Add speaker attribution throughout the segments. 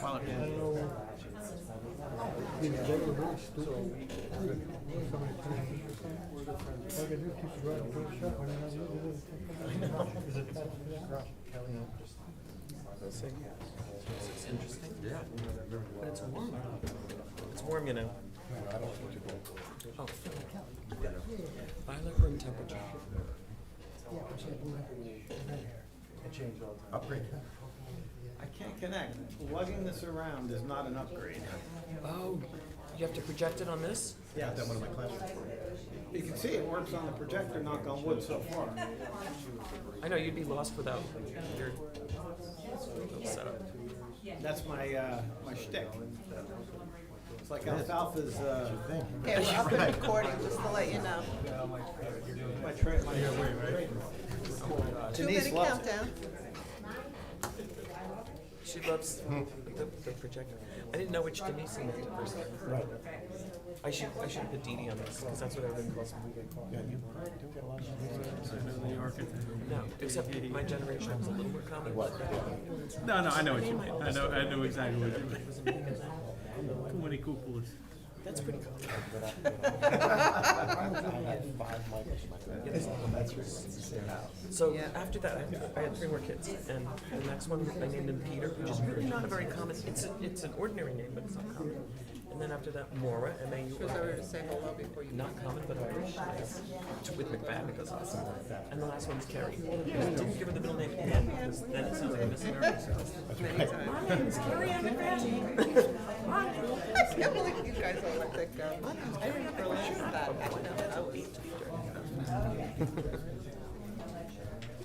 Speaker 1: quality.
Speaker 2: It's interesting. Yeah. But it's warm. It's warm, you know. Oh. I like room temperature.
Speaker 1: Upgrade.
Speaker 3: I can't connect. Lugging this around is not an upgrade.
Speaker 2: Oh, you have to project it on this?
Speaker 3: Yes.
Speaker 1: That one of my classes.
Speaker 3: You can see it works on the projector, knock on wood so far.
Speaker 2: I know you'd be lost without your setup.
Speaker 3: That's my my shtick. It's like Alfalfa's
Speaker 4: Okay, we're up and recording, just to let you know.
Speaker 3: my trade. My
Speaker 4: 2-minute
Speaker 3: Denise loves it.
Speaker 4: countdown.
Speaker 2: She loves the projector. I didn't know which Denise meant at first.
Speaker 1: Right.
Speaker 2: I should put Dee Dee on this because that's what everyone calls me.
Speaker 1: Yeah, you don't get a lot of.
Speaker 2: No, except my generation was a little more common.
Speaker 1: What?
Speaker 5: No, I know what you mean. I know exactly what you mean. Kumani Kukulis.
Speaker 2: That's pretty common.
Speaker 1: I had 5 Michaels in my family. That's your
Speaker 2: So
Speaker 4: Yeah.
Speaker 2: after that, I had 3 more kids, and the next one I named him Peter, which is really not a very common. It's an ordinary name, but it's not common. And then after that, Maura,
Speaker 4: She was over to say hello before you.
Speaker 2: not common, but Irish. With McFadden, because awesome. And the last one's Carrie. Didn't give her the middle name Ann, because then it sounds like a missing her.
Speaker 4: Many times.
Speaker 2: My name is Carrie Ann McFadden.
Speaker 4: I can't believe you guys all think, I remember that.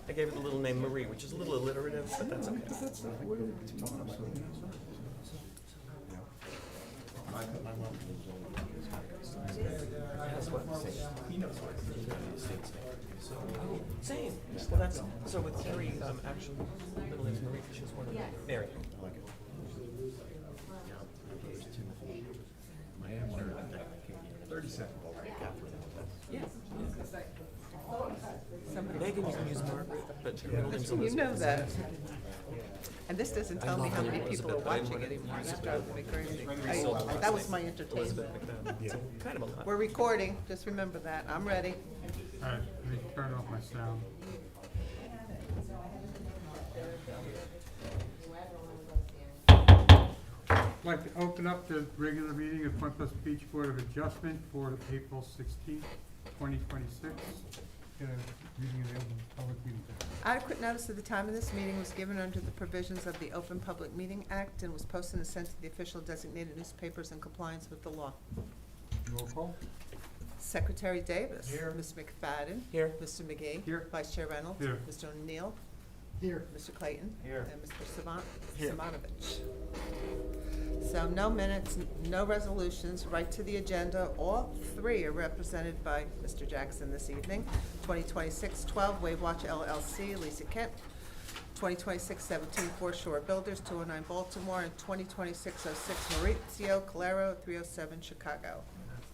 Speaker 2: I gave it the little name Marie, which is a little alliterative, but that's okay. That's what he knows what. Oh, same. Well, that's so with Terry. Actually, middle name's Marie. She was one of them. Mary.
Speaker 1: I like it. My aunt wanted to 30-second. Catherine.
Speaker 2: Yeah.
Speaker 4: Somebody,
Speaker 2: Megan, you can use Margaret, but her middle name's
Speaker 4: you
Speaker 2: Elizabeth.
Speaker 4: know that. And this doesn't tell me how many people are watching anymore. It's driving me crazy. That was my entertainment.
Speaker 2: Elizabeth McFadden. So kind of a lot.
Speaker 4: We're recording, just remember that. I'm ready.
Speaker 5: All right, let me turn off my sound. I'd like to open up the regular meeting of Point Pleasant Beach Board of Adjustment for April 16th, 2026. Get a reading of the open public meeting.
Speaker 4: Adequate notice of the time of this meeting was given under the provisions of the Open Public Meeting Act and was posted and sent to the official designated newspapers in compliance with the law.
Speaker 5: Roll call.
Speaker 4: Secretary Davis.
Speaker 3: Here.
Speaker 4: Ms. McFadden.
Speaker 2: Here.
Speaker 4: Mr. McGee.
Speaker 5: Here.
Speaker 4: Vice Chair Reynolds.
Speaker 5: Here.
Speaker 4: Mr. O'Neill.
Speaker 5: Here.
Speaker 4: Mr. Clayton.
Speaker 3: Here.
Speaker 4: And Mr. Savant.
Speaker 2: Here.
Speaker 4: Simonovich. So no minutes, no resolutions, right to the agenda. All 3 are represented by Mr. Jackson this evening. 2026-12 Wave Watch LLC, Lisa Kent. 2026-17 Foreshore Builders, 209 Baltimore, and 2026-06 Maurizio Calero, 307 Chicago.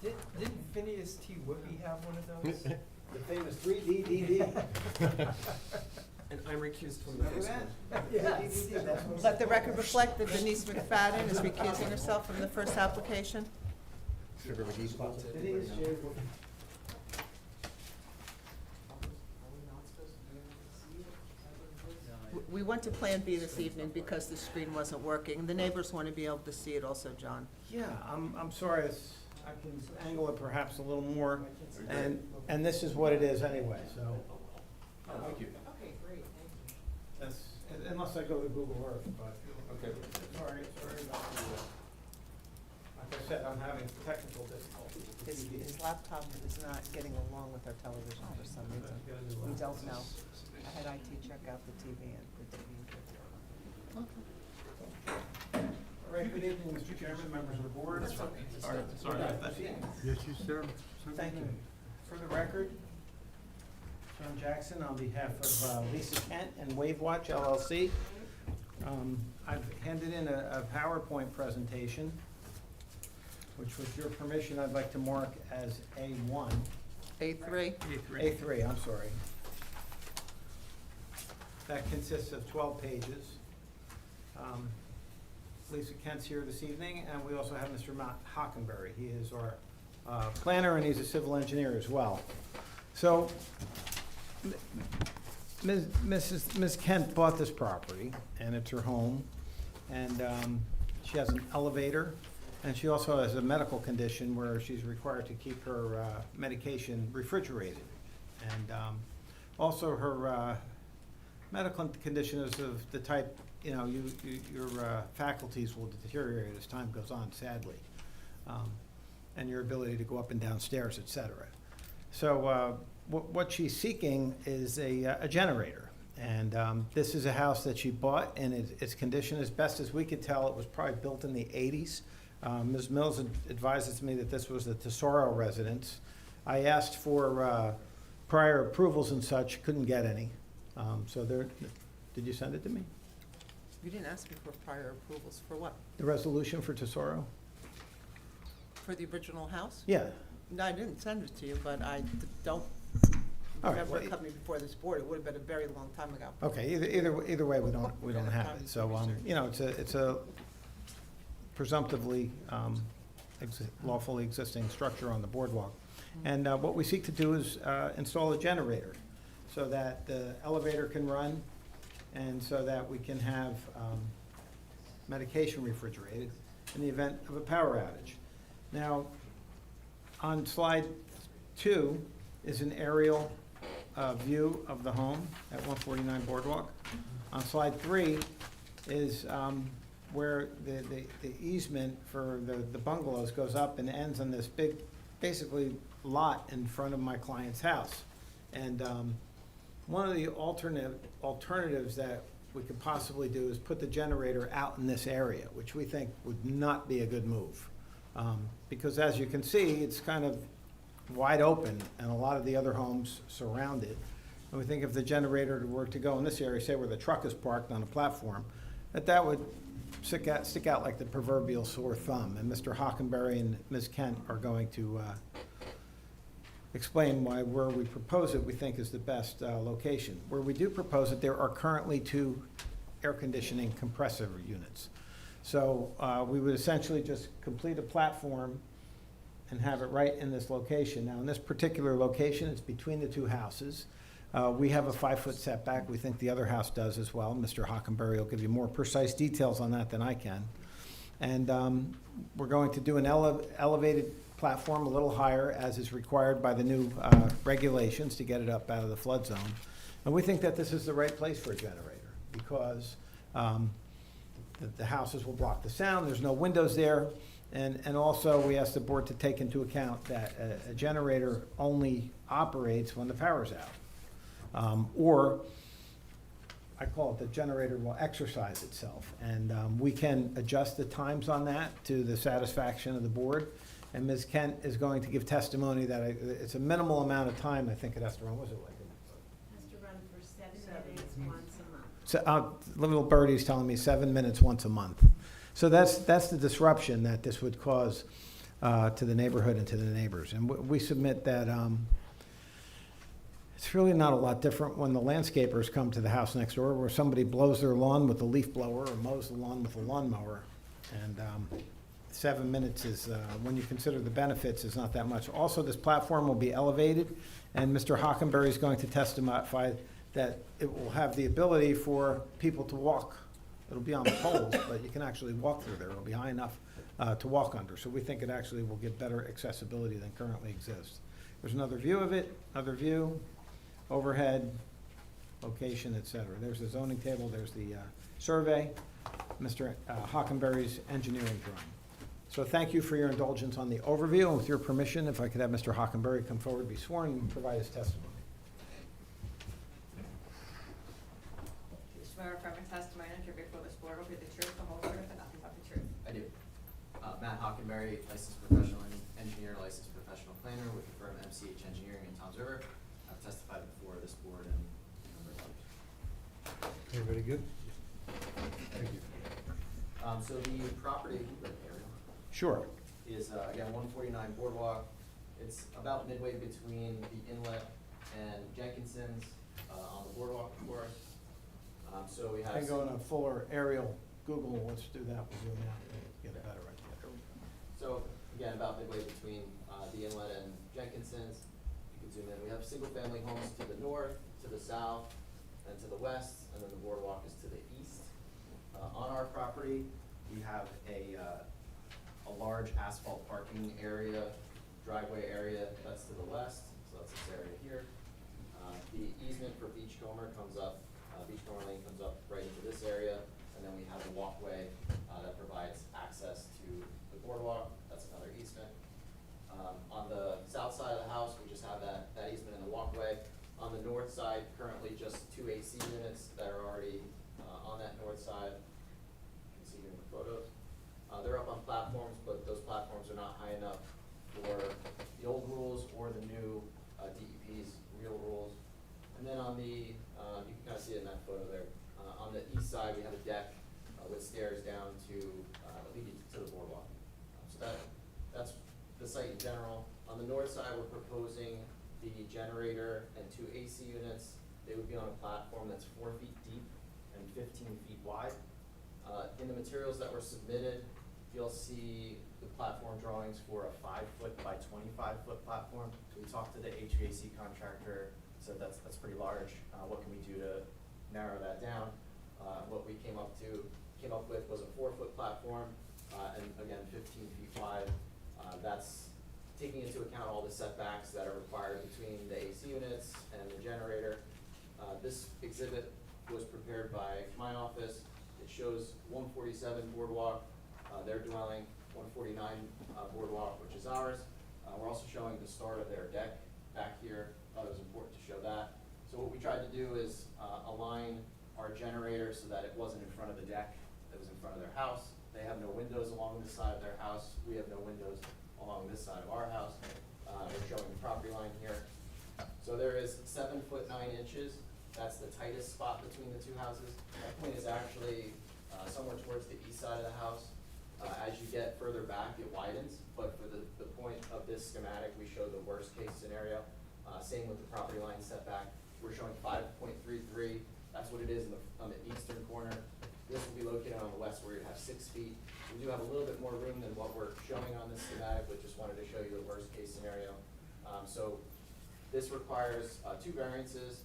Speaker 6: Didn't Phineas T. Whippy have one of those?
Speaker 3: The famous 3D.
Speaker 2: And I'm recused from the first one.
Speaker 6: Yes.
Speaker 4: Let the record reflect that Denise McFadden is recusing herself from the first application.
Speaker 1: Sugar McGee's spot.
Speaker 4: We went to Plan B this evening because the screen wasn't working. The neighbors want to be able to see it also, John.
Speaker 3: Yeah, I'm sorry, I can angle it perhaps a little more, and this is what it is anyway, so. Thank you.
Speaker 4: Okay, great, thank you.
Speaker 3: That's, unless I go to Google Earth, but. Okay. Sorry about the, like I said, I'm having technical difficulties. with
Speaker 4: His laptop is not getting along with our television for some reason. We don't know. I had IT check out the TV and the TV.
Speaker 3: All right, good evening, Mr. Chairman, members of the board.
Speaker 5: Sorry about that. Yes, you, sir.
Speaker 3: Thank you. For the record, John Jackson on behalf of Lisa Kent and Wave Watch LLC. I've handed in a PowerPoint presentation, which with your permission, I'd like to mark as A1.
Speaker 4: A3.
Speaker 3: A3, I'm sorry. That consists of 12 pages. Lisa Kent's here this evening, and we also have Mr. Matt Hockenberry. He is our planner, and he's a civil engineer as well. So, Ms. Kent bought this property, and it's her home, and she has an elevator, and she also has a medical condition where she's required to keep her medication refrigerated. And also her medical condition is of the type, you know, your faculties will deteriorate as time goes on, sadly, and your ability to go up and down stairs, et cetera. So what she's seeking is a generator. And this is a house that she bought, and its condition, as best as we could tell, it was probably built in the 80s. Ms. Mills advises me that this was the Tesoro residence. I asked for prior approvals and such, couldn't get any. So there, did you send it to me?
Speaker 4: You didn't ask me for prior approvals for what?
Speaker 3: The resolution for Tesoro?
Speaker 4: For the original house?
Speaker 3: Yeah.
Speaker 4: No, I didn't send it to you, but I don't
Speaker 3: All right,
Speaker 4: remember
Speaker 3: well,
Speaker 4: it coming before this board. It would have been a very long time ago.
Speaker 3: Okay, either way, we don't have it. So, you know, it's a presumptively lawfully existing structure on the boardwalk. And what we seek to do is install a generator so that the elevator can run and so that we can have medication refrigerated in the event of a power outage. Now, on slide 2 is an aerial view of the home at 149 Boardwalk. On slide 3 is where the easement for the bungalows goes up and ends on this big, basically, lot in front of my client's house. And one of the alternatives that we could possibly do is put the generator out in this area, which we think would not be a good move. Because as you can see, it's kind of wide open, and a lot of the other homes surround it. And we think if the generator were to go in this area, say where the truck is parked on a platform, that would stick out like the proverbial sore thumb. And Mr. Hockenberry and Ms. Kent are going to explain why where we propose it we think is the best location. Where we do propose it, there are currently 2 air conditioning compressor units. So we would essentially just complete a platform and have it right in this location. Now, in this particular location, it's between the 2 houses. We have a 5-foot setback. We think the other house does as well. Mr. Hockenberry will give you more precise details on that than I can. And we're going to do an elevated platform a little higher, as is required by the new regulations to get it up out of the flood zone. And we think that this is the right place for a generator because the houses will block the sound. There's no windows there. And also, we asked the board to take into account that a generator only operates when the power's out. Or, I call it the generator will exercise itself. And we can adjust the times on that to the satisfaction of the board. And Ms. Kent is going to give testimony that it's a minimal amount of time, I think it has to run, what was it like?
Speaker 7: Has to run for 7 minutes once a month.
Speaker 3: So, little birdie's telling me 7 minutes once a month. So that's the disruption that this would cause to the neighborhood and to the neighbors. And we submit that it's really not a lot different when the landscapers come to the house next door, where somebody blows their lawn with a leaf blower or mows the lawn with a lawnmower. And 7 minutes is, when you consider the benefits, is not that much. Also, this platform will be elevated, and Mr. Hockenberry is going to testify that it will have the ability for people to walk. It'll be on the poles, but you can actually walk through there. It'll be high enough to walk under. So we think it actually will give better accessibility than currently exists. There's another view of it, another view, overhead, location, et cetera. There's the zoning table, there's the survey, Mr. Hockenberry's engineering drawing. So thank you for your indulgence on the overview, and with your permission, if I could have Mr. Hockenberry come forward, be sworn, and provide his testimony.
Speaker 8: You swear affirm the testimony that you give before this board will be the truth, the whole truth, and nothing but the truth.
Speaker 9: I do. Matt Hockenberry, licensed professional engineer, licensed professional planner with the firm MCH Engineering in Toms River. I've testified before this board and a number of others.
Speaker 5: Everybody good?
Speaker 9: Thank you. So the property area
Speaker 3: Sure.
Speaker 9: is, again, 149 Boardwalk. It's about midway between the inlet and Jenkinson's on the boardwalk, of course. So we have.
Speaker 3: I can go in a fuller aerial Google, let's do that, we'll zoom out and get a better idea. There we go.
Speaker 9: So again, about midway between the inlet and Jenkinson's, you can zoom in. We have single-family homes to the north, to the south, and to the west, and then the boardwalk is to the east. On our property, we have a large asphalt parking area, driveway area that's to the west, so that's this area here. The easement for Beachcomber comes up, Beachcomber Lane comes up right into this area, and then we have a walkway that provides access to the boardwalk. That's another easement. On the south side of the house, we just have that easement in the walkway. On the north side, currently just 2 AC units that are already on that north side. You can see here in the photos. They're up on platforms, but those platforms are not high enough for the old rules or the new DEP's real rules. And then on the, you can kind of see it in that photo there. On the east side, we have a deck with stairs down to lead you to the boardwalk. So that's the site in general. On the north side, we're proposing the generator and 2 AC units. They would be on a platform that's 4 feet deep and 15 feet wide. In the materials that were submitted, you'll see the platform drawings for a 5-foot by 25-foot platform. We talked to the HVAC contractor, said that's pretty large. What can we do to narrow that down? What we came up with was a 4-foot platform, and again, 15 feet wide. That's taking into account all the setbacks that are required between the AC units and the generator. This exhibit was prepared by my office. It shows 147 boardwalk, their dwelling, 149 boardwalk, which is ours. We're also showing the start of their deck back here. Thought it was important to show that. So what we tried to do is align our generator so that it wasn't in front of the deck, it was in front of their house. They have no windows along this side of their house. We have no windows along this side of our house. We're showing the property line here. So there is 7 foot 9 inches. That's the tightest spot between the two houses. That point is actually somewhere towards the east side of the house. As you get further back, it widens, but for the point of this schematic, we show the worst case scenario. Same with the property line setback. We're showing 5.33. That's what it is on the eastern corner. This will be located on the west where you have 6 feet. We do have a little bit more room than what we're showing on this schematic, but just wanted to show you the worst case scenario. So this requires 2 variances.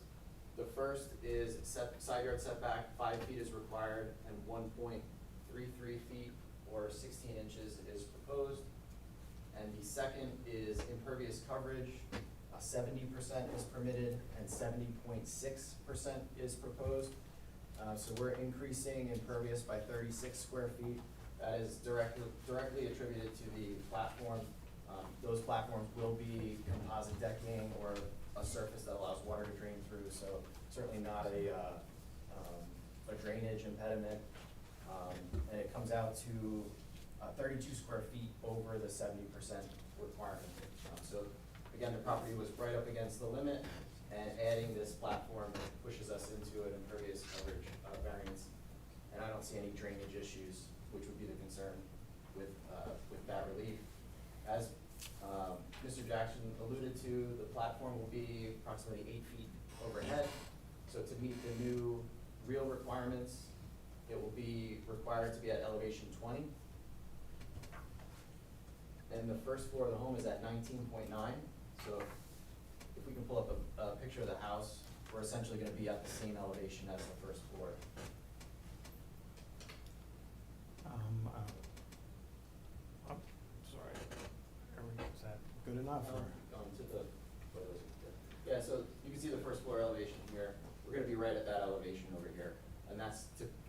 Speaker 9: The first is side yard setback, 5 feet is required, and 1.33 feet or 16 inches is proposed. And the second is impervious coverage, 70% is permitted and 70.6% is proposed. So we're increasing impervious by 36 square feet. That is directly attributed to the platform. Those platforms will be composite decking or a surface that allows water to drain through, so certainly not a drainage impediment. And it comes out to 32 square feet over the 70% requirement. So again, the property was right up against the limit, and adding this platform pushes us into an impervious coverage variance. And I don't see any drainage issues, which would be the concern with that relief. As Mr. Jackson alluded to, the platform will be approximately 8 feet overhead. So to meet the new real requirements, it will be required to be at elevation 20. And the first floor of the home is at 19.9. So if we can pull up a picture of the house, we're essentially going to be at the same elevation as the first floor.
Speaker 3: I'm sorry. Is that good enough? Or?
Speaker 9: Going to the photos. Yeah, so you can see the first floor elevation here. We're going to be right at that elevation over here. And that's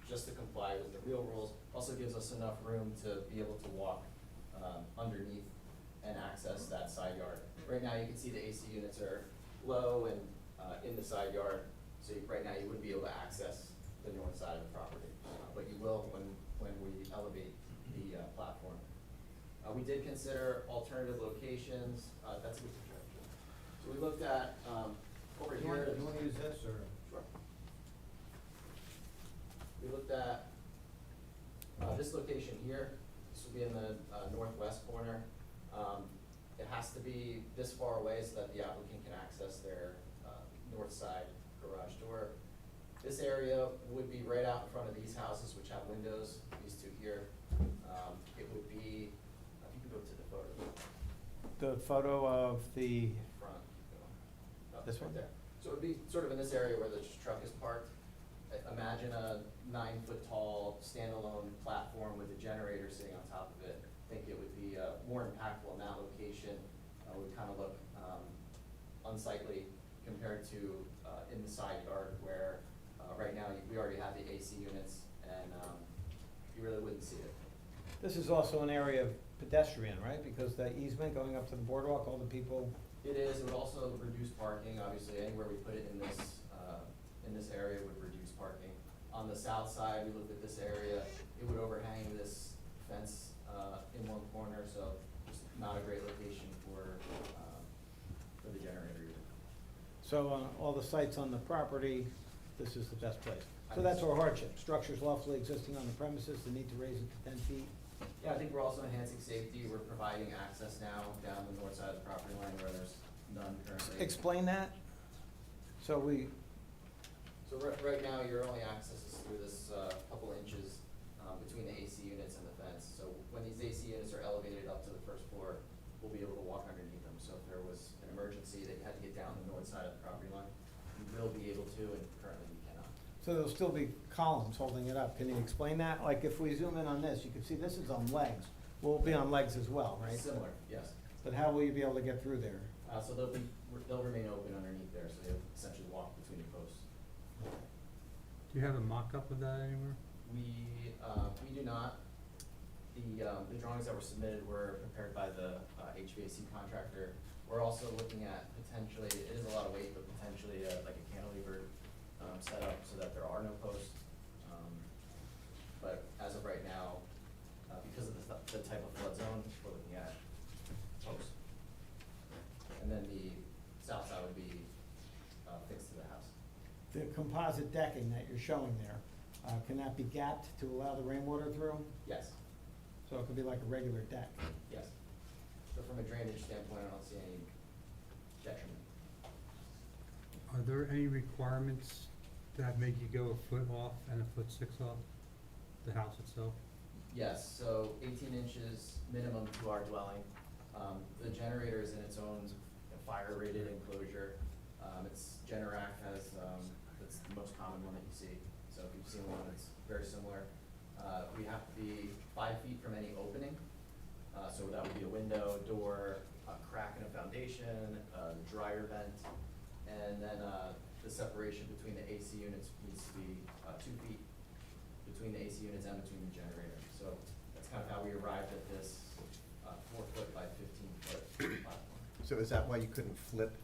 Speaker 9: just to comply with the real rules. Also gives us enough room to be able to walk underneath and access that side yard. Right now, you can see the AC units are low and in the side yard. So right now, you wouldn't be able to access the north side of the property. But you will when we elevate the platform. We did consider alternative locations. That's a good picture, actually. So we looked at over here.
Speaker 3: You want to use this or?
Speaker 9: Sure. We looked at this location here. This will be in the northwest corner. It has to be this far away so that the applicant can access their north side garage door. This area would be right out in front of these houses, which have windows, these two here. It would be, if you could go to the photo,
Speaker 3: The photo of the,
Speaker 9: front, oh,
Speaker 3: This
Speaker 9: right
Speaker 3: one?
Speaker 9: there. So it would be sort of in this area where the truck is parked. Imagine a 9-foot-tall standalone platform with a generator sitting on top of it. I think it would be more impactful in that location. Would kind of look unsightly compared to in the side yard where right now we already have the AC units and you really wouldn't see it.
Speaker 3: this is also an area of pedestrian, right? Because that easement going up to the boardwalk, all the people,
Speaker 9: It is, it would also reduce parking, obviously, anywhere we put it in this area would reduce parking. On the south side, we looked at this area, it would overhang this fence, in one corner, so just not a great location for the generator either.
Speaker 3: so on all the sites on the property, this is the best place. So that's our hardship, structures lawfully existing on the premises, the need to raise it to 10 feet.
Speaker 9: Yeah, I think we're also enhancing safety, we're providing access now down the north side of the property line where there's none currently.
Speaker 3: Explain that. So
Speaker 9: So right now, your only access is through this couple inches between the AC units and the fence. So when these AC units are elevated up to the first floor, we'll be able to walk underneath them. So if there was an emergency that you had to get down the north side of the property line, we will be able to, and currently we cannot.
Speaker 3: So there'll still be columns holding it up. Can you explain that? Like if we zoom in on this, you can see this is on legs. Will be on legs as well, right?
Speaker 9: Similar, yes.
Speaker 3: But how will you be able to get through there?
Speaker 9: So they'll remain open underneath there, so they'll essentially walk between the posts.
Speaker 5: Do you have a mock-up of that anywhere?
Speaker 9: We do not. The drawings that were submitted were prepared by the HVAC contractor. We're also looking at potentially, it is a lot of weight, but potentially like a cantilever setup so that there are no posts. But as of right now, because of the type of flood zone, we're looking at posts. And then the south side would be fixed to the house.
Speaker 3: The composite decking that you're showing there, can that be gapped to allow the rainwater through?
Speaker 9: Yes,
Speaker 3: So it could be like a regular deck?
Speaker 9: yes. So from a drainage standpoint, I don't see any detriment.
Speaker 5: Are there any requirements that make you go 1 foot off and 1.6 foot off the house itself?
Speaker 9: Yes, so 18 inches minimum to our dwelling. The generator is in its own fire-rated enclosure. It's Generac has, it's the most common one that you see. So if you've seen one, it's very similar. We have to be 5 feet from any opening. So that would be a window, door, a crack in a foundation, a dryer vent. And then the separation between the AC units needs to be 2 feet between the AC units and between the generator. So that's kind of how we arrived at this 4 foot by 15 foot platform.
Speaker 10: So is that why you couldn't flip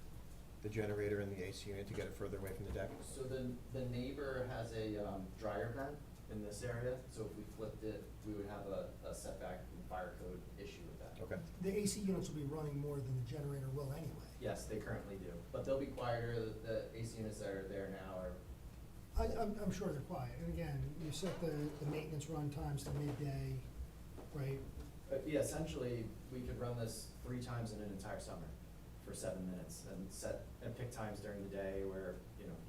Speaker 10: the generator and the AC unit to get it further away from the deck?
Speaker 9: So the neighbor has a dryer vent in this area, so if we flipped it, we would have a setback and fire code issue with that.
Speaker 10: Okay.
Speaker 11: The AC units will be running more than the generator will anyway.
Speaker 9: Yes, they currently do, but they'll be quieter. The AC units that are there now are.
Speaker 11: I'm sure they're quiet, and again, you set the maintenance run times to midday, right?
Speaker 9: Yeah, essentially, we could run this 3 times in an entire summer for 7 minutes and pick times during the day where,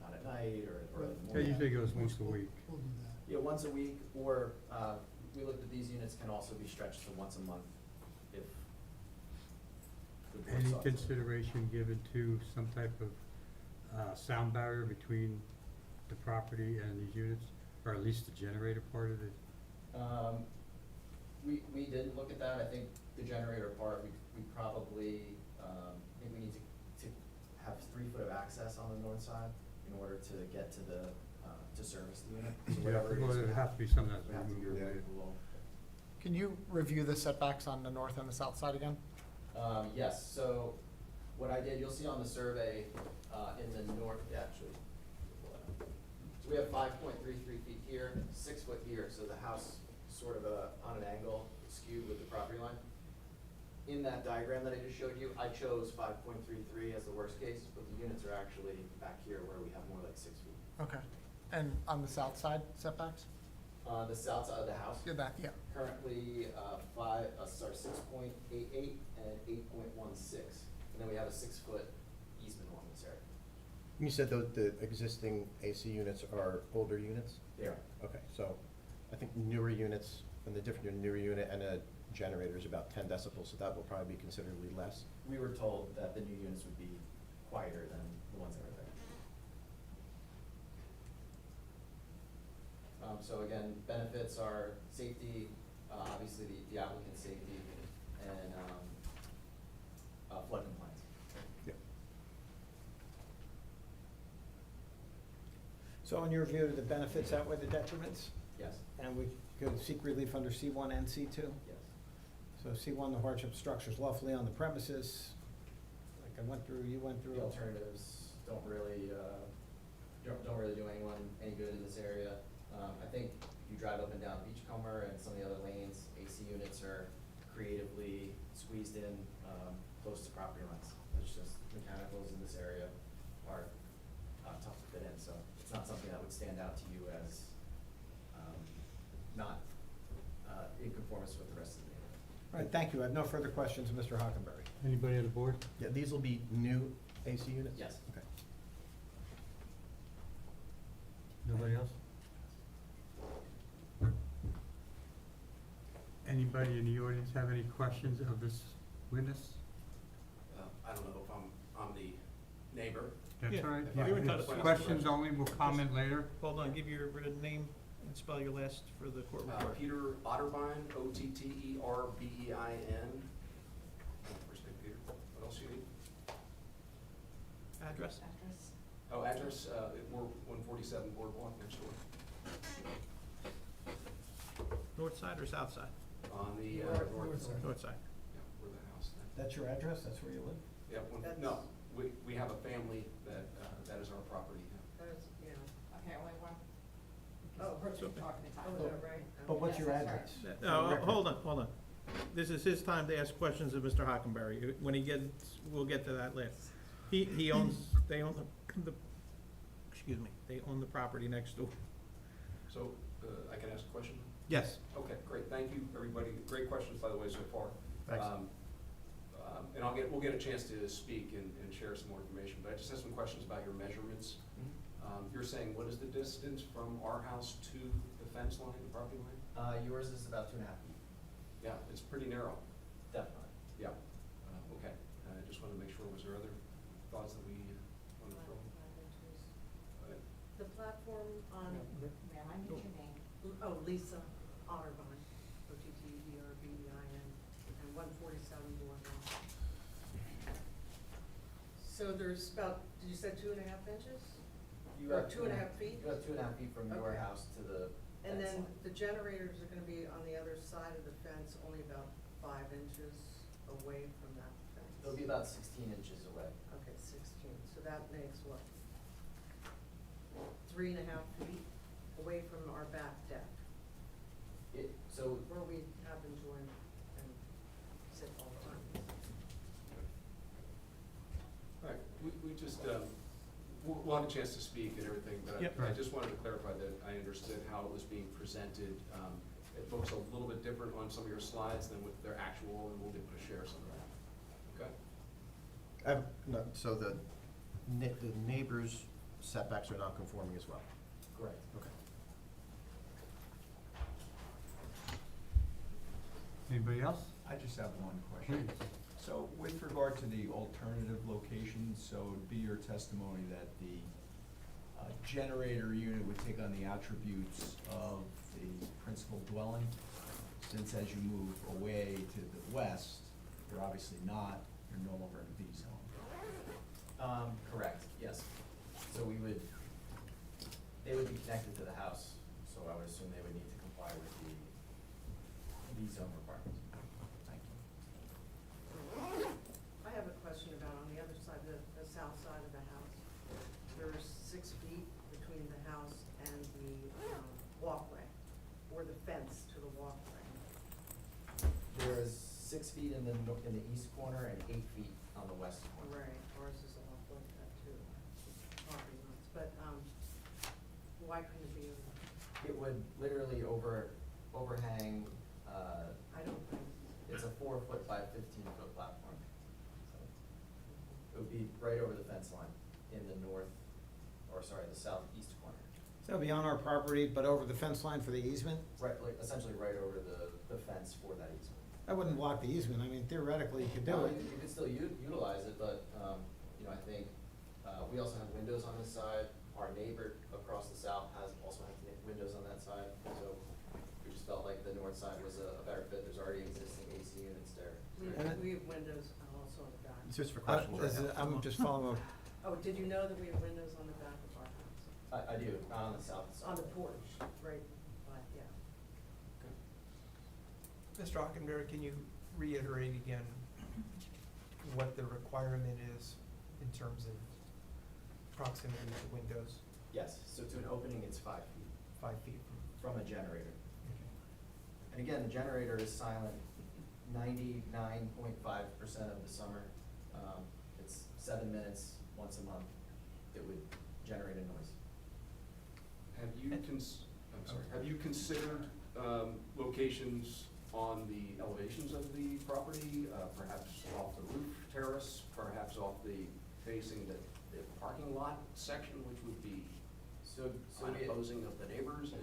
Speaker 9: not at night or in the
Speaker 5: It
Speaker 9: morning.
Speaker 5: usually goes once a week.
Speaker 11: We'll do that.
Speaker 9: Yeah, once a week, or we looked at these units can also be stretched to once a month if the board
Speaker 5: Any
Speaker 9: saw fit.
Speaker 5: consideration given to some type of sound barrier between the property and these units, or at least the generator part of it?
Speaker 9: We didn't look at that. I think the generator part, we probably, think we need to have 3 foot of access on the north side in order to get to to service the unit. So whatever it
Speaker 5: Well,
Speaker 9: is,
Speaker 5: it'd
Speaker 9: we
Speaker 5: have to be something that's
Speaker 9: we have to be
Speaker 5: removable.
Speaker 9: removable.
Speaker 6: Can you review the setbacks on the north and the south side again?
Speaker 9: Yes, so what I did, you'll see on the survey, in the north, actually. So we have 5.33 feet here, 6 foot here, so the house sort of on an angle, skewed with the property line. In that diagram that I just showed you, I chose 5.33 as the worst case, but the units are actually back here where we have more like 6 feet.
Speaker 6: Okay. And on the south side setbacks?
Speaker 9: On the south side of the house,
Speaker 6: Yeah.
Speaker 9: currently 6.88 and 8.16, and then we have a 6 foot easement along this area.
Speaker 10: You said the existing AC units are older units?
Speaker 9: They are.
Speaker 10: Okay, so I think newer units, and the difference between a newer unit and a generator is about 10 decibels, so that will probably be considerably less.
Speaker 9: We were told that the new units would be quieter than the ones that are there. So again, benefits are safety, obviously the applicant's safety, and flood compliance.
Speaker 10: Yeah.
Speaker 3: So in your view, the benefits outweigh the detriments?
Speaker 9: Yes,
Speaker 3: And we could seek relief under C1 and C2?
Speaker 9: yes.
Speaker 3: So C1, the hardship structures lawfully on the premises, like I went through, you went through.
Speaker 9: The alternatives don't really do anyone any good in this area. I think if you drive up and down Beachcomber and some of the other lanes, AC units are creatively squeezed in, close to property lines. It's just mechanicals in this area are tough to fit in, so it's not something that would stand out to you as not in conformance with the rest of the neighborhood.
Speaker 3: All right, thank you. I have no further questions of Mr. Hockenberry.
Speaker 5: Anybody on the board?
Speaker 10: Yeah, these will be new AC units?
Speaker 9: Yes.
Speaker 10: Okay.
Speaker 5: Nobody else? Anybody in the audience have any questions of this witness?
Speaker 1: I don't know if I'm the neighbor.
Speaker 5: That's
Speaker 1: Yeah,
Speaker 5: all right.
Speaker 1: if
Speaker 5: Yeah,
Speaker 1: you were
Speaker 5: it's
Speaker 1: entitled to
Speaker 5: questions only, we'll comment later.
Speaker 1: Hold on, give your name and spell your last for the court report.
Speaker 12: Peter Otterbein, Otterbin. Where's my Peter? What else you need?
Speaker 1: Address?
Speaker 8: Address.
Speaker 12: Oh, address, we're 147 Boardwalk next door.
Speaker 1: North side or south side?
Speaker 12: On the
Speaker 11: North side.
Speaker 1: North side.
Speaker 12: Yeah, we're the house.
Speaker 3: That's your address? That's where you live?
Speaker 12: Yeah, no, we have a family that is our property.
Speaker 8: Okay, only one.
Speaker 7: Oh,
Speaker 8: Person
Speaker 1: so-
Speaker 8: talking to Tyler.
Speaker 7: Oh, is that right?
Speaker 3: But what's
Speaker 8: Yes,
Speaker 3: your
Speaker 8: that's right.
Speaker 3: address?
Speaker 1: No, hold on. This is his time to ask questions of Mr. Hockenberry. When he gets, we'll get to that later. He owns, they own they own the property next door.
Speaker 12: So, I can ask a question?
Speaker 1: Yes.
Speaker 12: Okay, great, thank you, everybody. Great questions, by the way, so far.
Speaker 1: Thanks.
Speaker 12: And we'll get a chance to speak and share some more information, but I just have some questions about your measurements. You're saying, what is the distance from our house to the fence line, the property line?
Speaker 9: Yours is about 2.5 feet,
Speaker 12: Yeah, it's pretty narrow.
Speaker 9: definitely.
Speaker 12: Yeah, okay. I just wanted to make sure, was there other thoughts that we wanted to throw? Go ahead.
Speaker 7: The platform on,
Speaker 8: Ma'am, I need your name.
Speaker 7: oh, Lisa Otterbein, Otterbin, and 147 Boardwalk. So there's about, did you say 2.5 inches?
Speaker 9: You
Speaker 7: Or
Speaker 9: have
Speaker 7: 2.5 feet?
Speaker 9: You have 2.5 feet from your
Speaker 7: Okay.
Speaker 9: house to the
Speaker 7: And
Speaker 9: fence
Speaker 7: then
Speaker 9: line.
Speaker 7: the generators are gonna be on the other side of the fence, only about 5 inches away from that fence.
Speaker 9: They'll be about 16 inches away.
Speaker 7: Okay, 16, so that makes what? 3.5 feet away from our back deck,
Speaker 9: So
Speaker 7: where we have them join and sit all the time.
Speaker 12: All right, we just, we'll have a chance to speak and everything, but
Speaker 1: Yep.
Speaker 12: I just wanted to clarify that I understood how it was being presented. It looks a little bit different on some of your slides than with their actual, and we'll be able to share some of that. Okay?
Speaker 10: So the neighbors' setbacks are not conforming as well?
Speaker 9: correct.
Speaker 10: Okay.
Speaker 5: Anybody else?
Speaker 6: I just have one question.
Speaker 5: Please.
Speaker 6: So with regard to the alternative locations, so it would be your testimony that the generator unit would take on the attributes of the principal dwelling? Since as you move away to the west, you're obviously not, you're no longer in a B zone.
Speaker 9: Correct, yes. So they would be connected to the house, so I would assume they would need to comply with the zone requirements.
Speaker 6: Thank you.
Speaker 7: I have a question about on the other side, the south side of the house. There's 6 feet between the house and the walkway, or the fence to the walkway.
Speaker 9: There is 6 feet in the east corner and 8 feet on the west corner.
Speaker 7: Right, ours is a lot like that too, property lines, but, why couldn't it be,
Speaker 9: It would literally overhang,
Speaker 7: I don't think,
Speaker 9: it's a 4-foot by 15-foot platform. So it would be right over the fence line in the the southeast corner.
Speaker 3: So it'll be on our property, but over the fence line for the easement?
Speaker 9: Right, like essentially right over the fence for that easement.
Speaker 3: I wouldn't block the easement, I mean theoretically you could do
Speaker 9: No,
Speaker 3: it.
Speaker 9: you could still utilize it, but, you know, I think, we also have windows on this side. Our neighbor across the south also has windows on that side, so we just felt like the north side was a better fit. There's already existing AC units there.
Speaker 7: We have windows also on the back.
Speaker 10: It's just for questions right now.
Speaker 3: I'm just following.
Speaker 7: Oh, did you know that we have windows on the back of our house?
Speaker 9: I do, not on the south side.
Speaker 7: On the porch, right, yeah.
Speaker 2: Mr. Hockenberry, can you reiterate again what the requirement is in terms of proximity to windows?
Speaker 9: Yes, so to an opening, it's 5 feet
Speaker 2: 5 feet
Speaker 9: from a generator.
Speaker 2: okay.
Speaker 9: And again, the generator is silent 99.5% of the summer. It's 7 minutes once a month. It would generate a noise.
Speaker 12: Have you have you considered, locations on the elevations of the property, perhaps off the roof terrace, perhaps off the facing the parking lot section, which would be
Speaker 9: So we,
Speaker 12: unopposing of the neighbors?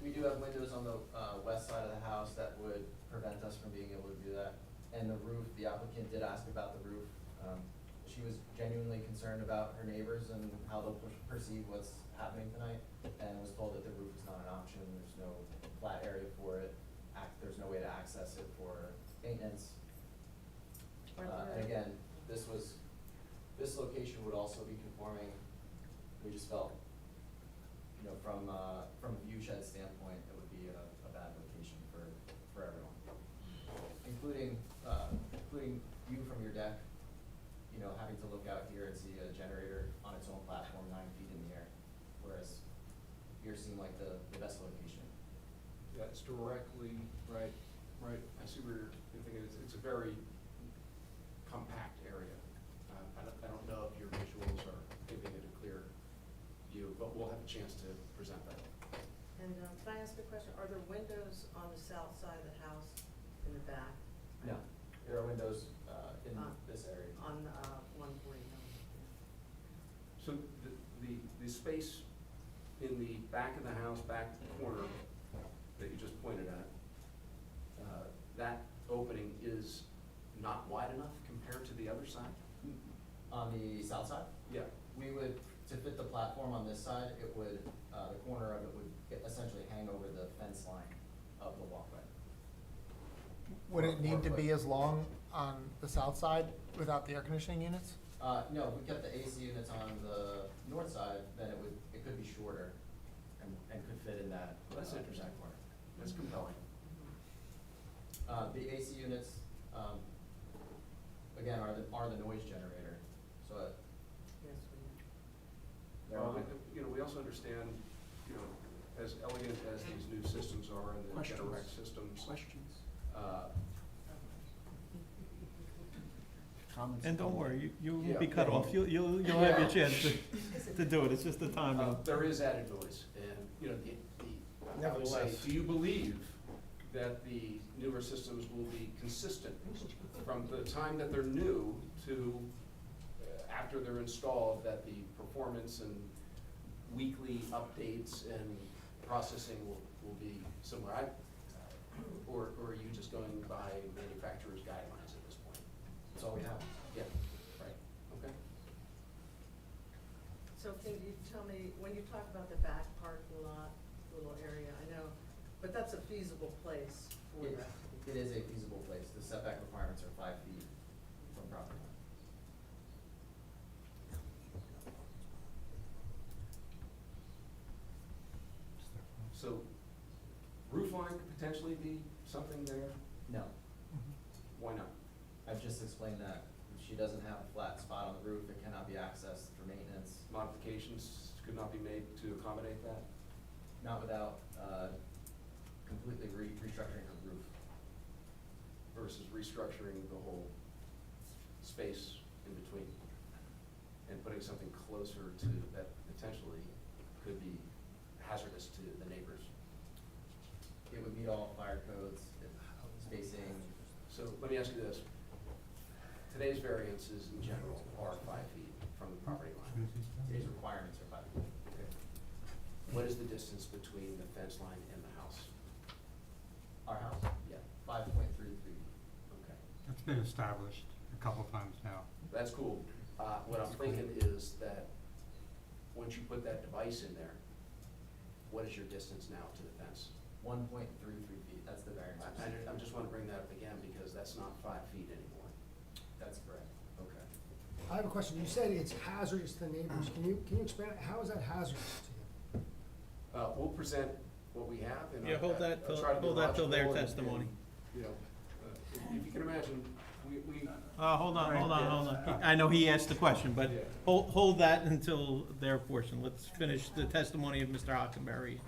Speaker 9: we do have windows on the west side of the house that would prevent us from being able to do that. And the roof, the applicant did ask about the roof. She was genuinely concerned about her neighbors and how they'll perceive what's happening tonight, and was told that the roof is not an option. There's no flat area for it. There's no way to access it for maintenance. And again, this location would also be conforming. We just felt, you know, from a view shed standpoint, it would be a bad location for everyone. Including view from your deck, you know, having to look out here and see a generator on its own platform 9 feet in the air, whereas here seemed like the best location.
Speaker 12: Yeah, it's directly, right, I see where you're thinking, it's a very compact area. I don't know if your visuals are giving it a clear view, but we'll have a chance to present that.
Speaker 7: And can I ask a question? Are there windows on the south side of the house in the back?
Speaker 9: No, there are windows in
Speaker 7: Ah.
Speaker 9: this area.
Speaker 7: On 149?
Speaker 12: So the space in the back of the house, back corner that you just pointed at, that opening is not wide enough compared to the other side?
Speaker 9: On the south side,
Speaker 12: Yeah.
Speaker 9: we would, to fit the platform on this side, it would, the corner of it would essentially hang over the fence line of the walkway.
Speaker 11: Would it need to be as long on the south side without the air conditioning units?
Speaker 9: No, if we kept the AC units on the north side, then it could be shorter and could fit in that,
Speaker 12: Well, that's interesting.
Speaker 9: that corner.
Speaker 12: That's compelling.
Speaker 9: The AC units, again, are the noise generator, so
Speaker 7: Yes, we do.
Speaker 9: they're
Speaker 12: Well,
Speaker 9: on.
Speaker 12: you know, we also understand, you know, as elegant as these new systems are and the
Speaker 2: Questions?
Speaker 12: Generac systems.
Speaker 2: Questions?
Speaker 1: And don't worry, you will
Speaker 12: Yeah.
Speaker 1: be cut off, you'll have your chance to do it, it's just the timing.
Speaker 12: There is added noise, and, you know, I would say,
Speaker 3: Nevertheless.
Speaker 12: do you believe that the newer systems will be consistent from the time that they're new to after they're installed, that the performance and weekly updates and processing will be similar? Or are you just going by manufacturer's guidelines at this point?
Speaker 9: That's all we have.
Speaker 12: Yeah, right, okay.
Speaker 7: So can you tell me, when you talk about the back parking lot, little area, I know, but that's a feasible place for
Speaker 9: It-
Speaker 7: that.
Speaker 9: It is a feasible place. The setback requirements are 5 feet from property line.
Speaker 12: So roof line could potentially be something there?
Speaker 9: No,
Speaker 12: Why not?
Speaker 9: I've just explained that. She doesn't have a flat spot on the roof. It cannot be accessed for maintenance,
Speaker 12: Modifications could not be made to accommodate that?
Speaker 9: not without completely restructuring her roof.
Speaker 12: Versus restructuring the whole space in between and putting something closer to that potentially could be hazardous to the neighbors.
Speaker 9: It would meet all fire codes, spacing.
Speaker 12: So let me ask you this. Today's variances in general are 5 feet from the property line.
Speaker 9: Today's requirements are 5 feet.
Speaker 12: what is the distance between the fence line and the house?
Speaker 9: Our house?
Speaker 12: Yeah.
Speaker 9: 5.33.
Speaker 12: Okay.
Speaker 5: It's been established a couple times now.
Speaker 12: That's cool. What I'm thinking is that once you put that device in there, what is your distance now to the fence?
Speaker 9: 1.33 feet, that's the variance.
Speaker 12: I just want to bring that up again because that's not 5 feet anymore.
Speaker 9: That's correct.
Speaker 12: Okay.
Speaker 11: I have a question. You said it's hazardous to neighbors. Can you expand, how is that hazardous to you?
Speaker 12: We'll present what we have and.
Speaker 1: Yeah, hold that
Speaker 12: I'll
Speaker 1: till-
Speaker 12: try to be
Speaker 1: hold that till their
Speaker 12: logical and,
Speaker 1: testimony.
Speaker 12: you know, if you can imagine, we.
Speaker 1: Hold on. I know he asked the question, but
Speaker 12: Yeah.
Speaker 1: hold that until their portion. Let's finish the testimony of Mr. Hockenberry.
Speaker 8: Can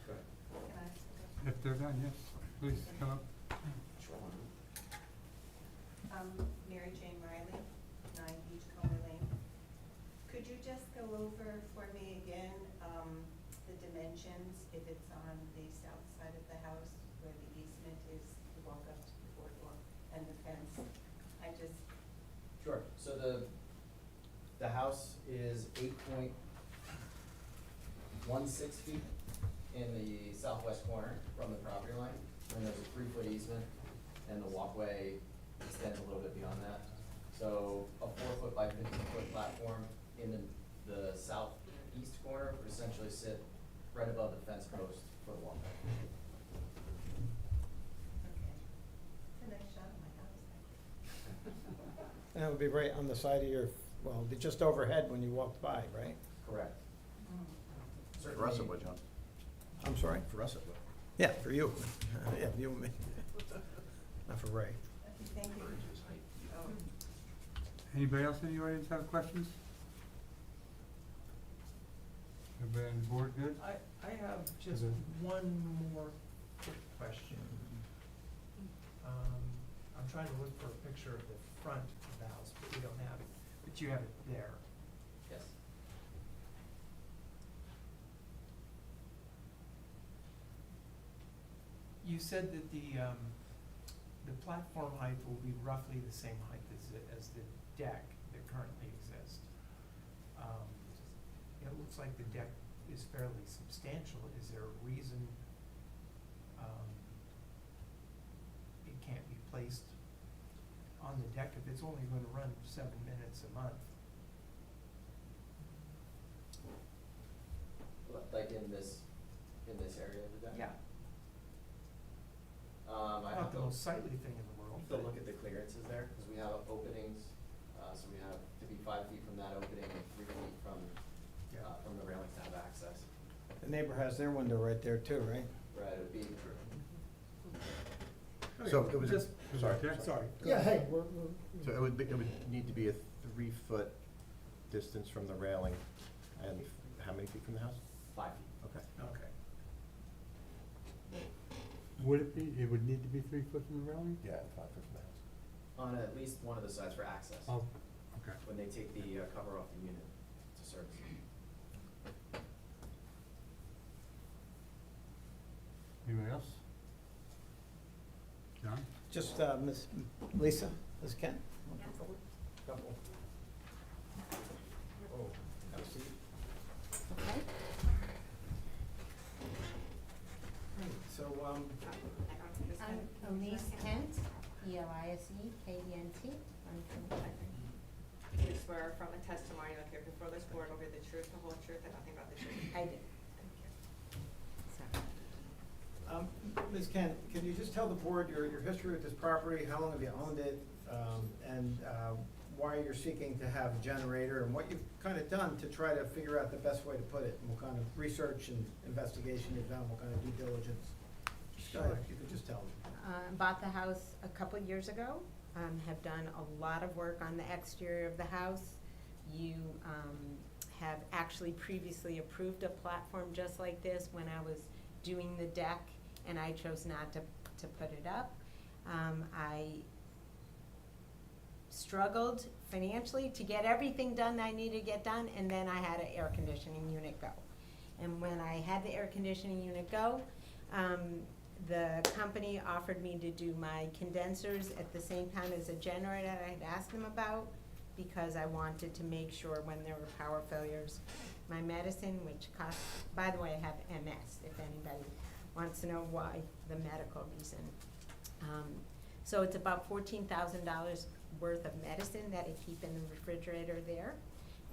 Speaker 8: I ask a question?
Speaker 5: If they're done, yes, please come up.
Speaker 13: Mary Jane Riley, 9 Beachcomber Lane. Could you just go over for me again, the dimensions, if it's on the south side of the house where the easement is to walk up to the boardwalk and the fence? I just,
Speaker 9: Sure, so the house is 8.16 feet in the southwest corner from the property line. And there's a 3-foot easement, and the walkway extends a little bit beyond that. So a 4-foot by 15-foot platform in the southeast corner would essentially sit right above the fence post for the walkway.
Speaker 13: okay. It's a nice shot of my house.
Speaker 3: And it would be right on the side of your, well, it'd be just overhead when you walked by, right?
Speaker 9: Correct.
Speaker 10: For us it would, John.
Speaker 3: I'm sorry?
Speaker 10: For us it would.
Speaker 3: Yeah, for you. Yeah, you and me. Not for Ray.
Speaker 13: Okay, thank you.
Speaker 5: Anybody else in the audience have questions? Everybody on the board good?
Speaker 2: I have just
Speaker 5: Okay.
Speaker 2: one more quick question. I'm trying to look for a picture of the front of the house, but we don't have it, but you have it there.
Speaker 9: Yes.
Speaker 2: You said that the platform height will be roughly the same height as the deck that currently exists. It looks like the deck is fairly substantial. Is there a reason it can't be placed on the deck if it's only gonna run 7 minutes a month?
Speaker 9: Like in this area of the deck?
Speaker 2: Yeah.
Speaker 9: I
Speaker 2: Not
Speaker 9: have
Speaker 2: the
Speaker 9: to,
Speaker 2: most sightly thing in the world.
Speaker 9: to look at the clearances there, because we have openings, so we have to be 5 feet from that opening and 3 feet from the railing to have access.
Speaker 3: The neighbor has their window right there too, right?
Speaker 9: Right, it would be,
Speaker 10: So it was,
Speaker 2: Just-
Speaker 10: sorry.
Speaker 5: Okay.
Speaker 2: Sorry.
Speaker 11: Yeah, hey,
Speaker 10: So it would need to be a 3-foot distance from the railing, and how many feet from the house?
Speaker 9: 5 feet.
Speaker 10: Okay.
Speaker 2: Okay.
Speaker 5: Would it be, it would need to be 3 foot from the railing?
Speaker 10: Yeah, 5 foot from the house.
Speaker 9: On at least one of the sides for access,
Speaker 5: Oh, okay.
Speaker 9: when they take the cover off the unit to service.
Speaker 5: Anybody else? John?
Speaker 3: Just, Miss Lisa, Ms. Kent? Couple. Oh, have a seat.
Speaker 4: Okay.
Speaker 3: So,
Speaker 13: I'm Elise Kent, ELISE, I'm from Clinton.
Speaker 8: Do you swear from a testimony you'll give before this board will be the truth, the whole truth, and nothing but the truth?
Speaker 13: I do.
Speaker 8: Thank you.
Speaker 3: Ms. Kent, can you just tell the board your history with this property, how long have you owned it, and why you're seeking to have a generator, and what you've kind of done to try to figure out the best way to put it, and what kind of research and investigation you've done, what kind of due diligence? Go ahead, if you could just tell them.
Speaker 13: Bought the house a couple years ago, have done a lot of work on the exterior of the house. You have actually previously approved a platform just like this when I was doing the deck, and I chose not to put it up. I struggled financially to get everything done that I needed to get done, and then I had an air conditioning unit go. And when I had the air conditioning unit go, the company offered me to do my condensers at the same time as a generator I had asked them about, because I wanted to make sure when there were power failures my medicine, which costs, by the way, I have MS, if anybody wants to know why, the medical reason. So it's about $14,000 worth of medicine that I keep in the refrigerator there,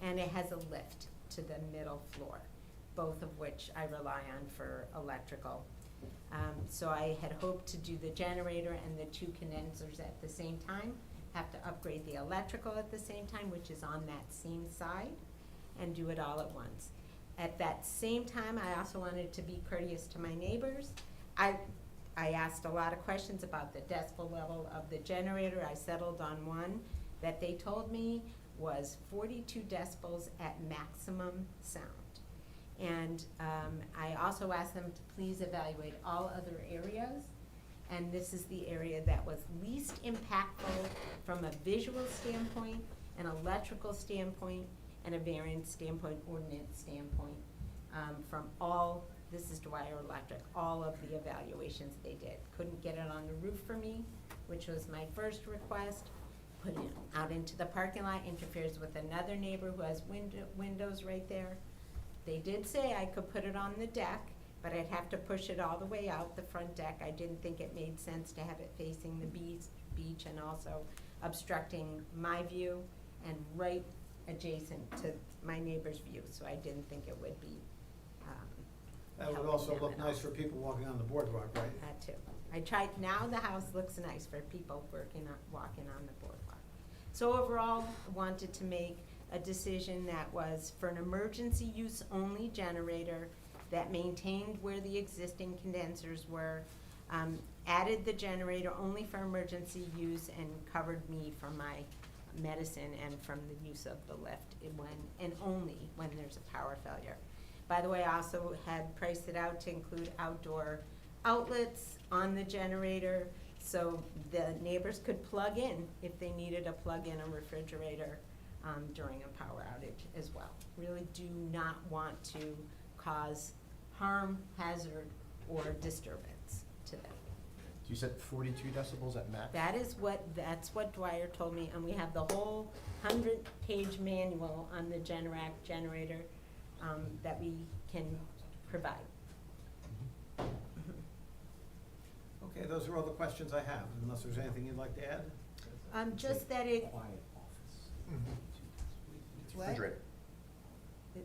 Speaker 13: and it has a lift to the middle floor, both of which I rely on for electrical. So I had hoped to do the generator and the 2 condensers at the same time, have to upgrade the electrical at the same time, which is on that same side, and do it all at once. At that same time, I also wanted to be courteous to my neighbors. I asked a lot of questions about the decibel level of the generator. I settled on one that they told me was 42 decibels at maximum sound. And I also asked them to please evaluate all other areas. And this is the area that was least impactful from a visual standpoint, an electrical standpoint, and a variance standpoint, ordinance standpoint, from all, this is Dwyer Electric, all of the evaluations they did. Couldn't get it on the roof for me, which was my first request. Put it out into the parking lot, interferes with another neighbor who has windows right there. They did say I could put it on the deck, but I'd have to push it all the way out the front deck. I didn't think it made sense to have it facing the beach and also obstructing my view and right adjacent to my neighbor's view, so I didn't think it would be,
Speaker 3: That would
Speaker 13: helping
Speaker 3: also
Speaker 13: them
Speaker 3: look
Speaker 13: at
Speaker 3: nice
Speaker 13: all.
Speaker 3: for people walking on the boardwalk, right?
Speaker 13: That too. I tried, now the house looks nice for people walking on the boardwalk. So overall, I wanted to make a decision that was for an emergency use only generator that maintained where the existing condensers were, added the generator only for emergency use, and covered me from my medicine and from the use of the lift and only when there's a power failure. By the way, I also had priced it out to include outdoor outlets on the generator, so the neighbors could plug in if they needed to plug in a refrigerator during a power outage as well. Really do not want to cause harm, hazard, or disturbance to them.
Speaker 10: You said 42 decibels at max?
Speaker 13: That's what Dwyer told me, and we have the whole 100-page manual on the Generac generator that we can provide.
Speaker 3: Okay, those are all the questions I have, unless there's anything you'd like to add?
Speaker 13: Just that it,
Speaker 6: Quiet office.
Speaker 13: what?
Speaker 10: Refrigerator.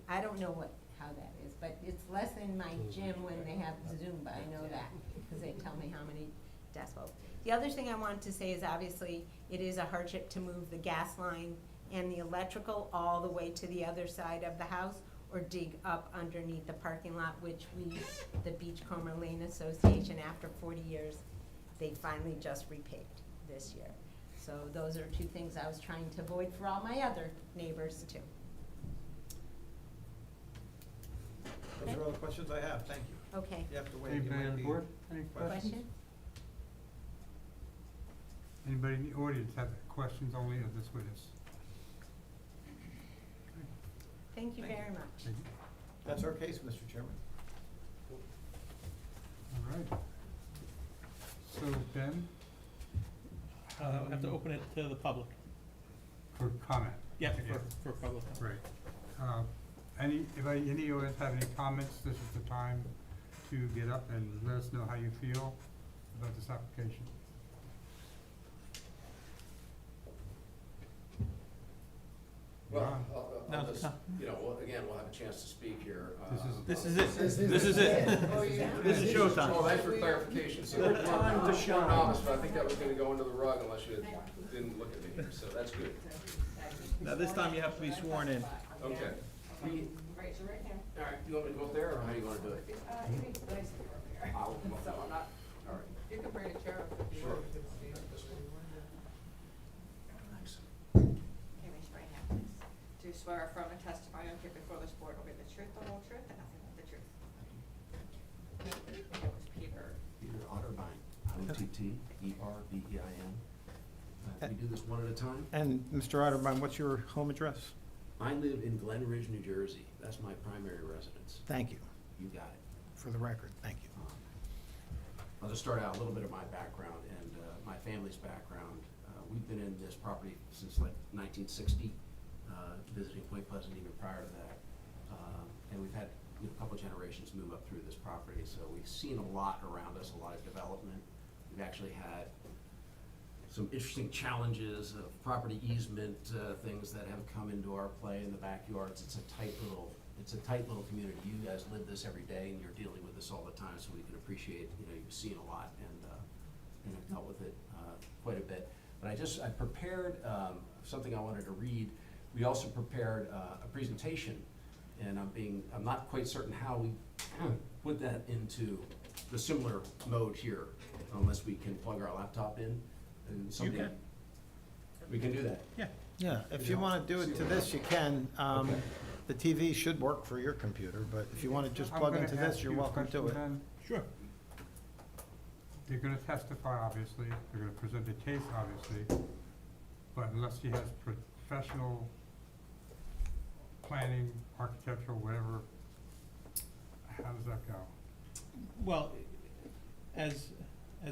Speaker 13: I don't know how that is, but it's less than my gym when they have Zumba, I know that, because they tell me how many decibels. The other thing I wanted to say is obviously it is a hardship to move the gas line and the electrical all the way to the other side of the house or dig up underneath the parking lot, which the Beachcomber Lane Association, after 40 years, they finally just repaved this year. So those are 2 things I was trying to avoid for all my other neighbors too.
Speaker 3: Those are all the questions I have, thank you.
Speaker 13: Okay,
Speaker 3: You have to wait. you
Speaker 5: Anybody
Speaker 3: might
Speaker 5: on
Speaker 3: be-
Speaker 5: board? Any questions?
Speaker 13: question?
Speaker 5: Anybody in the audience have questions only of this witness?
Speaker 13: Thank you very much.
Speaker 5: Thank you.
Speaker 3: That's our case, Mr. Chairman.
Speaker 5: All right. So Ben,
Speaker 1: I have to open it to the public.
Speaker 5: for comment.
Speaker 1: Yeah, for public.
Speaker 5: Right. If any of us have any comments, this is the time to get up and let us know how you feel about this application.
Speaker 12: Well,
Speaker 1: No,
Speaker 12: I'll just,
Speaker 1: no.
Speaker 12: again, we'll have a chance to speak here.
Speaker 1: This is it. This is it. This is showtime.
Speaker 12: Oh, thanks for clarification. So we're
Speaker 3: time to shine.
Speaker 12: novice, but I think that was gonna go under the rug unless you didn't look at me here, so that's good.
Speaker 1: Now, this time you have to be sworn in.
Speaker 12: Okay.
Speaker 8: Raise your right hand.
Speaker 12: All right, you want me to go up there, or how do you wanna do it?
Speaker 8: It'd be nice if you were up there.
Speaker 12: I'll come up
Speaker 8: So
Speaker 12: there.
Speaker 8: I'm not,
Speaker 12: All right.
Speaker 8: you can bring a chair up if you
Speaker 12: Sure.
Speaker 8: want.
Speaker 12: Thanks.
Speaker 8: Okay, raise your right hand, please. Do you swear or affirm the testimony you'll give before this board will be the truth, the whole truth, and nothing but the truth? It was Peter.
Speaker 14: Peter Otterbein, O-T-T-E-R-B-E-I-N. We do this one at a time.
Speaker 3: And Mr. Otterbein, what's your home address?
Speaker 14: I live in Glen Ridge, New Jersey. That's my primary residence.
Speaker 3: Thank you,
Speaker 14: You got it.
Speaker 3: for the record, thank you.
Speaker 14: I'll just start out a little bit of my background and my family's background. We've been in this property since like 1960, visiting Point Pleasant even prior to that. And we've had a couple generations move up through this property, so we've seen a lot around us, a lot of development. We've actually had some interesting challenges of property easement, things that have come into our play in the backyards. It's a tight little community. You guys live this every day, and you're dealing with this all the time, so we can appreciate, you've seen a lot and have dealt with it quite a bit. But I prepared something I wanted to read. We also prepared a presentation, and I'm not quite certain how we put that into the similar mode here, unless we can plug our laptop in and somebody.
Speaker 1: can.
Speaker 14: We can do that.
Speaker 1: Yeah.
Speaker 3: Yeah, if you wanna do it to this, you can. The TV should work for your computer, but if you wanna just
Speaker 5: I'm
Speaker 3: plug
Speaker 5: gonna
Speaker 3: into
Speaker 5: ask
Speaker 3: this, you're
Speaker 5: you a
Speaker 3: welcome to it.
Speaker 5: question then.
Speaker 1: Sure.
Speaker 5: You're gonna testify, obviously, you're gonna present the case, obviously, but unless he has professional planning, architectural, whatever, how does that go?
Speaker 1: Well, as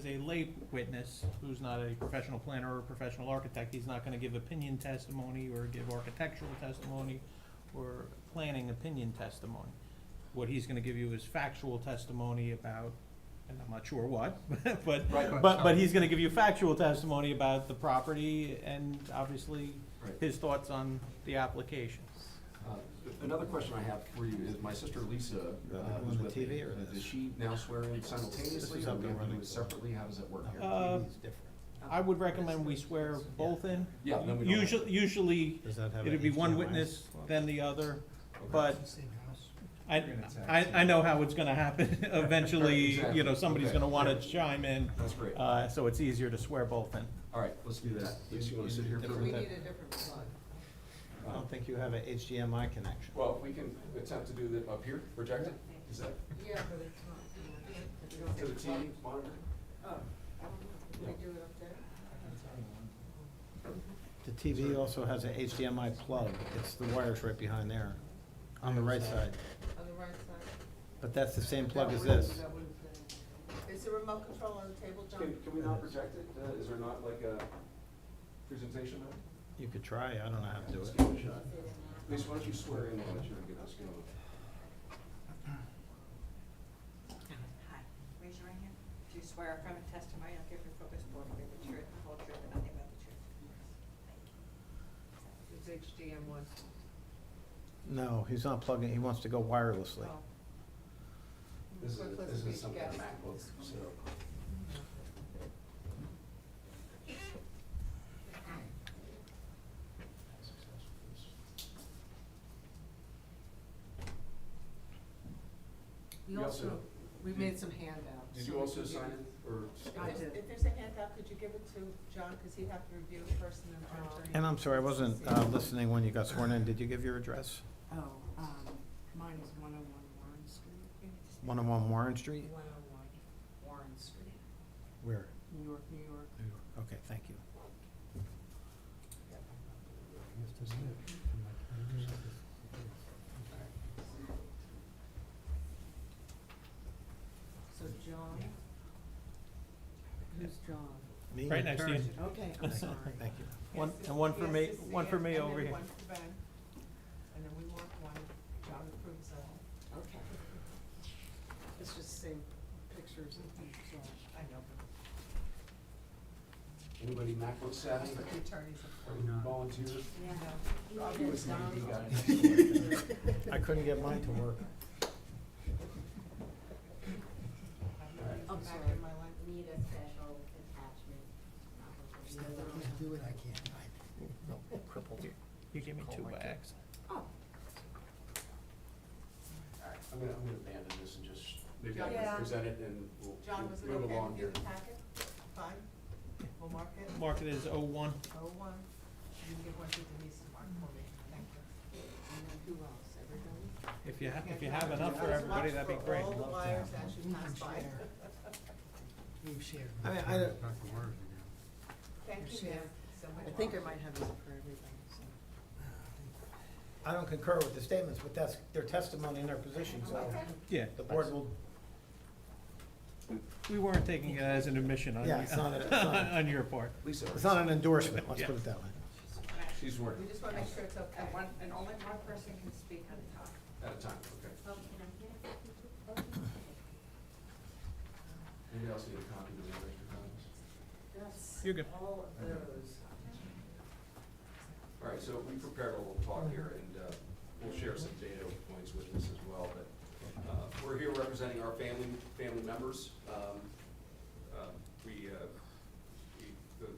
Speaker 1: a lay witness, who's not a professional planner or a professional architect, he's not gonna give opinion testimony or give architectural testimony or planning opinion testimony. What he's gonna give you is factual testimony about, and I'm not sure what, but he's gonna give you factual testimony about the property and obviously
Speaker 14: Right.
Speaker 1: his thoughts on the application.
Speaker 14: Another question I have for you is, my sister Lisa,
Speaker 3: on
Speaker 14: who's
Speaker 3: the
Speaker 14: with
Speaker 3: TV
Speaker 14: me,
Speaker 3: or this?
Speaker 14: does she now swear in simultaneously, or do we have to do it separately? How does that work here?
Speaker 1: I would recommend we swear both in.
Speaker 14: Yeah, then we don't have-
Speaker 1: Usually,
Speaker 3: Does that have
Speaker 1: it'd
Speaker 3: an
Speaker 1: be one
Speaker 3: HDMI?
Speaker 1: witness, then the other, but
Speaker 11: Same house.
Speaker 1: I know how it's gonna happen. Eventually,
Speaker 14: Exactly.
Speaker 1: somebody's
Speaker 14: Okay.
Speaker 1: gonna wanna chime in,
Speaker 14: That's great.
Speaker 1: so it's easier to swear both in.
Speaker 14: All right, let's do that. Lisa, you wanna sit here for a
Speaker 3: Different
Speaker 14: minute?
Speaker 3: type-
Speaker 7: a different plug.
Speaker 3: I don't think you have a HDMI connection.
Speaker 12: Well, we can attempt to do that up here, project it, is that
Speaker 7: Yeah, but it's not.
Speaker 12: to the TV monitor?
Speaker 7: Oh, I don't know. Can we do it up there?
Speaker 3: The TV also has a HDMI plug. It's the wires right behind there, on the right side.
Speaker 7: On the right side?
Speaker 3: But that's the same plug
Speaker 7: That
Speaker 3: as
Speaker 7: wouldn't-
Speaker 3: this.
Speaker 7: that wouldn't fit. Is the remote control on the table, John?
Speaker 12: Can we not project it? Is there not like a presentation of it?
Speaker 3: You could try, I don't know how to do
Speaker 14: Let's
Speaker 3: it.
Speaker 14: give it a shot. Lisa, why don't you swear in while you're get this going?
Speaker 8: Hi, raise your right hand. Do you swear affirm the testimony you'll give before this board will be the truth, the whole truth, and nothing but the truth?
Speaker 7: Is HDM one?
Speaker 3: No, he's not plugging, he wants to go wirelessly.
Speaker 7: Oh.
Speaker 14: This
Speaker 7: Let's
Speaker 14: is
Speaker 7: read
Speaker 14: something
Speaker 7: together.
Speaker 14: MacBook, so.
Speaker 7: We
Speaker 12: We
Speaker 7: also,
Speaker 12: also-
Speaker 7: we made some handouts.
Speaker 12: Did
Speaker 7: so
Speaker 12: you
Speaker 7: we
Speaker 12: also
Speaker 7: can give
Speaker 12: sign
Speaker 7: you-
Speaker 12: it, or?
Speaker 7: I did.
Speaker 8: If there's a handout, could you give it to John, because he'd have to review it first and then turn to
Speaker 3: And I'm sorry, I wasn't listening when you got sworn in. Did you give your address?
Speaker 7: Oh, mine is 101 Warren Street.
Speaker 3: 101 Warren Street?
Speaker 7: 101 Warren Street,
Speaker 3: Where?
Speaker 7: New York, New York.
Speaker 3: Okay, thank you.
Speaker 7: So John, who's John?
Speaker 3: Me?
Speaker 1: Right next to you.
Speaker 7: Okay, I'm sorry.
Speaker 3: Thank you.
Speaker 1: One, and one for me, one for me over here.
Speaker 7: And then one for Ben, and then we want one, John approves of. Okay. It's just the same pictures and things, so I know, but
Speaker 14: Anybody MacBook savvy?
Speaker 7: that's what the attorneys
Speaker 14: Or
Speaker 7: approve.
Speaker 14: volunteers?
Speaker 7: Robbie was down.
Speaker 3: I couldn't get mine to work.
Speaker 7: I'm sorry, my life.
Speaker 13: Need a special attachment.
Speaker 11: Can't do it, I can't.
Speaker 1: Crippled. You give me 2 bags.
Speaker 7: Oh,
Speaker 14: All right, I'm gonna abandon this and just, maybe I
Speaker 7: Yeah.
Speaker 14: can present it and we'll
Speaker 7: John, was it
Speaker 14: move
Speaker 7: okay
Speaker 14: along
Speaker 7: with
Speaker 14: here.
Speaker 7: you to pack it? Fine, we'll mark it.
Speaker 1: Mark it as 01.
Speaker 7: Oh, one, you can give one to Denise to mark for me, thank you. And then who else, everybody?
Speaker 1: If you have enough for everybody, that'd be great.
Speaker 7: All the wires that you pass by.
Speaker 11: We've shared.
Speaker 3: I mean,
Speaker 5: Back to words again.
Speaker 7: Thank you, ma'am, so much.
Speaker 8: I think I might have this for everybody, so.
Speaker 3: I don't concur with the statements, but that's their testimony and their position, so
Speaker 1: Yeah.
Speaker 3: the board will,
Speaker 1: We weren't taking it as an admission on,
Speaker 3: Yeah, it's not it's not-
Speaker 1: on your part.
Speaker 14: Lisa.
Speaker 3: it's not an endorsement, let's
Speaker 1: Yeah.
Speaker 3: put it that way.
Speaker 14: She's working.
Speaker 7: We just wanna make sure it's okay.
Speaker 8: And only one person can speak at a time.
Speaker 12: At a time, okay.
Speaker 13: Oh, can I get it?
Speaker 12: Anybody else need a copy of the extra copies?
Speaker 7: That's
Speaker 1: You're good.
Speaker 7: all of those.
Speaker 12: All right, so we prepared a little talk here, and we'll share some data points with this as well, but we're here representing our family members.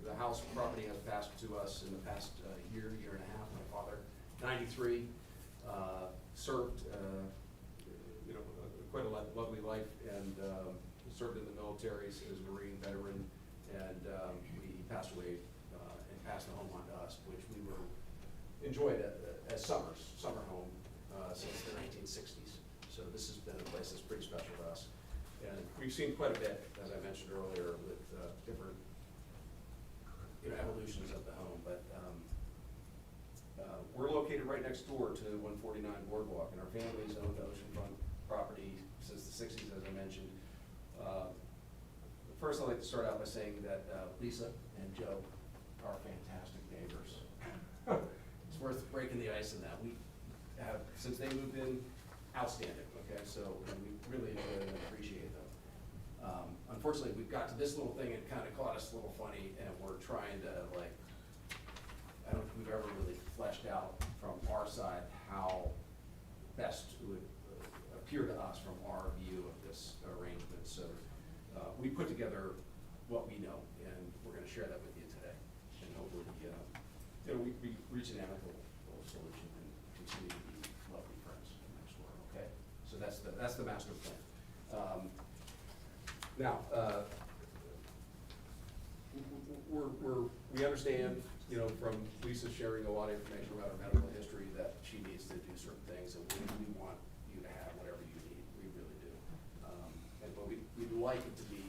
Speaker 12: The house property has passed to us in the past year and a half. My father, 93, served, quite a lovely life, and served in the military as a Marine veteran, and he passed away and passed the home on to us, which we were enjoyed as summer home since the 1960s. So this has been a place that's pretty special to us. And we've seen quite a bit, as I mentioned earlier, with different evolutions of the home. But we're located right next door to 149 Boardwalk, and our family's owned the oceanfront property since the 60s, as I mentioned. First, I'd like to start out by saying that Lisa and Joe are fantastic neighbors. It's worth breaking the ice in that. We have, since they moved in, outstanding, okay? So we really enjoy them and appreciate them. Unfortunately, we've got to this little thing and kind of caught us a little funny, and we're trying to, like, I don't think we've ever really fleshed out from our side how best it would appear to us from our view of this arrangement. So we put together what we know, and we're going to share that with you today. And hopefully, we reach an amicable solution and continue to be lovely friends next door. Okay, so that's the master plan. Now, we understand, from Lisa sharing a lot of information about her medical history, that she needs to do certain things, and we want you to have whatever you need. We really do. But we'd like it to be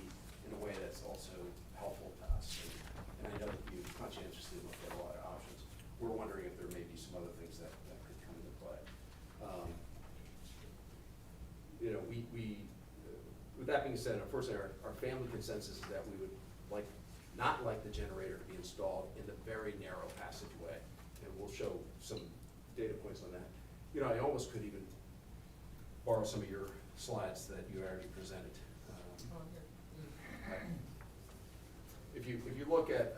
Speaker 12: in a way that's also helpful to us. And I know that you conscientiously looked at a lot of options. We're wondering if there may be some other things that could come into play. With that being said, unfortunately, our family consensus is that we would not like the generator to be installed in the very narrow passageway. And we'll show some data points on that. I almost could even borrow some of your slides that you already presented. If you look at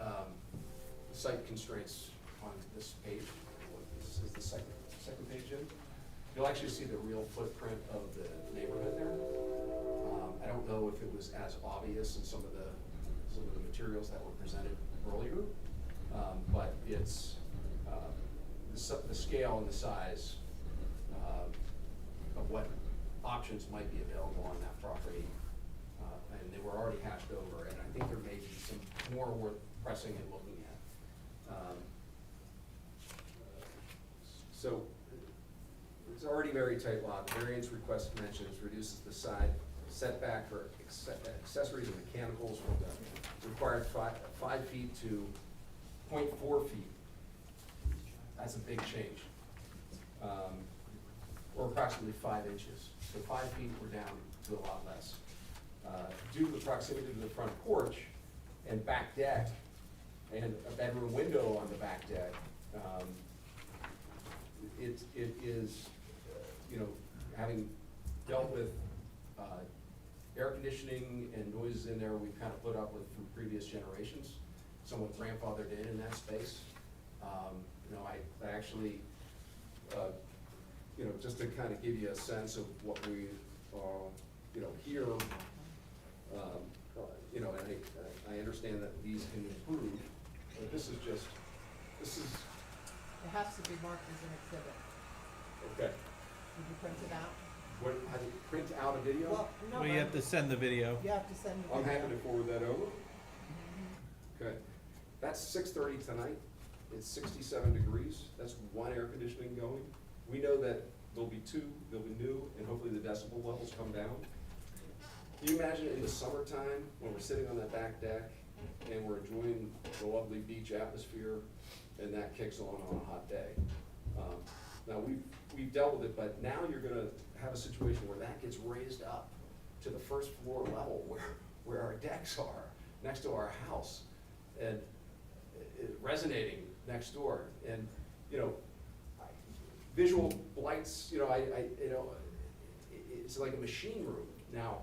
Speaker 12: site constraints on this page, this is the second page in, you'll actually see the real footprint of the neighborhood there. I don't know if it was as obvious in some of the materials that were presented earlier, but it's the scale and the size of what options might be available on that property, and they were already hashed over, and I think there may be some more worth pressing and looking at. So it's already very tight lot. The variance request mentions reduces the side setback for accessories and mechanicals from the required 5 feet to 0.4 feet. That's a big change. Or approximately 5 inches. So 5 feet, we're down to a lot less. Due to the proximity to the front porch and back deck, and a bedroom window on the back deck, it is, having dealt with air conditioning and noises in there we've kind of put up with from previous generations, somewhat grandfathered in that space. I actually, just to kind of give you a sense of what we, hear, and I understand that these can improve, but this is.
Speaker 4: It has to be marked as an exhibit.
Speaker 12: Okay.
Speaker 4: Did you print it out?
Speaker 12: What, how do you print out a video?
Speaker 4: Well, no,
Speaker 1: Well, you have to send the video.
Speaker 4: you have to send the
Speaker 12: I'm
Speaker 4: video.
Speaker 12: happy to forward that over. Okay, that's 6:30 tonight, it's 67 degrees, that's one air conditioning going. We know that there'll be two, they'll be new, and hopefully the decibel levels come down. Can you imagine in the summertime, when we're sitting on that back deck, and we're enjoying the lovely beach atmosphere, and that kicks on a hot day? Now, we've dealt with it, but now you're gonna have a situation where that gets raised up to the first floor level where our decks are, next to our house, and resonating next door. And, visual blights, you know, it's like a machine room now,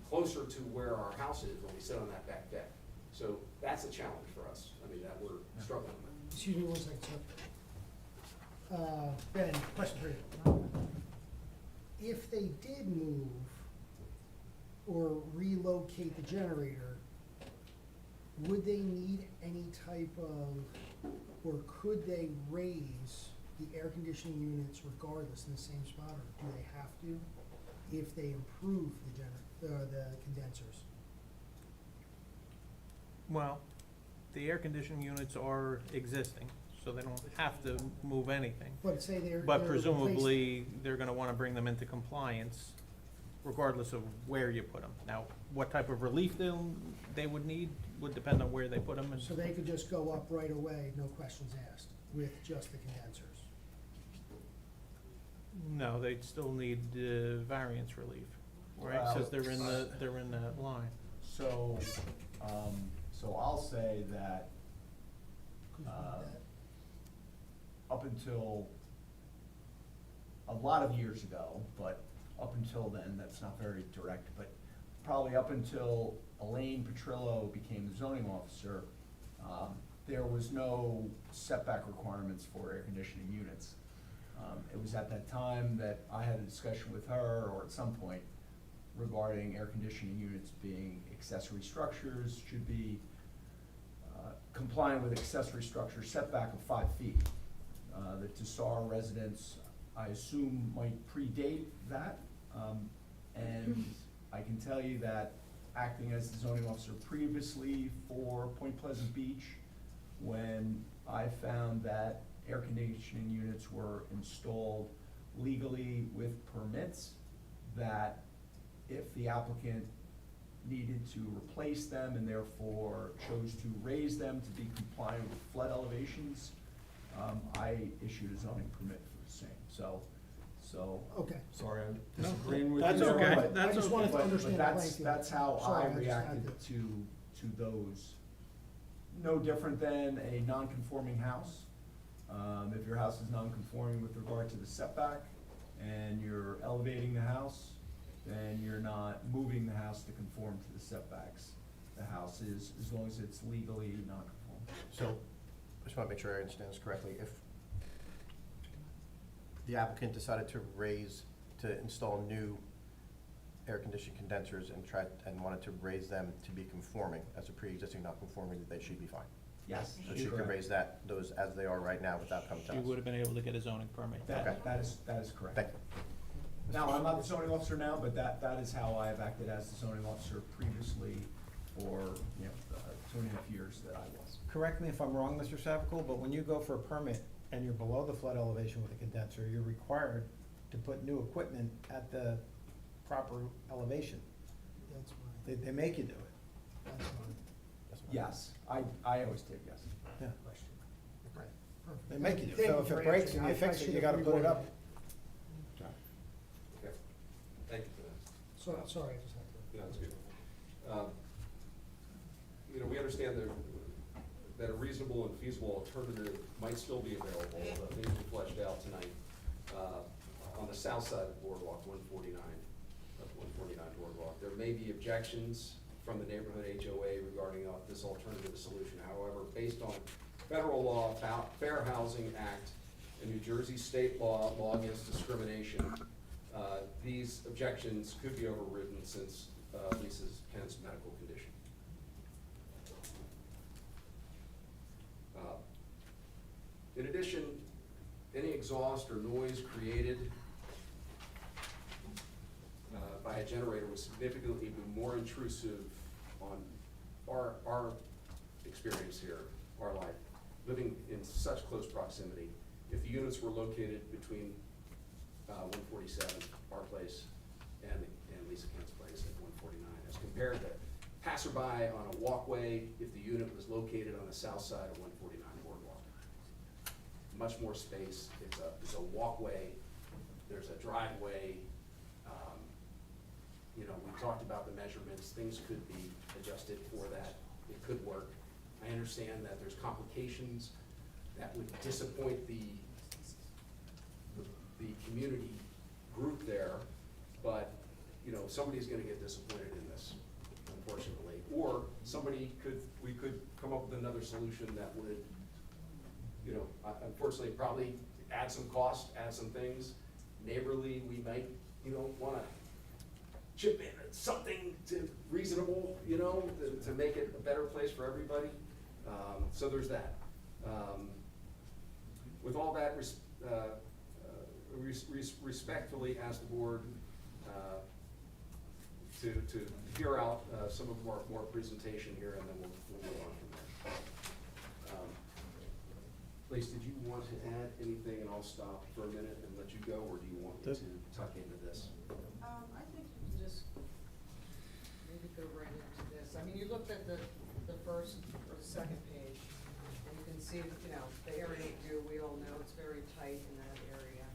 Speaker 12: closer to where our house is when we sit on that back deck. So that's a challenge for us, I mean, that we're struggling with.
Speaker 11: Excuse me one second, sir. Ben, question for you. If they did move or relocate the generator, would they need any type of, or could they raise the air conditioning units regardless in the same spot, or do they have to if they improve the condensers?
Speaker 1: Well, the air conditioning units are existing, so they don't have to move anything.
Speaker 11: But say they're.
Speaker 1: But
Speaker 11: they're
Speaker 1: presumably, they're gonna wanna bring them into compliance regardless of where you put them. Now, what type of relief they would need would depend on where they put them.
Speaker 11: So they could just go up right away, no questions asked, with just the condensers?
Speaker 1: No, they'd still need variance relief, right?
Speaker 6: Well,
Speaker 1: Since they're in that line.
Speaker 6: So, so I'll say that, up until a lot of years ago, but up until then, that's not very direct, but probably up until Elaine Petrillo became the zoning officer, there was no setback requirements for air conditioning units. It was at that time that I had a discussion with her, or at some point, regarding air conditioning units being accessory structures, should be complying with accessory structure setback of 5 feet. The Tassar residence, I assume, might predate that. And I can tell you that acting as the zoning officer previously for Point Pleasant Beach, when I found that air conditioning units were installed legally with permits, that if the applicant needed to replace them and therefore chose to raise them to be compliant with flood elevations, I issued a zoning permit for the same, so.
Speaker 11: Okay.
Speaker 6: Sorry, I'm
Speaker 1: No,
Speaker 6: disagreeing with
Speaker 1: that's
Speaker 6: you.
Speaker 1: okay.
Speaker 6: but-
Speaker 1: That's
Speaker 11: I just wanted to
Speaker 6: but-
Speaker 11: understand the
Speaker 6: But
Speaker 11: playing field.
Speaker 6: that's how
Speaker 11: Sorry,
Speaker 6: I
Speaker 11: just had
Speaker 6: reacted to those. No different than a non-conforming house. If your house is non-conforming with regard to the setback and you're elevating the house, then you're not moving the house to conform to the setbacks. The house is, as long as it's legally non-conforming.
Speaker 10: So, I just wanna make sure I understand this correctly. If the applicant decided to install new air conditioning condensers and wanted to raise them to be conforming as a pre-existing non-conforming, they should be fine.
Speaker 6: Yes.
Speaker 10: So she could raise those as they are right now without coming to us.
Speaker 1: You would have been able to get a zoning permit.
Speaker 10: Okay.
Speaker 6: That is correct.
Speaker 10: Thank you.
Speaker 6: Now, I'm not the zoning officer now, but that is how I have acted as the zoning officer previously for, 2.5 years that I was.
Speaker 3: Correct me if I'm wrong, Mr. Savicle, but when you go for a permit and you're below the flood elevation with a condenser, you're required to put new equipment at the proper elevation.
Speaker 11: That's fine,
Speaker 3: They make you do it.
Speaker 11: that's fine.
Speaker 6: Yes, I always did, yes.
Speaker 3: Yeah.
Speaker 11: Perfect.
Speaker 3: They make you do it.
Speaker 11: Thank
Speaker 3: So
Speaker 11: you
Speaker 3: if
Speaker 11: for
Speaker 3: it breaks
Speaker 11: answering.
Speaker 3: and you
Speaker 11: I
Speaker 3: fix it,
Speaker 11: should
Speaker 3: you
Speaker 11: have
Speaker 3: gotta put it up.
Speaker 12: Okay, thank you for that.
Speaker 11: Sorry, I just had to.
Speaker 12: No, that's good. We understand that a reasonable and feasible alternative might still be available. Things were fleshed out tonight. On the south side of Boardwalk, 149 Boardwalk, there may be objections from the neighborhood HOA regarding this alternative solution. However, based on federal law, Fair Housing Act, and New Jersey state law against discrimination, these objections could be overridden since Lisa Kent's medical condition. In addition, any exhaust or noise created by a generator would significantly be more intrusive on our experience here, our life, living in such close proximity. If the units were located between 147, our place, and Lisa Kent's place at 149, as compared to passerby on a walkway if the unit was located on the south side of 149 Boardwalk. Much more space, it's a walkway, there's a driveway. We talked about the measurements, things could be adjusted for that, it could work. I understand that there's complications that would disappoint the the community group there, but, you know, somebody's gonna get disappointed in this, unfortunately. Or we could come up with another solution that would, you know, unfortunately, probably add some cost, add some things. Neighborly, we might, you know, wanna chip in something reasonable, you know, to make it a better place for everybody. So there's that. With all that, respectfully ask the board to hear out some of our more presentation here, and then we'll go on from there. Lace, did you want to add anything, and I'll stop for a minute and let you go, or do you want me to tuck into this?
Speaker 7: I think you can just maybe go right into this. I mean, you looked at the first or the second page, and you can see, you know, the area view, we all know it's very tight in that area.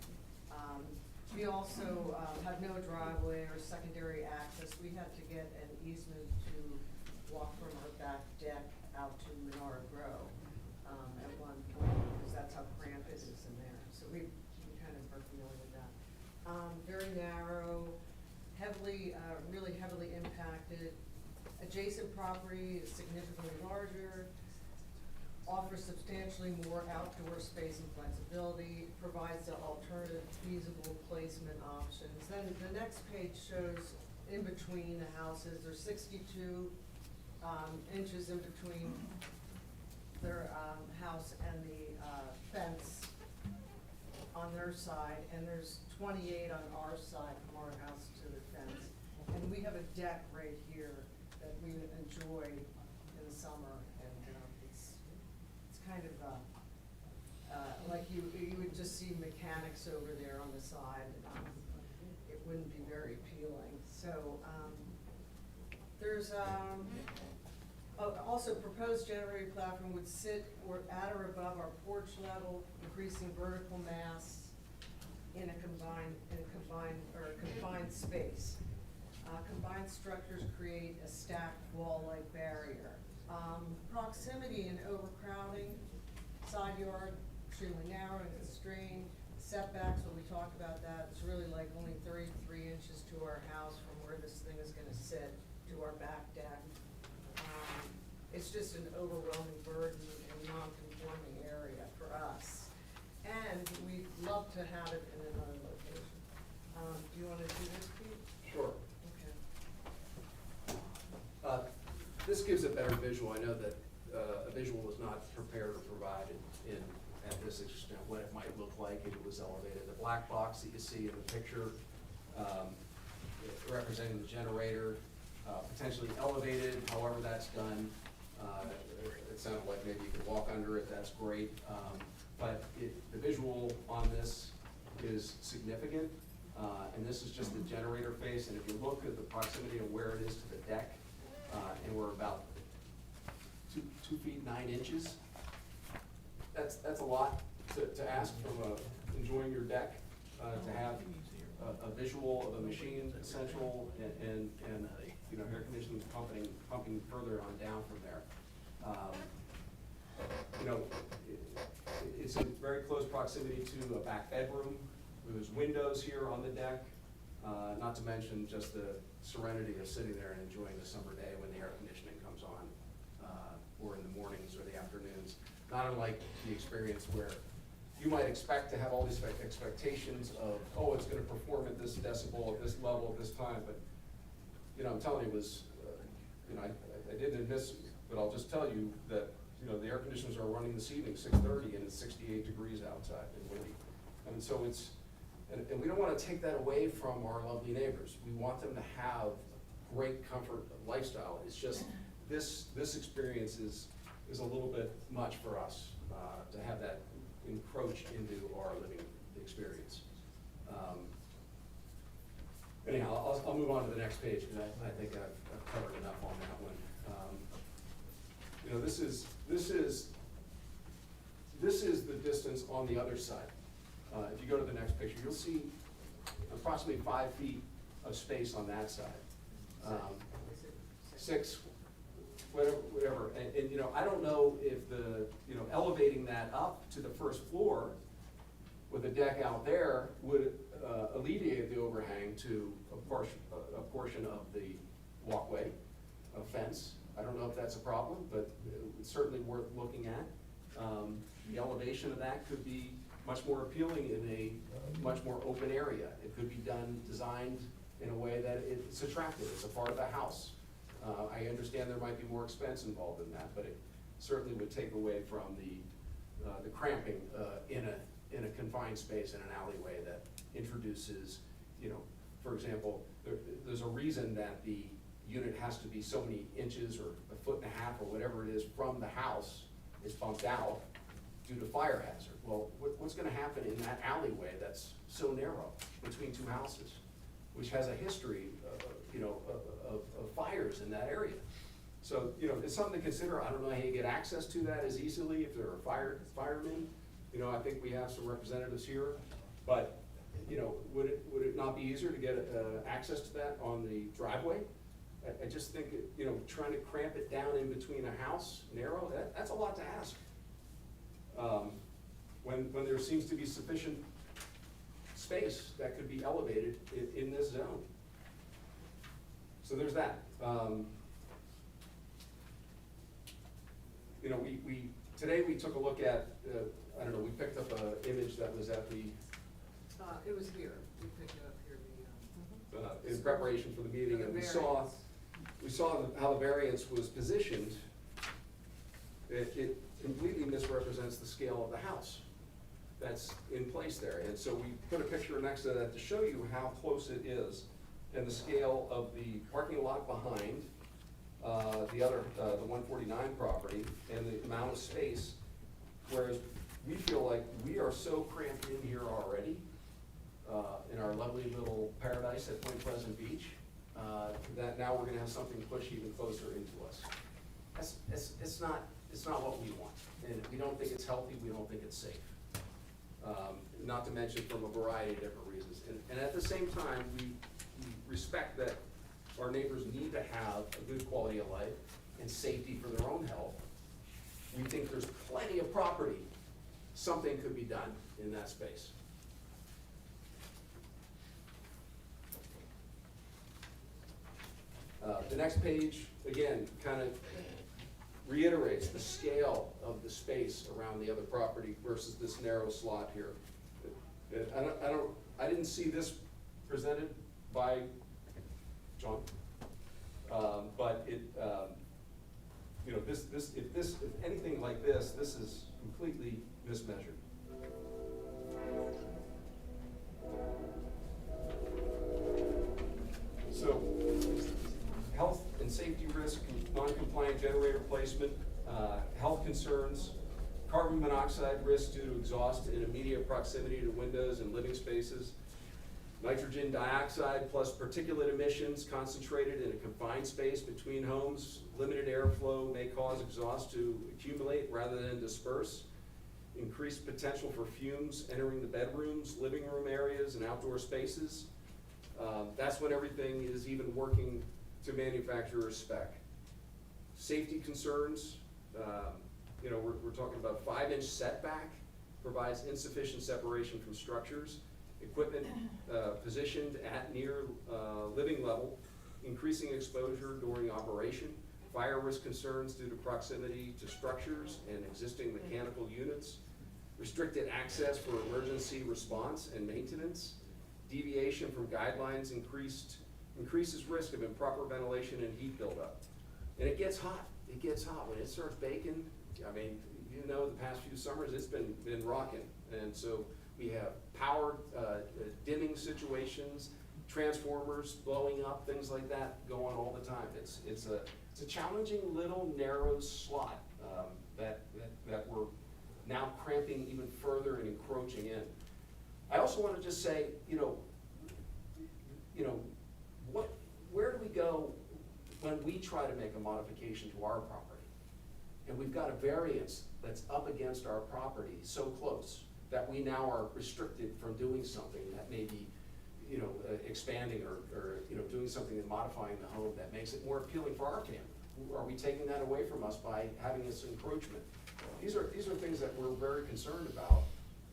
Speaker 7: We also have no driveway or secondary access. We had to get an easement to walk from our back deck out to Menard Grove at one point, because that's how cramped it is in there. So we kind of are familiar with that. Very narrow, heavily, really heavily impacted. Adjacent property is significantly larger, offers substantially more outdoor space and flexibility, provides the alternative feasible placement options. Then the next page shows in between the houses, there's 62 inches in between their house and the fence on their side, and there's 28 on our side from our house to the fence. And we have a deck right here that we enjoy in the summer, and it's kind of like you would just see mechanics over there on the side. It wouldn't be very appealing. So there's also proposed generator platform would sit at or above our porch level, increasing vertical mass in a confined space. Combined structures create a stacked wall-like barrier. Proximity and overcrowding, side yard extremely narrow and constrained. Setbacks, when we talk about that, it's really like only 33 inches to our house from where this thing is gonna sit to our back deck. It's just an overwhelming burden and non-conforming area for us. And we'd love to have it in another location. Do you wanna do this, Pete?
Speaker 12: Sure.
Speaker 7: Okay.
Speaker 12: This gives a better visual. I know that a visual was not prepared or provided at this extent, what it might look like if it was elevated. The black box that you see in the picture representing the generator, potentially elevated, however that's done. It sounded like maybe you could walk under it, that's great. But the visual on this is significant, and this is just the generator face. And if you look at the proximity of where it is to the deck, and we're about 2 feet 9 inches. That's a lot to ask from enjoying your deck, to have a visual of a machine essential and you know, air conditioning pumping further on down from there. You know, it's in very close proximity to a back bedroom. There's windows here on the deck, not to mention just the serenity of sitting there and enjoying the summer day when the air conditioning comes on, or in the mornings or the afternoons. Not unlike the experience where you might expect to have all these expectations of, oh, it's gonna perform at this decibel, at this level, at this time, but, you know, I'm telling you, it was, you know, I didn't admit, but I'll just tell you that, you know, the air conditioners are running this evening, 6:30, and it's 68 degrees outside and windy. And so it's, and we don't wanna take that away from our lovely neighbors. We want them to have great comfort lifestyle. It's just, this experience is a little bit much for us, to have that encroach into our living experience. Anyhow, I'll move on to the next page, because I think I've covered enough on that one. You know, this is the distance on the other side. If you go to the next picture, you'll see approximately 5 feet of space on that side. 6, whatever. And you know, I don't know if you know, elevating that up to the first floor with a deck out there would alleviate the overhang to a portion of the walkway, a fence. I don't know if that's a problem, but it's certainly worth looking at. The elevation of that could be much more appealing in a much more open area. It could be designed in a way that it's attractive, it's a part of the house. I understand there might be more expense involved in that, but it certainly would take away from the cramping in a confined space in an alleyway that introduces, for example, there's a reason that the unit has to be so many inches or a foot and a half or whatever it is from the house is bumped out due to fire hazard. Well, what's gonna happen in that alleyway that's so narrow between two houses, which has a history, of fires in that area? So, it's something to consider. I don't know how you get access to that as easily if there are firemen. I think we have some representatives here, but, would it not be easier to get, access to that on the driveway? I just think, trying to cramp it down in between a house, narrow, that's a lot to ask. When there seems to be sufficient space that could be elevated in this zone. So there's that. Today we took a look at, we picked up an image that was at the,
Speaker 7: It was here, we picked it up here,
Speaker 12: in preparation for the meeting, and we saw how the variance was positioned. It completely misrepresents the scale of the house that's in place there. And so we put a picture next to that to show you how close it is and the scale of the parking lot behind the 149 property and the amount of space, whereas we feel like we are so cramped in here already, in our lovely little paradise at Point Pleasant Beach, that now we're gonna have something push even closer into us. It's not what we want, and we don't think it's healthy, we don't think it's safe. Not to mention from a variety of different reasons. And at the same time, we respect that our neighbors need to have a good quality of life and safety for their own health. We think there's plenty of property, something could be done in that space. The next page, again, kind of reiterates the scale of the space around the other property versus this narrow slot here. I didn't see this presented by John, but it, if anything like this is completely mismeasured. So, health and safety risk, non-compliant generator placement, health concerns, carbon monoxide risk due to exhaust in immediate proximity to windows and living spaces, nitrogen dioxide plus particulate emissions concentrated in a confined space between homes, limited airflow may cause exhaust to accumulate rather than disperse, increased potential for fumes entering the bedrooms, living room areas, and outdoor spaces. That's when everything is even working to manufacturer's spec. Safety concerns, we're talking about 5-inch setback provides insufficient separation from structures. Equipment positioned at near living level, increasing exposure during operation. Fire risk concerns due to proximity to structures and existing mechanical units. Restricted access for emergency response and maintenance. Deviation from guidelines increases risk of improper ventilation and heat buildup. And it gets hot. It gets hot. When it starts baking, the past few summers it's been rocking. And so we have power dimming situations, transformers blowing up, things like that going all the time. It's a challenging little narrow slot that we're now cramping even further and encroaching in. I also want to just say, where do we go when we try to make a modification to our property? And we've got a variance that's up against our property so close that we now are restricted from doing something that may be, expanding or doing something and modifying the home that makes it more appealing for our family. Are we taking that away from us by having this encroachment? These are things that we're very concerned about,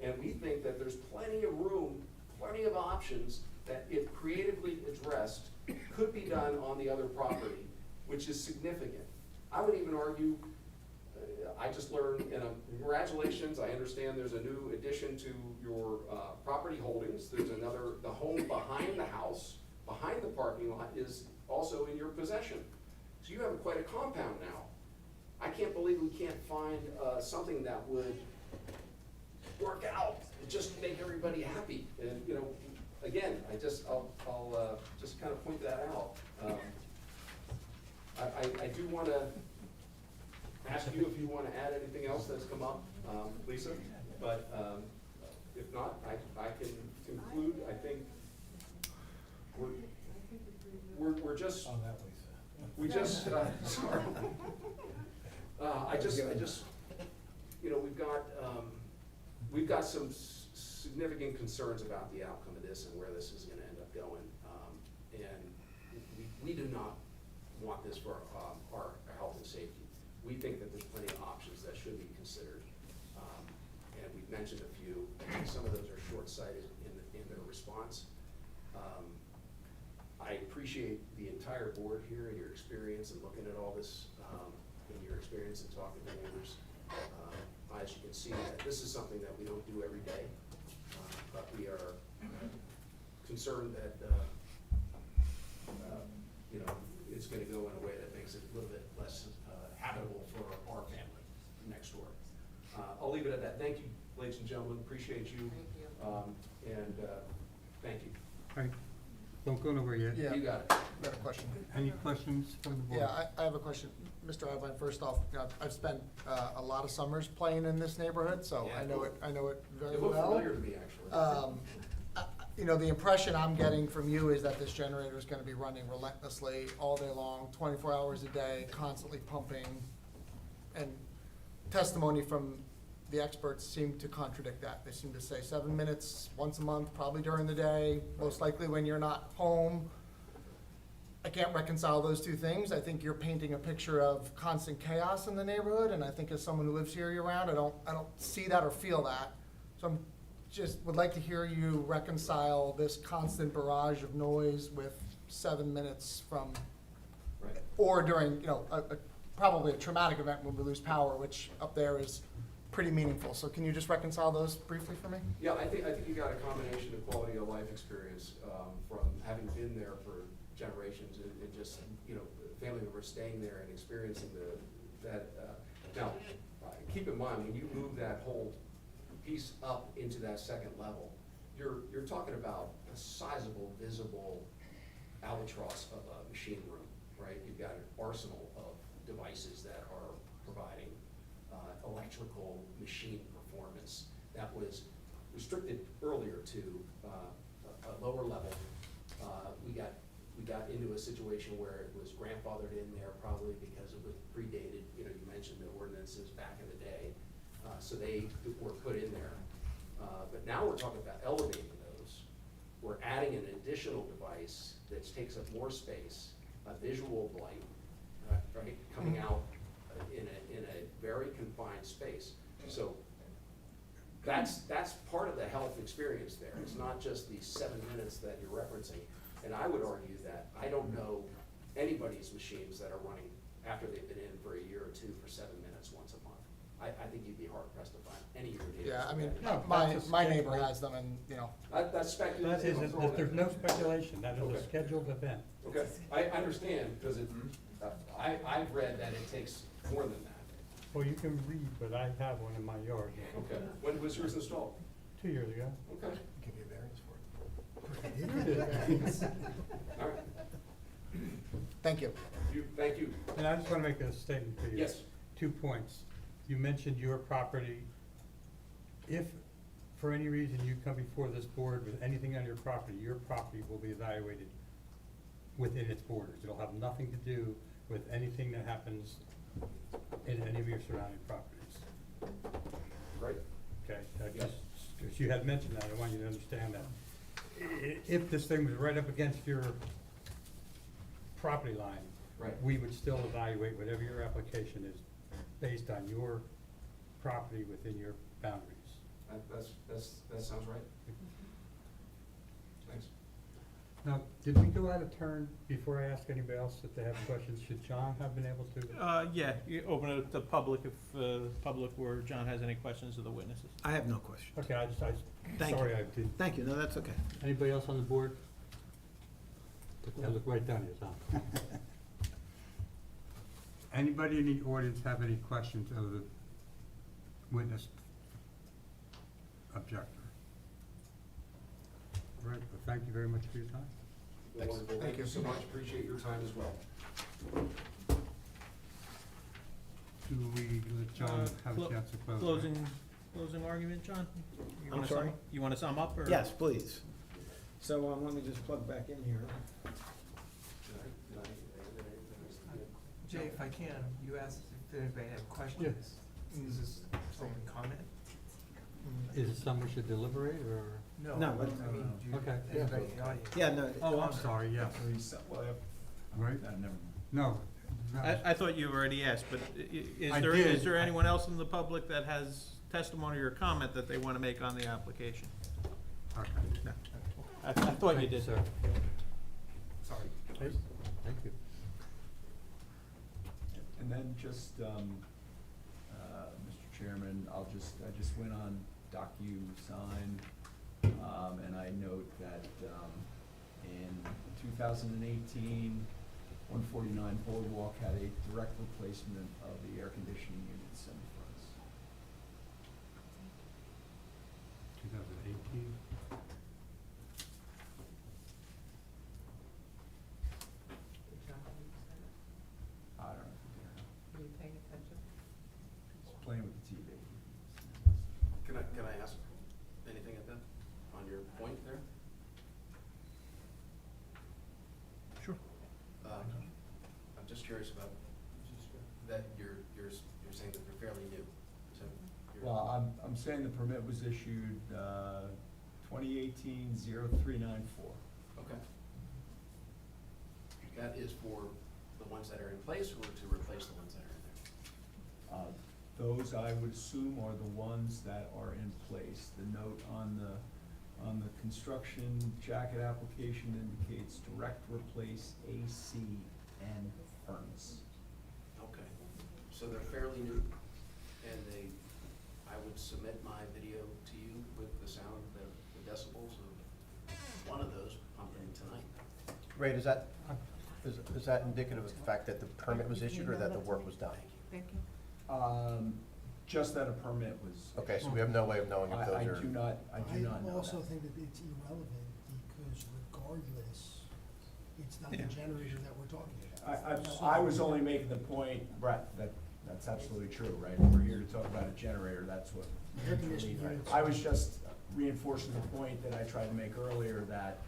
Speaker 12: And we think that there's plenty of room, plenty of options that if creatively addressed, could be done on the other property, which is significant. I would even argue, I just learned, congratulations, I understand there's a new addition to your property holdings. There's another, the home behind the house, behind the parking lot is also in your possession. So you have quite a compound now. I can't believe we can't find something that would work out and just make everybody happy. And, you know, again, I'll just kind of point that out. I do want to ask you if you want to add anything else that's come up, Lisa, but if not, I can conclude. I think we're just, we just, sorry. I just, you know, we've got some significant concerns about the outcome of this and where this is gonna end up going. And we do not want this for our health and safety. We think that there's plenty of options that should be considered. And we've mentioned a few. Some of those are short-sighted in their response. I appreciate the entire board here and your experience in looking at all this, and your experience in talking to neighbors. As you can see, this is something that we don't do every day, but we are concerned that you know, it's going to go in a way that makes it a little bit less habitable for our family next door. I'll leave it at that. Thank you, ladies and gentlemen. Appreciate you.
Speaker 7: Thank you.
Speaker 12: And thank you.
Speaker 5: All right, don't go nowhere yet.
Speaker 15: Yeah.
Speaker 12: You got it.
Speaker 15: I have a question.
Speaker 5: Any questions from the board?
Speaker 15: Yeah, I have a question. Mr. Irvine, first off, you know, I've spent a lot of summers playing in this neighborhood, so
Speaker 12: Yeah,
Speaker 15: I know it very
Speaker 12: It
Speaker 15: well.
Speaker 12: looked familiar to me, actually.
Speaker 15: You know, the impression I'm getting from you is that this generator is gonna be running relentlessly all day long, 24 hours a day, constantly pumping. And testimony from the experts seem to contradict that. They seem to say 7 minutes once a month, probably during the day, most likely when you're not home. I can't reconcile those two things. I think you're painting a picture of constant chaos in the neighborhood, and I think as someone who lives here year-round, I don't see that or feel that. So I'm just would like to hear you reconcile this constant barrage of noise with 7 minutes from,
Speaker 12: Right.
Speaker 15: or during, you know, probably a traumatic event when we lose power, which up there is pretty meaningful. So can you just reconcile those briefly for me?
Speaker 12: Yeah, I think you got a combination of quality of life experience from having been there for generations and just, you know, family members staying there and experiencing that. Now, keep in mind, when you move that whole piece up into that second level, you're talking about a sizable, visible albatross of a machine room, right? You've got an arsenal of devices that are providing electrical machine performance that was restricted earlier to a lower level. We got into a situation where it was grandfathered in there probably because it was predated, you know, you mentioned the ordinances back in the day, so they were put in there. But now we're talking about elevating those. We're adding an additional device that takes up more space, a visual light, right, coming out in a very confined space. So that's part of the health experience there. It's not just the 7 minutes that you're referencing. And I would argue that I don't know anybody's machines that are running after they've been in for a year or two for 7 minutes once a month. I think you'd be hard pressed to find any of your neighbors.
Speaker 15: Yeah, I mean,
Speaker 5: No, that's
Speaker 15: my
Speaker 5: a
Speaker 15: neighbor
Speaker 5: schedule.
Speaker 15: has them and, you know.
Speaker 12: That's speculative. I'm throwing
Speaker 5: There's
Speaker 12: that.
Speaker 5: no speculation, that is
Speaker 12: Okay.
Speaker 5: a scheduled event.
Speaker 12: Okay, I understand, because I've read that it takes more than that.
Speaker 5: Well, you can read, but I have one in my yard
Speaker 12: Okay, when was yours installed?
Speaker 5: 2 years ago.
Speaker 12: Okay,
Speaker 10: Give you a variance for it.
Speaker 12: all right,
Speaker 15: Thank you.
Speaker 12: thank you.
Speaker 5: And I just want to make a statement to you.
Speaker 12: Yes.
Speaker 5: 2 points. You mentioned your property. If, for any reason, you come before this board with anything on your property will be evaluated within its borders. It'll have nothing to do with anything that happens in any of your surrounding properties.
Speaker 12: Right.
Speaker 5: Okay,
Speaker 12: Yes.
Speaker 5: because you had mentioned that, I want you to understand that. If this thing was right up against your property line,
Speaker 12: Right.
Speaker 5: we would still evaluate whatever your application is based on your property within your boundaries.
Speaker 12: That sounds right. Thanks.
Speaker 5: Now, did we go out of turn before I ask anybody else if they have questions? Should John have been able to?
Speaker 1: Yeah, you open it to public if, public where John has any questions of the witnesses.
Speaker 3: I have no question.
Speaker 5: Okay,
Speaker 3: Thank
Speaker 5: sorry,
Speaker 3: you.
Speaker 5: I did.
Speaker 3: Thank you, no, that's okay.
Speaker 5: Anybody else on the board? I look right down here, Tom. Anybody in the audience have any questions of the witness objector? All right, well, thank you very much for your time.
Speaker 12: Wonderful. Thank you so much. Appreciate your time as well.
Speaker 5: Do we let John have a chance to close?
Speaker 1: Closing argument, John? You
Speaker 3: I'm
Speaker 1: wanna
Speaker 3: sorry?
Speaker 1: sum- You wanna sum up, or?
Speaker 3: Yes, please. So, let me just plug back in here.
Speaker 2: Jay, if I can, you asked if anybody had questions. Is this someone comment?
Speaker 5: Is it something we should deliberate, or?
Speaker 2: No,
Speaker 3: No, but-
Speaker 2: I mean, do you,
Speaker 5: Okay.
Speaker 2: anybody in the audience?
Speaker 3: Yeah, no.
Speaker 5: Oh, I'm sorry, yes. Right? No.
Speaker 1: I thought you already asked, but
Speaker 5: I
Speaker 1: is
Speaker 5: did.
Speaker 1: there anyone else in the public that has testimony or comment that they wanna make on the application?
Speaker 5: Okay.
Speaker 1: No. I thought you
Speaker 5: Thank
Speaker 1: did.
Speaker 5: sir.
Speaker 2: Sorry.
Speaker 5: Thank you.
Speaker 6: And then just, Mr. Chairman, I just went on DocuSign, and I note that, in 2018, 149 Boardwalk had a direct replacement of the air conditioning units in the fronts.
Speaker 5: 2018.
Speaker 6: I don't know.
Speaker 4: Are you paying attention?
Speaker 6: Just playing with the TV.
Speaker 14: Can I ask anything at that, on your point there?
Speaker 1: Sure.
Speaker 14: I'm just curious about, that you're saying that they're fairly new, so.
Speaker 6: Well, I'm saying the permit was issued, 2018-0394.
Speaker 14: Okay. That is for the ones that are in place, or to replace the ones that are in there?
Speaker 6: Those, I would assume, are the ones that are in place. The note on the construction jacket application indicates direct replace AC and furnace.
Speaker 14: Okay, so they're fairly new, and I would submit my video to you with the sound, the decibels of one of those pumping tonight.
Speaker 10: Ray, is that indicative of the fact that the permit was issued or that the work was done?
Speaker 4: Thank you.
Speaker 6: Just that a permit was.
Speaker 10: Okay, so we have no way of knowing if those
Speaker 6: I
Speaker 10: are.
Speaker 6: do not know
Speaker 11: I also
Speaker 6: that.
Speaker 11: think that it's irrelevant because regardless, it's not the
Speaker 1: Yeah.
Speaker 11: generator that we're talking about.
Speaker 6: I was only making the point, Brett, that's absolutely true, right? If we're here to talk about a generator, that's what.
Speaker 11: Air conditioning units.
Speaker 6: I was just reinforcing the point that I tried to make earlier, that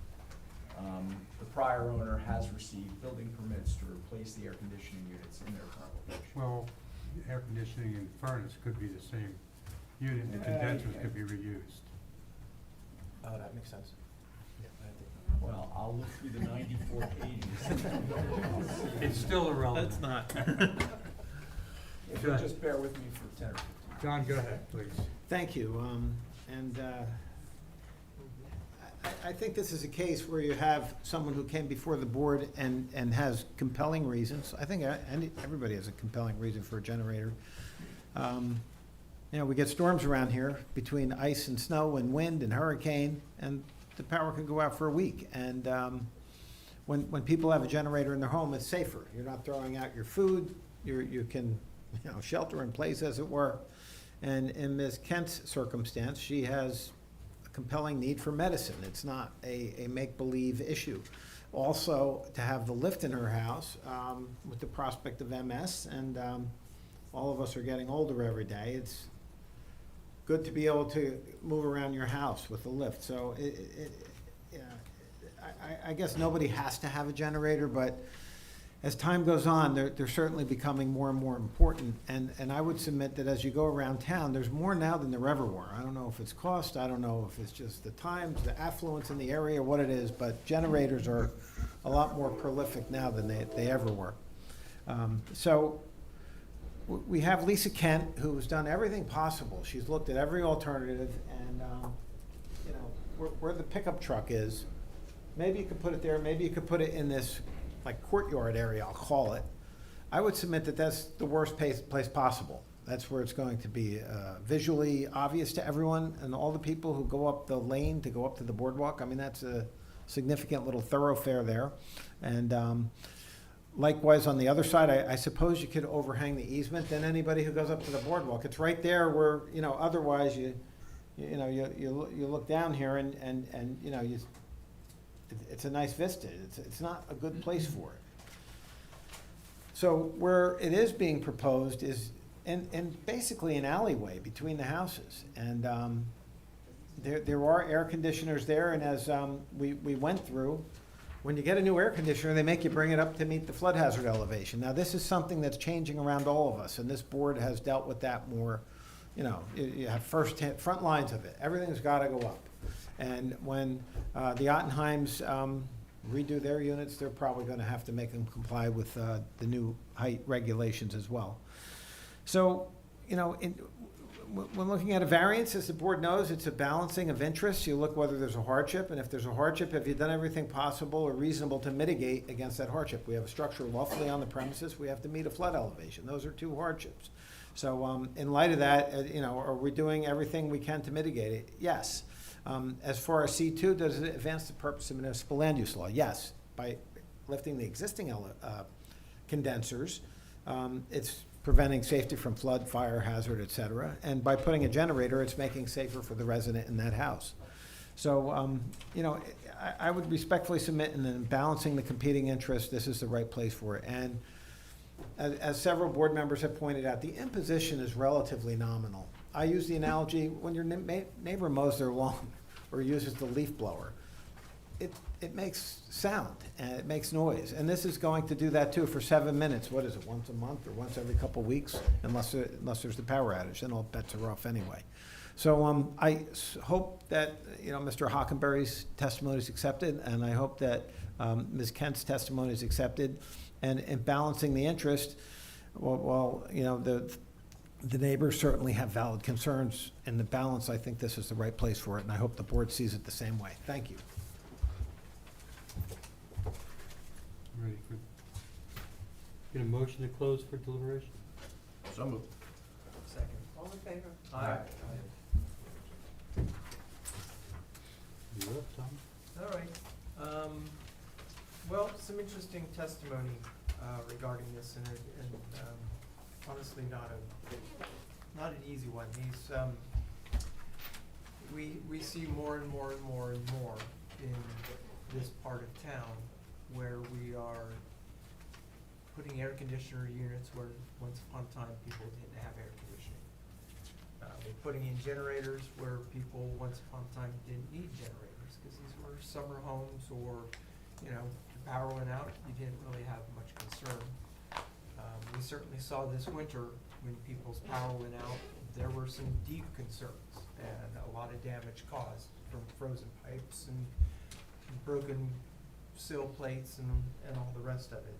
Speaker 6: the prior owner has received building permits to replace the air conditioning units in their current location.
Speaker 5: Well, air conditioning and furnace could be the same unit, the condensers could be reused.
Speaker 10: Oh, that makes sense.
Speaker 6: Well, I'll look through the 94 pages.
Speaker 5: It's still irrelevant.
Speaker 1: That's not.
Speaker 6: If you'll just bear with me for 10 or 15.
Speaker 5: John, go ahead, please.
Speaker 3: Thank you, and I think this is a case where you have someone who came before the board and has compelling reasons. I think everybody has a compelling reason for a generator. You know, we get storms around here between ice and snow and wind and hurricane, and the power can go out for a week. And when people have a generator in their home, it's safer. You're not throwing out your food. You can, shelter in place, as it were. And in Ms. Kent's circumstance, she has a compelling need for medicine. It's not a make-believe issue. Also, to have the lift in her house, with the prospect of MS, and all of us are getting older every day, it's good to be able to move around your house with the lift. So I guess nobody has to have a generator, but as time goes on, they're certainly becoming more and more important. And I would submit that as you go around town, there's more now than there ever were. I don't know if it's cost, I don't know if it's just the times, the affluence in the area, what it is, but generators are a lot more prolific now than they ever were. So we have Lisa Kent, who's done everything possible. She's looked at every alternative, and, you know, where the pickup truck is, maybe you could put it there, maybe you could put it in this, like, courtyard area, I'll call it. I would submit that that's the worst place possible. That's where it's going to be visually obvious to everyone, and all the people who go up the lane to go up to the boardwalk. I mean, that's a significant little thoroughfare there. And likewise, on the other side, I suppose you could overhang the easement, then anybody who goes up to the boardwalk, it's right there where, you know, otherwise you look down here and you know, it's a nice vista. It's not a good place for it. So where it is being proposed is in basically an alleyway between the houses. And there are air conditioners there, and as we went through, when you get a new air conditioner, they make you bring it up to meet the flood hazard elevation. Now, this is something that's changing around all of us, and this board has dealt with that more. You know, you have front lines of it. Everything's got to go up. And when the Ottenheims redo their units, they're probably going to have to make them comply with the new height regulations as well. So, you know, when looking at a variance, as the board knows, it's a balancing of interests. You look whether there's a hardship, and if there's a hardship, have you done everything possible or reasonable to mitigate against that hardship? We have a structure lawfully on the premises. We have to meet a flood elevation. Those are two hardships. So in light of that, you know, are we doing everything we can to mitigate it? Yes. As far as C2, does it advance the purpose of municipal land use law? Yes. By lifting the existing condensers, it's preventing safety from flood, fire hazard, et cetera. And by putting a generator, it's making safer for the resident in that house. So, you know, I would respectfully submit, in balancing the competing interests, this is the right place for it. And as several board members have pointed out, the imposition is relatively nominal. I use the analogy, when your neighbor mows their lawn or uses the leaf blower, it makes sound and it makes noise. And this is going to do that too for 7 minutes. What is it, once a month or once every couple of weeks? Unless there's the power outage, then all bets are off anyway. So I hope that, you know, Mr. Hockenberry's testimony is accepted, and I hope that Ms. Kent's testimony is accepted. And in balancing the interest, well, you know, the neighbors certainly have valid concerns. In the balance, I think this is the right place for it, and I hope the board sees it the same way. Thank you.
Speaker 5: Ready for, get a motion to close for deliberation?
Speaker 10: So moved.
Speaker 2: Second.
Speaker 4: All in favor?
Speaker 2: Aye.
Speaker 5: You up, Tom?
Speaker 2: All right. Well, some interesting testimony regarding this, and honestly not an easy one. We see more and more and more and more in this part of town where we are putting air conditioner units where once upon a time people didn't have air conditioning. We're putting in generators where people once upon a time didn't need generators, because these were summer homes, or, you know, if your power went out, you didn't really have much concern. We certainly saw this winter when people's power went out, there were some deep concerns and a lot of damage caused from frozen pipes and broken sill plates and all the rest of it.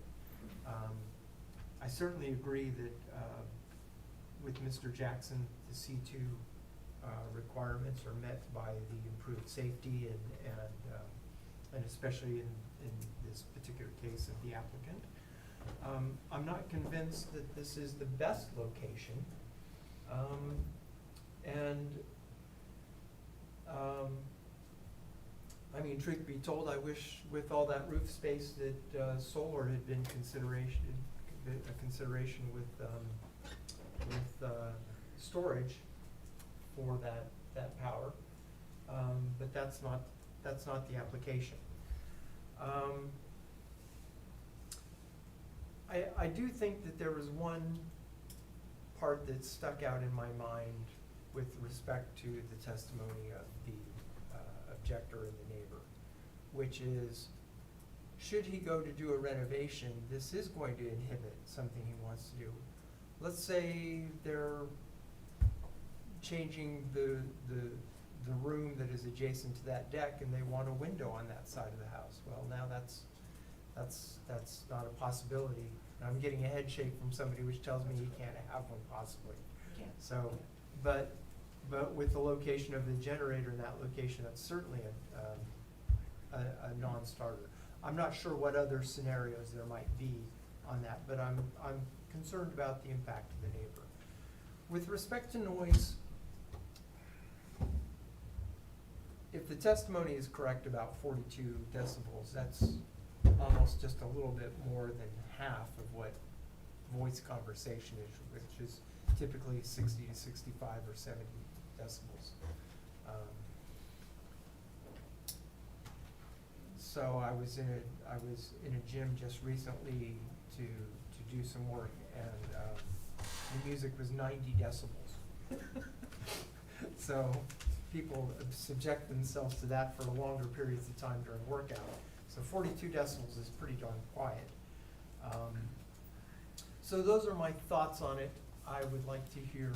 Speaker 2: I certainly agree that with Mr. Jackson, the C2 requirements are met by the improved safety and especially in this particular case of the applicant. I'm not convinced that this is the best location. I mean, truth be told, I wish with all that roof space that solar had been a consideration with storage for that power, but that's not the application. I do think that there was one part that stuck out in my mind with respect to the testimony of the objector and the neighbor, which is, should he go to do a renovation, this is going to inhibit something he wants to do. Let's say they're changing the room that is adjacent to that deck and they want a window on that side of the house. Well, now that's not a possibility And I'm getting a head shake from somebody which tells me he can't have one possibly. So, but with the location of the generator in that location, that's certainly a non-starter. I'm not sure what other scenarios there might be on that, but I'm concerned about the impact to the neighbor. With respect to noise, if the testimony is correct about 42 decibels, that's almost just a little bit more than half of what voice conversation is, which is typically 60 to 65 or 70 decibels. So I was in a gym just recently to do some work, and the music was 90 decibels. So people subject themselves to that for longer periods of time during workout. So 42 decibels is pretty darn quiet. So those are my thoughts on it. I would like to hear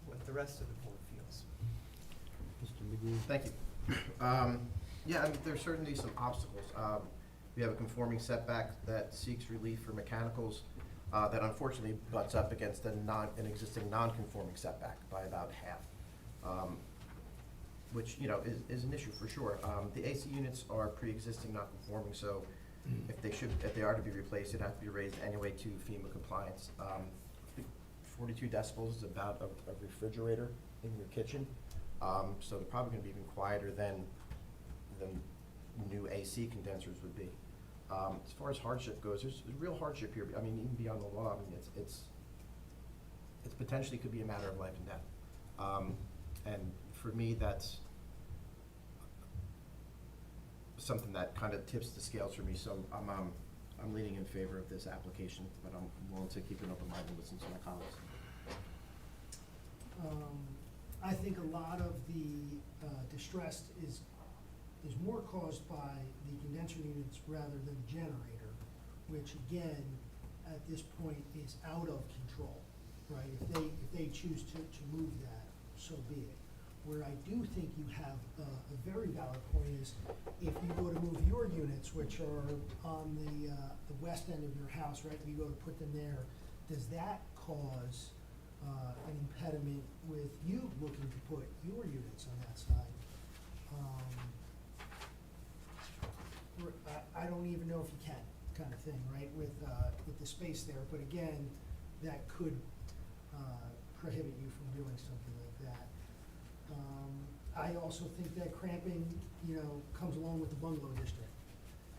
Speaker 2: what the rest of the board feels.
Speaker 10: Thank you. Yeah, I mean, there's certainly some obstacles. We have a conforming setback that seeks relief for mechanicals that unfortunately butts up against an existing non-conforming setback by about half, which, you know, is an issue for sure. The AC units are pre-existing non-conforming, so if they are to be replaced, it'd have to be raised anyway to FEMA compliance. 42 decibels is about a refrigerator in your kitchen, so they're probably gonna be even quieter than new AC condensers would be. As far as hardship goes, there's real hardship here. I mean, even beyond the law, I mean, it's potentially could be a matter of life and death. And for me, that's something that kind of tips the scales for me. So I'm leaning in favor of this application, but I'm willing to keep an open mind and listen to my colleagues.
Speaker 11: I think a lot of the distress is more caused by the condenser units rather than the generator, which again, at this point, is out of control, right? If they choose to move that, so be it. Where I do think you have a very valid point is, if you go to move your units, which are on the west end of your house, right, you go to put them there, does that cause an impediment with you looking to put your units on that side? I don't even know if you can, kind of thing, right, with the space there, but again, that could prohibit you from doing something like that. I also think that cramping, you know, comes along with the bungalow district.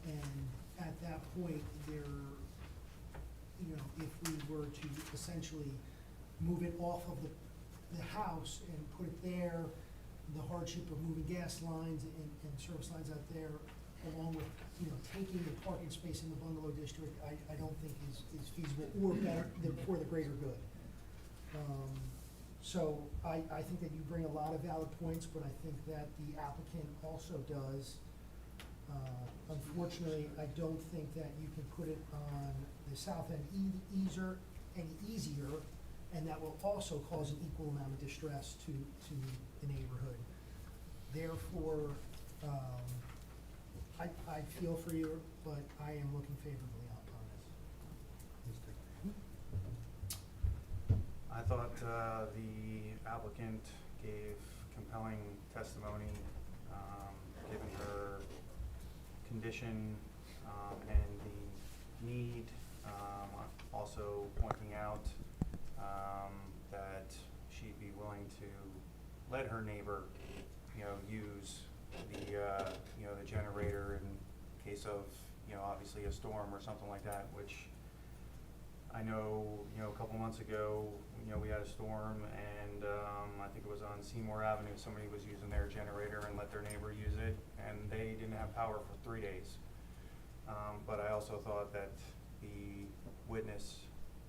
Speaker 11: And at that point, you know, if we were to essentially move it off of the house and put it there, the hardship of moving gas lines and service lines out there, along with, you know, taking the parking space in the bungalow district, I don't think is feasible or better for the greater good. So I think that you bring a lot of valid points, but I think that the applicant also does. Unfortunately, I don't think that you can put it on the south end any easier, and that will also cause an equal amount of distress to the neighborhood. Therefore, I feel for you, but I am looking favorably on this.
Speaker 16: I thought the applicant gave compelling testimony, given her condition and the need, also pointing out that she'd be willing to let her neighbor, you know, use the, you know, the generator in case of, you know, obviously a storm or something like that, which I know, you know, a couple months ago, you know, we had a storm, and I think it was on Seymour Avenue, somebody was using their generator and let their neighbor use it, and they didn't have power for 3 days. But I also thought that the witness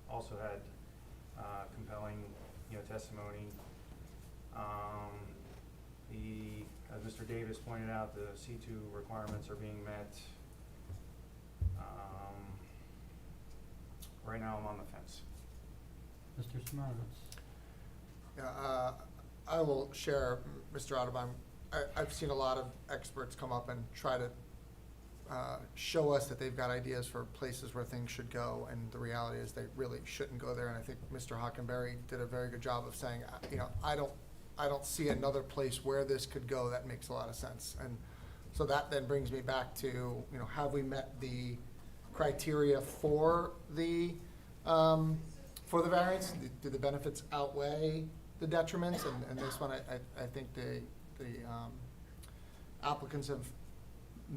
Speaker 16: also had compelling, you know, testimony. As Mr. Davis pointed out, the C2 requirements are being met. Right now, I'm on the fence.
Speaker 5: Mr. Smirnovitz.
Speaker 15: Yeah, I will share, Mr. Audubon, I've seen a lot of experts come up and try to show us that they've got ideas for places where things should go, and the reality is they really shouldn't go there. And I think Mr. Hockenberry did a very good job of saying, I don't see another place where this could go that makes a lot of sense. And so that then brings me back to, have we met the criteria for the variance? Do the benefits outweigh the detriments? And this one, I think the applicants have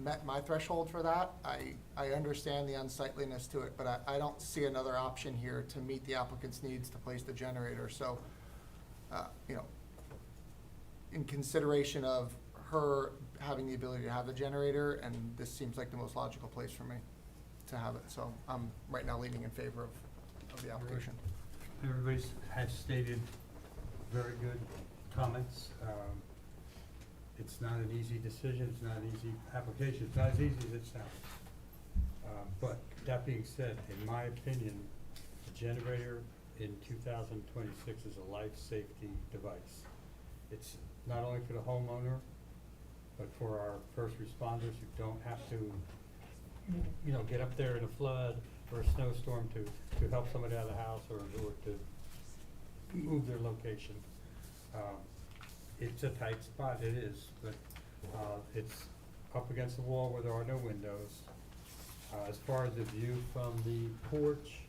Speaker 15: met my threshold for that. I understand the unsightliness to it, but I don't see another option here to meet the applicant's needs to place the generator. So, in consideration of her having the ability to have the generator, and this seems like the most logical place for me to have it. So I'm right now leaning in favor of the application.
Speaker 5: Everybody has stated very good comments. It's not an easy decision, it's not an easy application, it's not as easy as it sounds. But that being said, in my opinion, the generator in 2026 is a life safety device. It's not only for the homeowner, but for our first responders who don't have to, get up there in a flood or a snowstorm to help somebody out of the house or to move their location. It's a tight spot, it is, but it's up against the wall where there are no windows. As far as the view from the porch,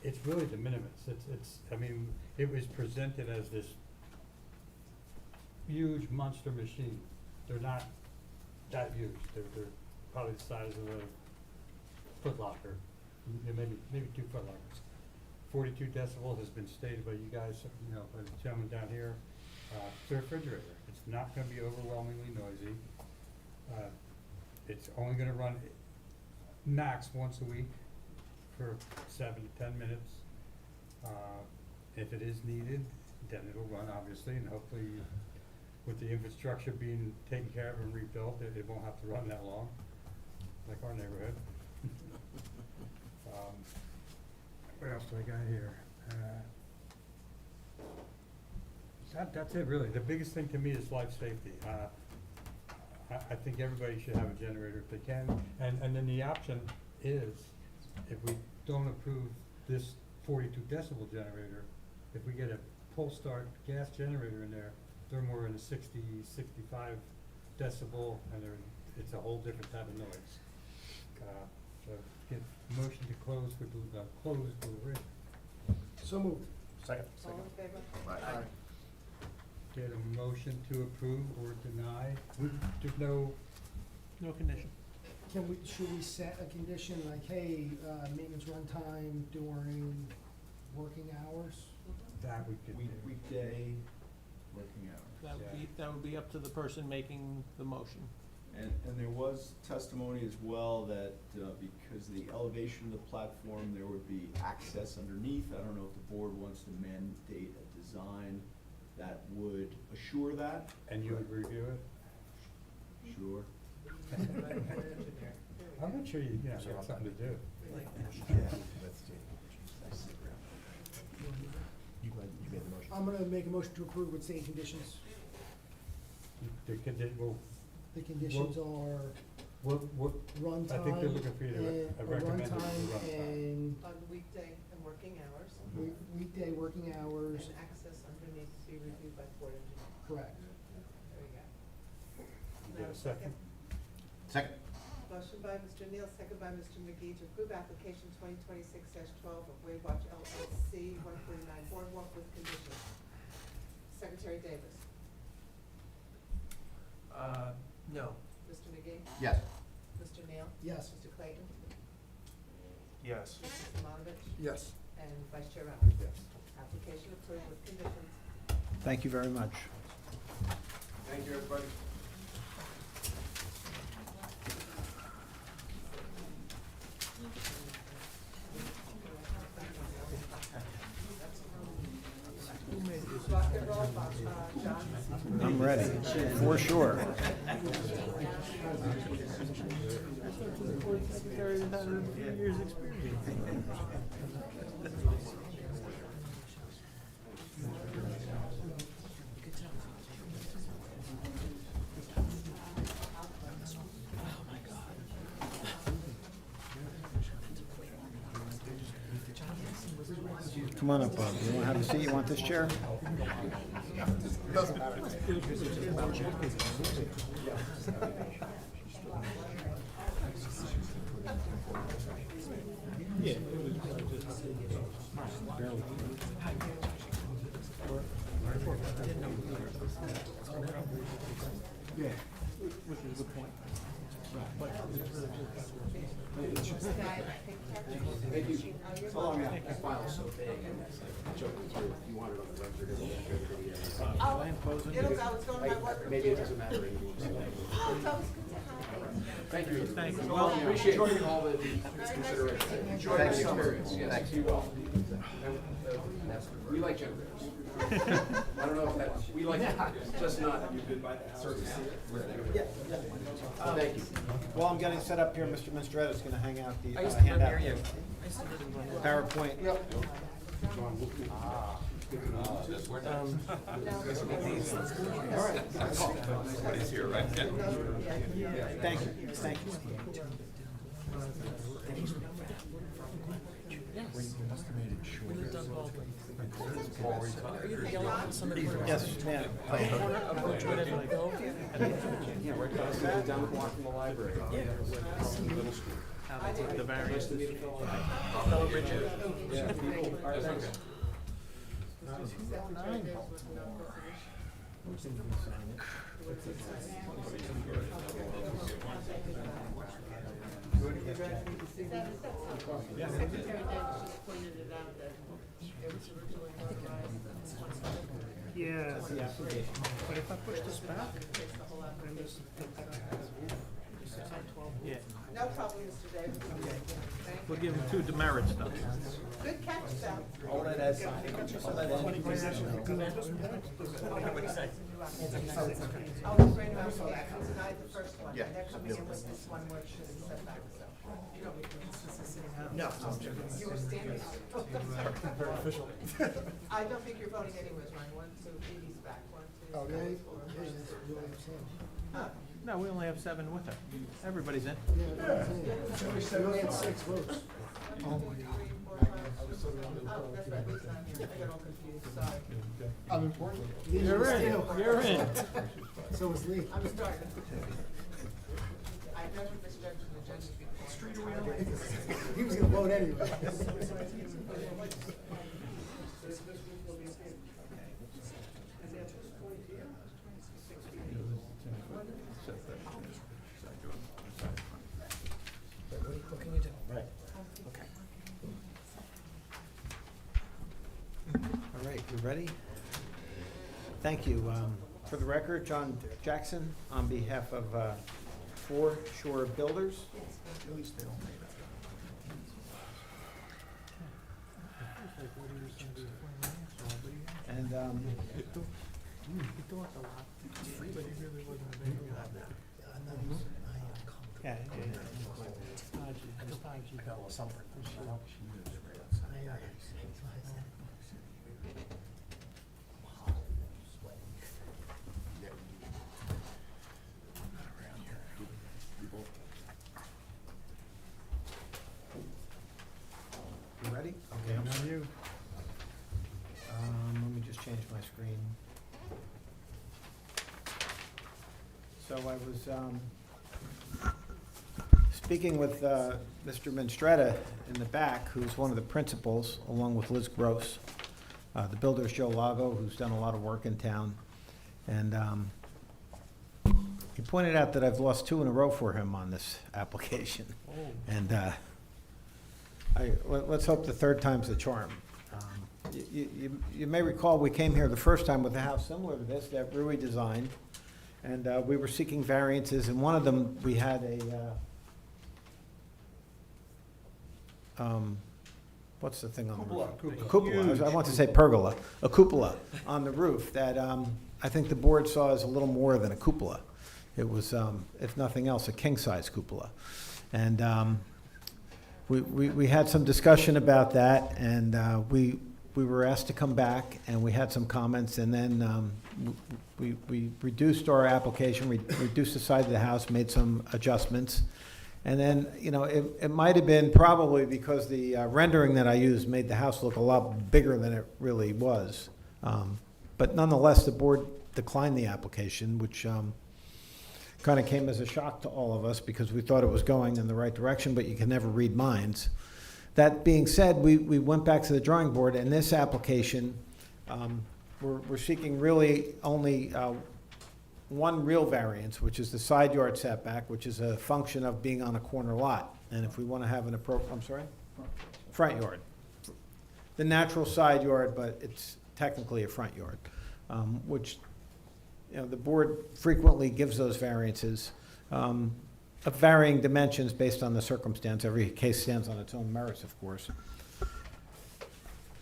Speaker 5: it's really de minimis. It was presented as this huge monster machine. They're not that huge. They're probably the size of a Foot Locker, maybe 2 Foot Lockers. 42 decibels has been stated by you guys, by the gentleman down here. It's a refrigerator. It's not going to be overwhelmingly noisy. It's only going to run max once a week for 7 to 10 minutes. If it is needed, then it'll run, obviously, and hopefully with the infrastructure being taken care of and rebuilt, it won't have to run that long, like our neighborhood. What else do I got here? That's it, really. The biggest thing to me is life safety. I think everybody should have a generator if they can. And then the option is, if we don't approve this 42 decibel generator, if we get a pull start gas generator in there, they're more in the 60, 65 decibel, and it's a whole different type of noise. So get motion to close for deliberation.
Speaker 11: So moved.
Speaker 3: Second.
Speaker 8: All in favor?
Speaker 3: Aye.
Speaker 5: Get a motion to approve or deny. There's no,
Speaker 1: No condition.
Speaker 11: Should we set a condition like, hey, maintenance runtime during working hours?
Speaker 5: that we could do.
Speaker 6: Weekday working hours.
Speaker 1: That would be up to the person making the motion.
Speaker 6: And there was testimony as well that because the elevation of the platform, there would be access underneath. I don't know if the board wants to mandate a design that would assure that.
Speaker 5: And you would review it?
Speaker 6: Sure.
Speaker 5: I'm not sure you have something to do.
Speaker 11: I'm gonna make a motion to approve with same conditions.
Speaker 5: The
Speaker 11: The conditions are
Speaker 5: what,
Speaker 11: runtime.
Speaker 5: I think they're looking for you to
Speaker 11: and-
Speaker 5: recommend it for
Speaker 11: runtime
Speaker 5: runtime.
Speaker 11: and
Speaker 7: On weekday and working hours,
Speaker 11: weekday working hours,
Speaker 7: and access underneath to be reviewed by Port Engineer.
Speaker 11: correct.
Speaker 7: There you go.
Speaker 5: You get a second?
Speaker 10: Second.
Speaker 8: Motion by Mr. Neal, second by Mr. McGee to approve application 2026-12 of Waywatch LLC, 149 Boardwalk with conditions. Secretary Davis.
Speaker 2: No.
Speaker 8: Mr. McGee?
Speaker 10: Yes.
Speaker 8: Mr. Neal?
Speaker 11: Yes.
Speaker 8: Mr. Clayton?
Speaker 16: Yes.
Speaker 8: Mrs. Simonovich?
Speaker 15: Yes.
Speaker 8: And Vice Chair Reynolds?
Speaker 5: Yes.
Speaker 8: Application approved with conditions.
Speaker 3: Thank you very much.
Speaker 12: Thank you, everybody.
Speaker 8: Rock and roll, John?
Speaker 3: I'm ready, for sure.
Speaker 1: Secretary has had a year's experience.
Speaker 3: Come on up, Bob. You want to have a seat? You want this chair?
Speaker 15: Doesn't matter.
Speaker 1: Yeah.
Speaker 3: Yeah.
Speaker 1: Which is a good point.
Speaker 12: Thank you. The file's so big, and joking through, you want it on the record, it'll
Speaker 8: Oh, it'll go, it's going to my work
Speaker 12: Maybe it
Speaker 8: computer.
Speaker 12: doesn't matter anymore. so.
Speaker 8: Oh, it's always good to have you.
Speaker 12: Thank you.
Speaker 1: Thank you.
Speaker 12: Well,
Speaker 1: Well,
Speaker 12: appreciate all the consideration. Enjoy the experience, yes, be well. We like generators. I don't know if that's, we like it, just not. You've been by the house.
Speaker 3: Thank you. While I'm getting set up here, Mr. Mistretta is going to hang out the,
Speaker 2: I used to live
Speaker 3: hand out
Speaker 2: near you.
Speaker 3: the PowerPoint. Thank you, thank you. Yes, ma'am.
Speaker 12: Yeah, right across, down the block from the library. Middle school.
Speaker 1: The variance.
Speaker 12: Fellow Bridget. Yeah, people, that's okay.
Speaker 1: Yeah, the application. But if I push this back, and this, yeah,
Speaker 8: No problem, Mr. Davis.
Speaker 1: we'll give him two demerit stuff.
Speaker 8: Good catch, Sal.
Speaker 3: Hold it as, hold it as.
Speaker 8: Oh, let's bring him up, yeah, he denied the first one.
Speaker 10: Yeah.
Speaker 8: They're coming in with this one where it should have set back, so.
Speaker 3: No.
Speaker 8: You were standing.
Speaker 15: Very official.
Speaker 8: I don't think you're voting anyways, Ryan. 1, 2, Dee Dee's back. 1, 2,
Speaker 11: Oh,
Speaker 8: 3,
Speaker 11: really?
Speaker 8: 4,
Speaker 11: Yeah,
Speaker 8: 5,
Speaker 11: that's
Speaker 8: 6.
Speaker 11: really insane.
Speaker 8: Huh.
Speaker 1: No, we only have 7 with her. Everybody's in.
Speaker 11: Yeah, that's insane. We only had 6 votes. Oh, my God.
Speaker 8: 3, 4, 5, 6. Oh, that's right, Lee's not here. I got all confused, sorry.
Speaker 15: I'm important.
Speaker 1: You're in, you're in.
Speaker 11: So was Lee.
Speaker 8: I'm starting. I've never misjudged an agenda before. Street
Speaker 11: He was gonna vote anyway.
Speaker 3: Right, okay. All right, you ready? Thank you. For the record, John Jackson, on behalf of Foreshore Builders. And
Speaker 1: Yeah,
Speaker 3: you ready? Okay, I'm on you. Let me just change my screen. So I was speaking with Mr. Mistretta in the back, who's one of the principals, along with Liz Gross. The builder's Joe Lago, who's done a lot of work in town. And he pointed out that I've lost 2 in a row for him on this application. And let's hope the third time's the charm. You may recall, we came here the first time with a house similar to this that Rui designed. And we were seeking variances, and one of them, we had what's the thing on the roof? A cupola. I want to say pergola, a cupola on the roof that I think the board saw as a little more than a cupola. It was, if nothing else, a king-size cupola. And we had some discussion about that, and we were asked to come back, and we had some comments, and then we reduced our application, reduced the size of the house, made some adjustments, And then, you know, it might have been probably because the rendering that I used made the house look a lot bigger than it really was. But nonetheless, the board declined the application, which kind of came as a shock to all of us because we thought it was going in the right direction, but you can never read minds. That being said, we went back to the drawing board, and this application, we're seeking really only one real variance, which is the side yard setback, which is a function of being on a corner lot. And if we want to have an I'm sorry? Front yard. The natural side yard, but it's technically a front yard, which, you know, the board frequently gives those variances of varying dimensions based on the circumstance. Every case stands on its own merits, of course.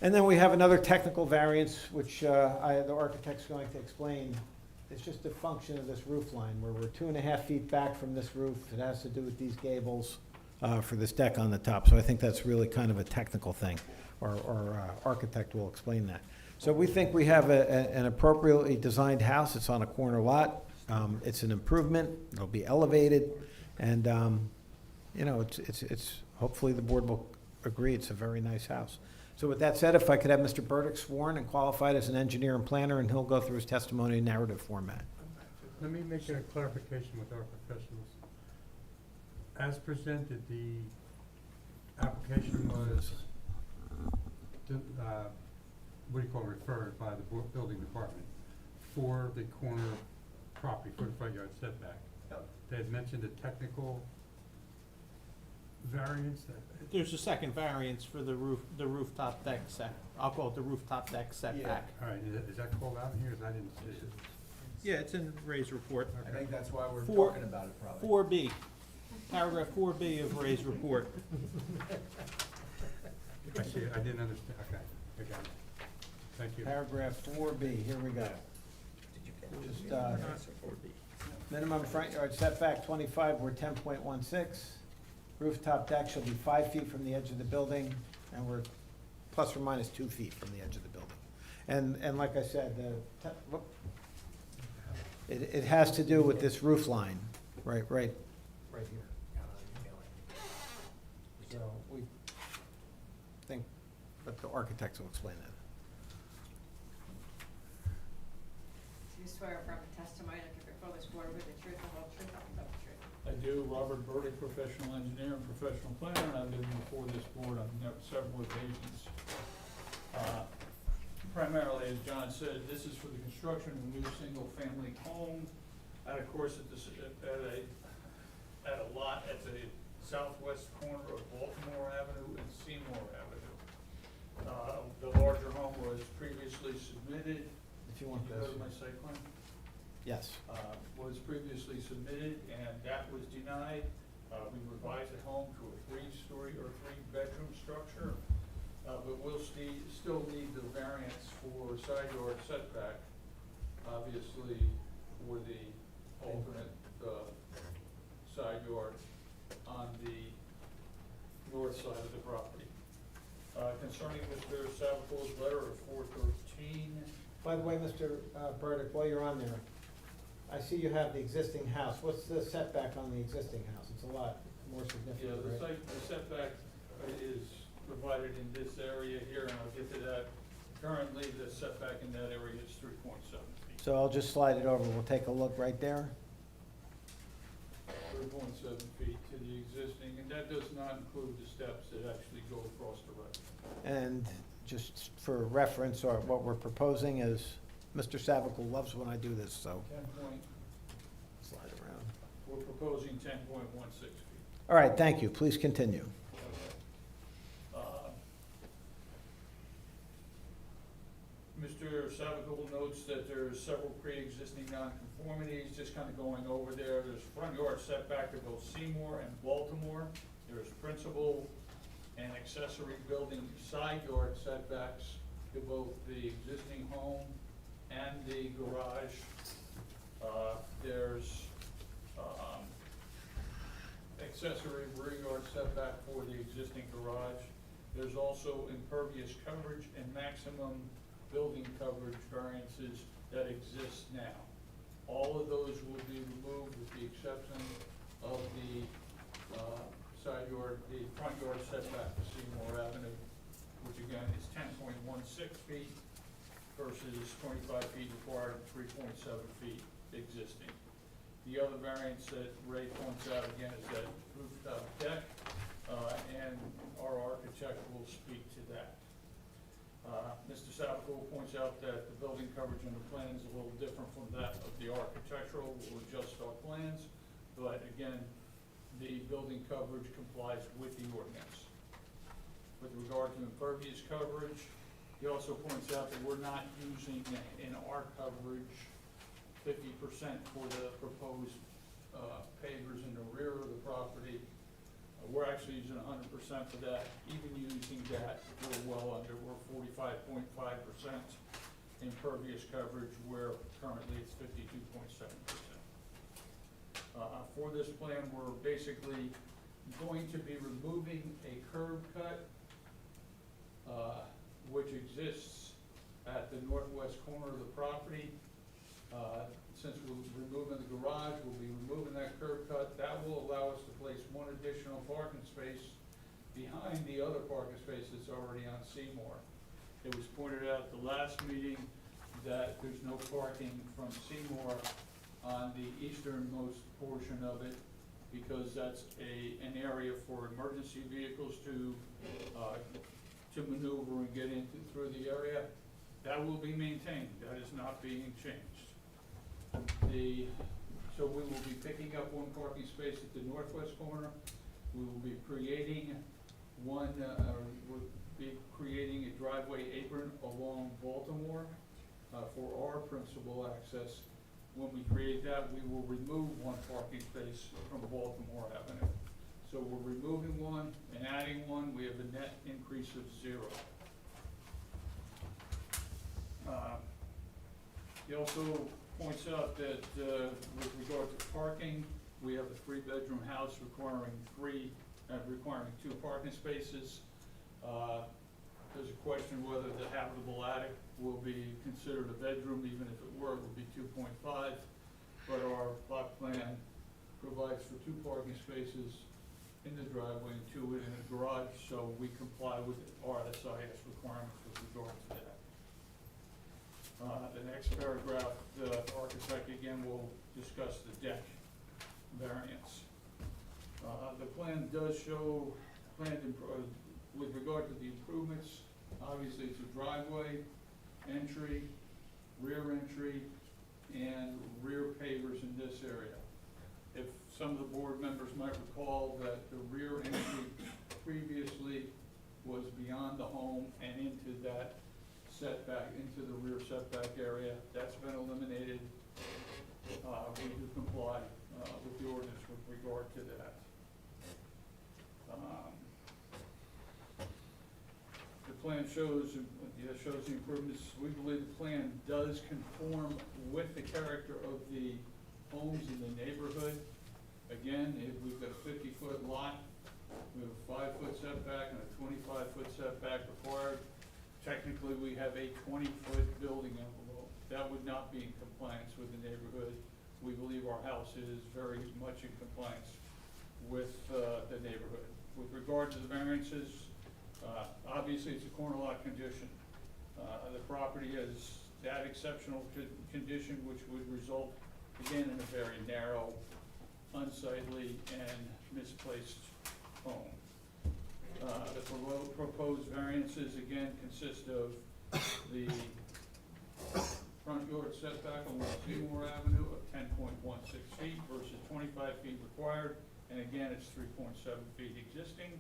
Speaker 3: And then we have another technical variance, which the architect's going to explain. It's just a function of this roof line, where we're 2.5 feet back from this roof. It has to do with these gables for this deck on the top. So I think that's really kind of a technical thing, or architect will explain that. So we think we have an appropriately designed house. It's on a corner lot. It's an improvement. It'll be elevated. And, you know, it's hopefully the board will agree it's a very nice house. So with that said, if I could have Mr. Burdick sworn and qualified as an engineer and planner, and he'll go through his testimony in narrative format.
Speaker 5: Let me make a clarification with our professionals. As presented, the application was, what do you call it, referred by the building department for the corner property, for the front yard setback.
Speaker 6: Yep.
Speaker 5: They had mentioned a technical variance that.
Speaker 1: There's a second variance for the rooftop deck I'll call it the rooftop deck setback.
Speaker 5: All right, is that called out in here? 'Cause I didn't see it.
Speaker 1: Yeah, it's in Ray's report.
Speaker 6: I think that's why we're
Speaker 1: Four-
Speaker 6: talking about it probably.
Speaker 1: 4B, paragraph 4B of Ray's report.
Speaker 5: I see it, I didn't understand, okay, I got it. Thank you.
Speaker 3: Paragraph 4B, here we go. Just, minimum front yard setback 25, we're 10.16. Rooftop deck shall be 5 feet from the edge of the building, and we're plus or minus 2 feet from the edge of the building. And like I said, it has to do with this roof line, right here. So we think that the architects will explain that.
Speaker 17: Do you swear affirm the testimony that you give before this board with the truth, the whole truth, nothing but the truth?
Speaker 18: I do. Robert Burdick, professional engineer and professional planner, and I've been before this board on several occasions. Primarily, as John said, this is for the construction of a new single-family home at a course at a lot at the southwest corner of Baltimore Avenue and Seymour Avenue. The larger home was previously submitted.
Speaker 3: If you want
Speaker 18: Did you go
Speaker 3: this.
Speaker 18: to my site plan?
Speaker 3: Yes.
Speaker 18: Was previously submitted, and that was denied. We revised the home to a 3-story or 3-bedroom structure, but we'll still need the variance for side yard setback, obviously, for the alternate side yard on the north side of the property. Concerning Mr. Savicola's letter of 413,
Speaker 3: By the way, Mr. Burdick, while you're on there, I see you have the existing house. What's the setback on the existing house? It's a lot more
Speaker 18: yeah,
Speaker 3: significant, right?
Speaker 18: the setback is provided in this area here, and I'll get to that. Currently, the setback in that area is 3.7 feet.
Speaker 3: So I'll just slide it over. We'll take a look right there.
Speaker 18: 3.7 feet to the existing, and that does not include the steps that actually go across the road.
Speaker 3: And just for reference, or what we're proposing is, Mr. Savicle loves when I do this, so
Speaker 18: 10 point,
Speaker 3: slide around.
Speaker 18: we're proposing 10.16 feet.
Speaker 3: All right, thank you. Please continue.
Speaker 18: Mr. Savicle notes that there's several pre-existing nonconformities, just kind of going over there. There's front yard setback to both Seymour and Baltimore. There's principal and accessory building side yard setbacks to both the existing home and the garage. There's accessory rear yard setback for the existing garage. There's also impervious coverage and maximum building coverage variances that exist now. All of those will be removed with the exception of the side yard, the front yard setback to Seymour Avenue, which again is 10.16 feet versus 25 feet required and 3.7 feet existing. The other variance that Ray points out again is that rooftop deck, and our architect will speak to that. Mr. Savacool points out that the building coverage on the plan is a little different from that of the architectural. We'll adjust our plans, but again, the building coverage complies with the ordinance. With regard to impervious coverage, he also points out that we're not using in our coverage 50% for the proposed pavers in the rear of the property. We're actually using 100% for that. Even using that, we're well under. We're 45.5% impervious coverage, where currently it's 52.7%. For this plan, we're basically going to be removing a curb cut which exists at the northwest corner of the property. Since we're removing the garage, we'll be removing that curb cut. That will allow us to place one additional parking space behind the other parking space that's already on Seymour. It was pointed out at the last meeting that there's no parking from Seymour on the easternmost portion of it, because that's an area for emergency vehicles to maneuver and get through the area. That will be maintained. That is not being changed. So we will be picking up one parking space at the northwest corner. We will be creating we'll be creating a driveway apron along Baltimore for our principal access. When we create that, we will remove one parking space from Baltimore Avenue. So we're removing one and adding one. We have a net increase of 0. He also points out that with regard to parking, we have a 3-bedroom house requiring 2 parking spaces. There's a question whether the habitable attic will be considered a bedroom. Even if it were, it would be 2.5. But our plot plan provides for 2 parking spaces in the driveway and 2 in the garage, so we comply with our SIS requirements with regard to that. The next paragraph, the architect again will discuss the deck variance. The plan does show, with regard to the improvements, obviously it's a driveway, entry, rear entry, and rear pavers in this area. If some of the board members might recall that the rear entry previously was beyond the home and into that setback, into the rear setback area, that's been eliminated. We do comply with the ordinance with regard to that. The plan shows the improvements. We believe the plan does conform with the character of the homes in the neighborhood. Again, we've got a 50-foot lot, we have a 5-foot setback and a 25-foot setback required. Technically, we have a 20-foot building envelope. That would not be in compliance with the neighborhood. We believe our house is very much in compliance with the neighborhood. With regard to the variances, obviously it's a corner lot condition. The property has that exceptional condition, which would result, again, in a very narrow, unsightly, and misplaced home. The proposed variances, again, consist of the front yard setback along Seymour Avenue of 10.16 feet versus 25 feet required, and again, it's 3.7 feet existing,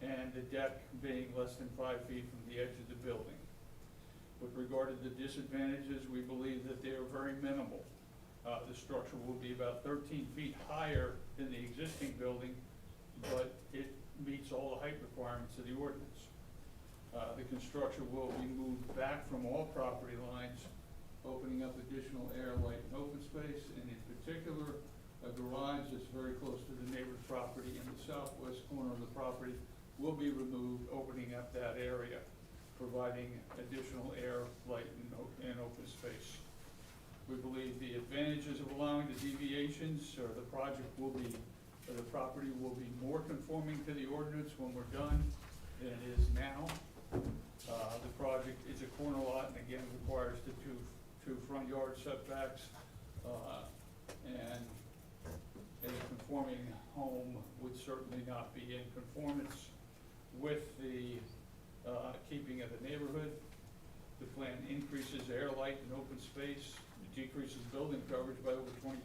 Speaker 18: and the deck being less than 5 feet from the edge of the building. With regard to the disadvantages, we believe that they are very minimal. The structure will be about 13 feet higher than the existing building, but it meets all the height requirements of the ordinance. The construction will be moved back from all property lines, opening up additional air, light, and open space, and in particular, a garage that's very close to the neighbor's property in the southwest corner of the property will be removed, opening up that area, providing additional air, light, and open space. We believe the advantages of allowing the deviations, or the project will be The property will be more conforming to the ordinance when we're done than it is now. The project is a corner lot and again requires the two front yard setbacks. And a conforming home would certainly not be in conformance with the keeping of the neighborhood. The plan increases air, light, and open space. It decreases building coverage by over 20%.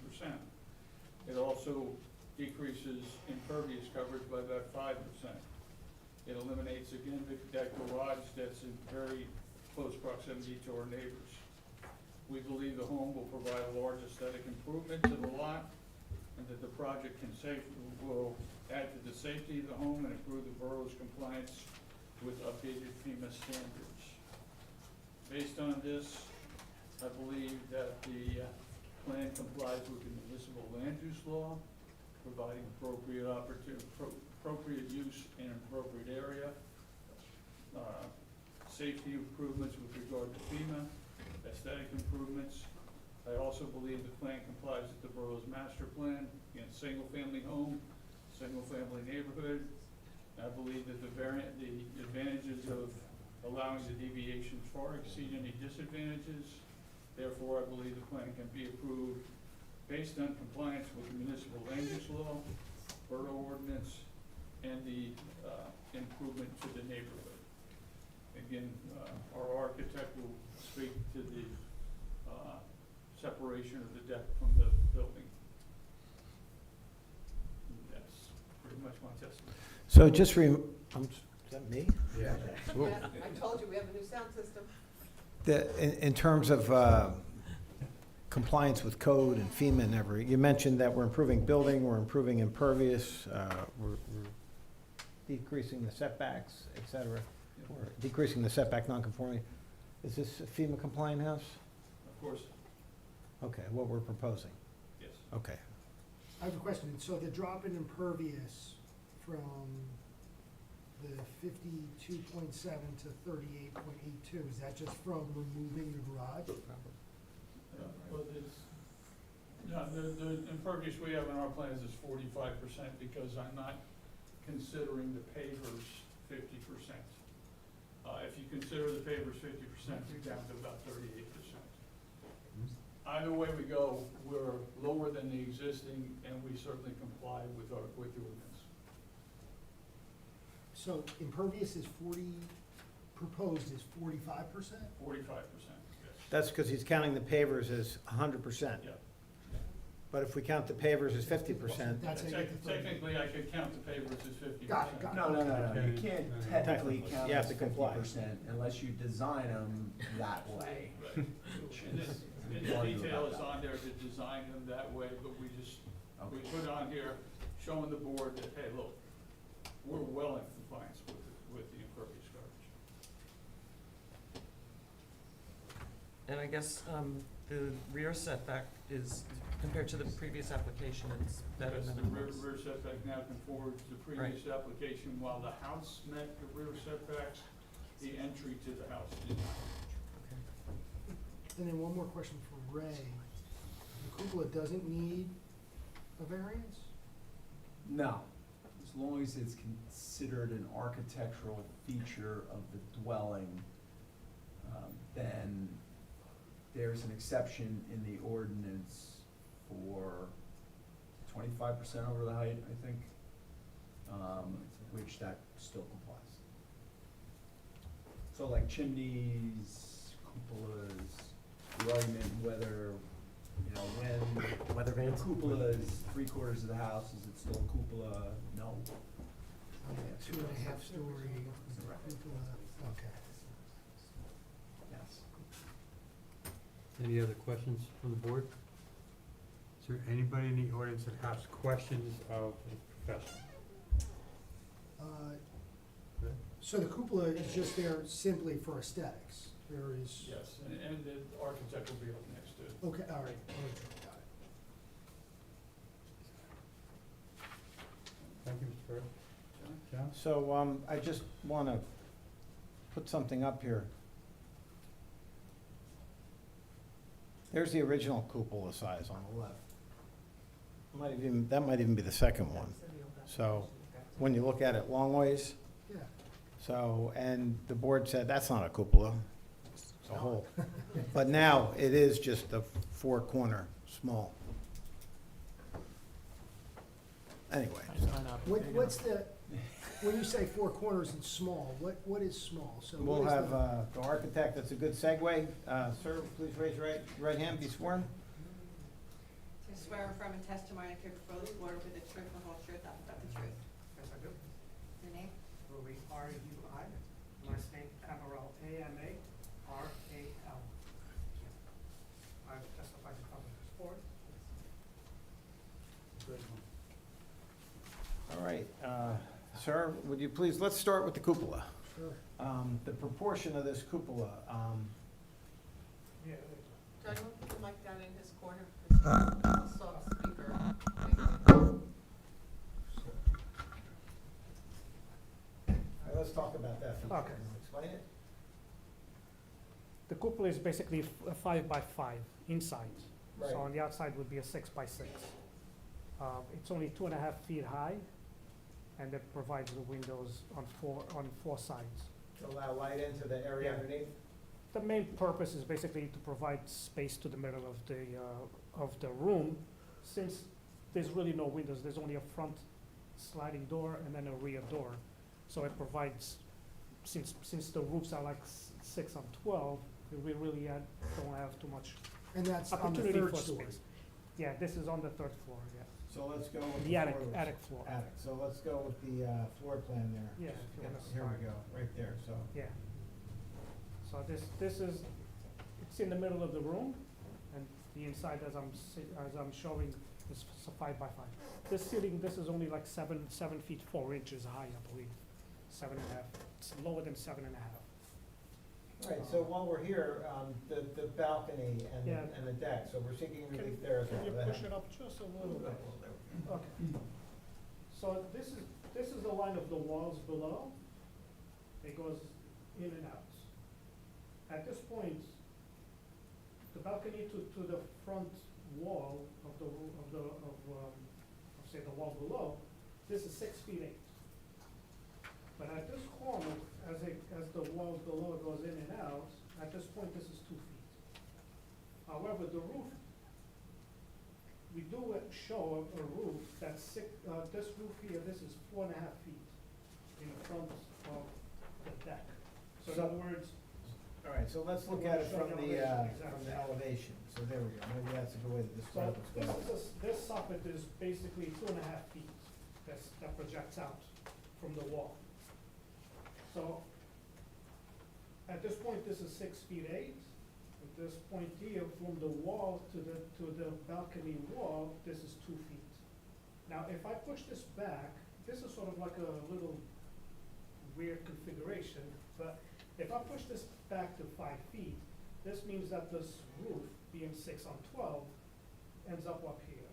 Speaker 18: It also decreases impervious coverage by about 5%. It eliminates, again, that garage that's in very close proximity to our neighbors. We believe the home will provide a large aesthetic improvement to the lot, and that the project will add to the safety of the home and improve the borough's compliance with updated FEMA standards. Based on this, I believe that the plan complies with the municipal land use law, providing appropriate use in an appropriate area, safety improvements with regard to FEMA, aesthetic improvements. I also believe the plan complies with the borough's master plan, again, single-family home, single-family neighborhood. I believe that the advantages of allowing the deviations far exceed any disadvantages. Therefore, I believe the plan can be approved based on compliance with the municipal land use law, borough ordinance, and the improvement to the neighborhood. Again, our architect will speak to the separation of the deck from the building. That's pretty much my testimony.
Speaker 3: So just is that me?
Speaker 10: Yeah.
Speaker 8: I told you, we have a new sound system.
Speaker 3: In terms of compliance with code and FEMA and you mentioned that we're improving building, we're improving impervious, we're decreasing the setbacks, et cetera. We're decreasing the setback non-conforming. Is this a FEMA compliant house?
Speaker 18: Of course,
Speaker 3: Okay, what we're proposing?
Speaker 18: yes.
Speaker 3: Okay.
Speaker 11: I have a question. So the drop in impervious from the 52.7 to 38.82, is that just from removing the garage?
Speaker 18: Well, the impervious we have in our plans is 45% because I'm not considering the pavers 50%. If you consider the pavers 50%, you're down to about 38%. Either way we go, we're lower than the existing, and we certainly comply with the ordinance.
Speaker 11: So impervious is proposed is 45%?
Speaker 18: 45%, yes.
Speaker 3: That's because he's counting the pavers as 100%.
Speaker 18: Yeah.
Speaker 3: But if we count the pavers as 50%,
Speaker 11: That's how you get to 30.
Speaker 18: Technically, I could count the pavers as 50%.
Speaker 11: Got it, got it.
Speaker 6: No, you can't technically count
Speaker 3: You have
Speaker 6: as
Speaker 3: to comply.
Speaker 6: 50% unless you design them that way.
Speaker 18: Right. And the detail is on there to design them that way, but we put on here showing the board that, hey, look, we're well in compliance with the impervious coverage.
Speaker 2: And I guess, the rear setback is, compared to the previous application, it's better
Speaker 18: Yes,
Speaker 2: than
Speaker 18: the
Speaker 2: it
Speaker 18: rear
Speaker 2: was.
Speaker 18: setback now conforms to the previous application. While the house met the rear setbacks, the entry to the house did not.
Speaker 11: And then one more question for Ray. The cupola doesn't need a variance?
Speaker 6: No, as long as it's considered an architectural feature of the dwelling, then there's an exception in the ordinance for 25% over the height, I think, which that still complies. So like chimneys, cupolas, the argument whether, when
Speaker 10: Weather vans?
Speaker 6: a cupola is 3/4 of the house, is it still a cupola? No.
Speaker 11: 2.5 story cupola, okay.
Speaker 6: Yes.
Speaker 5: Any other questions from the board? Is there anybody in the audience that has questions of the professional?
Speaker 11: So the cupola is just there simply for aesthetics? There is?
Speaker 18: Yes, and the architect will be up next to it.
Speaker 11: Okay, all right, got it.
Speaker 5: Thank you, Mr. Ferrer. John?
Speaker 3: so I just want to put something up here. There's the original cupola size on the left. that might even be the second one. So, when you look at it long ways,
Speaker 11: Yeah.
Speaker 3: so, and the board said, that's not a cupola, it's a hole. But now, it is just a four-corner, small. Anyway, so
Speaker 11: What's the, when you say four corners and small, what is small? So what
Speaker 3: we'll
Speaker 11: is
Speaker 3: have
Speaker 11: the-
Speaker 3: the architect, that's a good segue. Sir, please raise your right hand, be sworn.
Speaker 17: To swear and affirm in testimony I give before this board with the truth, the whole truth, nothing but the truth.
Speaker 19: Yes, I do.
Speaker 17: Your name?
Speaker 19: Louis R.U.I. Last name Amaral, A-M-A-R-A-L. I've testified in front of this board. Good.
Speaker 3: All right, sir, would you please, let's start with the cupola.
Speaker 11: Sure.
Speaker 3: The proportion of this cupola,
Speaker 19: Yeah.
Speaker 4: John, you want to put the mic down in his corner? 'Cause he's a soft speaker.
Speaker 3: all right, let's talk about that. feature.
Speaker 19: Okay.
Speaker 3: Explain it.
Speaker 19: The cupola is basically a 5 by 5 inside.
Speaker 3: Right.
Speaker 19: So on the outside would be a 6 by 6. It's only 2.5 feet high, and it provides the windows on four sides.
Speaker 3: To allow light into the area
Speaker 19: Yeah.
Speaker 3: underneath?
Speaker 19: The main purpose is basically to provide space to the middle of the room, since there's really no windows, there's only a front sliding door and then a rear door. So it provides, since the roofs are like 6 on 12, we really don't have too much
Speaker 11: And that's on the
Speaker 19: opportunity
Speaker 11: third
Speaker 19: for
Speaker 11: story.
Speaker 19: space. Yeah, this is on the 3rd floor, yeah.
Speaker 3: So let's go with
Speaker 19: The attic,
Speaker 3: floor.
Speaker 19: attic floor.
Speaker 3: Attic, so let's go with the floor plan there.
Speaker 19: Yeah, if you wanna
Speaker 3: Here we
Speaker 19: start.
Speaker 3: go, right there, so.
Speaker 19: Yeah. So this is, it's in the middle of the room, and the inside, as I'm showing, is 5 by 5. This ceiling, this is only like 7 feet 4 inches high, I believe. 7.5. It's lower than 7.5.
Speaker 3: All right, so while we're here, the balcony and,
Speaker 19: Yeah.
Speaker 3: and the deck, so we're seeking
Speaker 19: Can
Speaker 3: relief there as well.
Speaker 19: Can you
Speaker 3: That-
Speaker 19: push it up just a little bit? Okay. So this is the line of the walls below. It goes in and out. At this point, the balcony to the front wall of say the wall below, this is 6 feet 8. But at this corner, as the wall below goes in and out, at this point, this is 2 feet. However, the roof, we do show a roof that's this roof here, this is 4.5 feet in front of the deck. So in other words,
Speaker 3: All right, so let's look at it from the elevation, so there we go, maybe that's a good way to
Speaker 19: so
Speaker 3: describe what's going on.
Speaker 19: this soffit is basically 2.5 feet that projects out from the wall. So at this point, this is 6 feet 8. At this point here, from the wall to the balcony wall, this is 2 feet. Now, if I push this back, this is sort of like a little weird configuration, but if I push this back to 5 feet, this means that this roof, being 6 on 12, ends up here.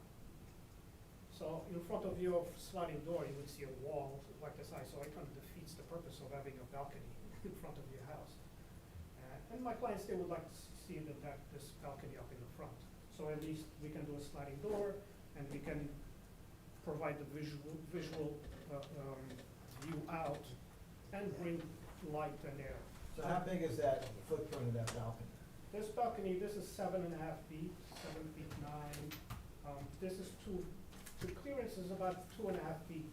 Speaker 19: So in front of your sliding door, you would see a wall like this size, so it kind of defeats the purpose of having a balcony in front of your house. And my clients, they would like to see this balcony up in the front. So at least we can do a sliding door, and we can provide the visual view out and bring light and air.
Speaker 3: So how big is that footprint of that balcony?
Speaker 19: This balcony, this is 7.5 feet, 7 feet 9. This is the clearance is about 2.5 feet.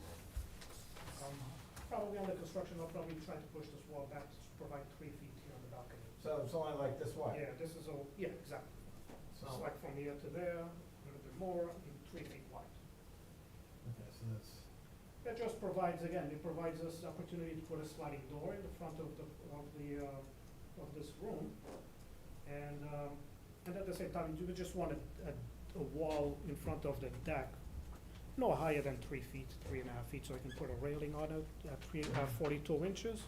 Speaker 19: Probably on the construction, I'll probably try to push this wall back to provide 3 feet here on the balcony.
Speaker 3: So it's only like this wide?
Speaker 19: Yeah, this is yeah, exactly. So it's
Speaker 3: So-
Speaker 19: like from here to there, a little bit more, 3 feet wide.
Speaker 3: Okay, so that's,
Speaker 19: That just provides, again, it provides us opportunity to put a sliding door in the front of this room. And at the same time, we just want a wall in front of the deck, no higher than 3 feet, 3.5 feet, so I can put a railing on it at 42 inches.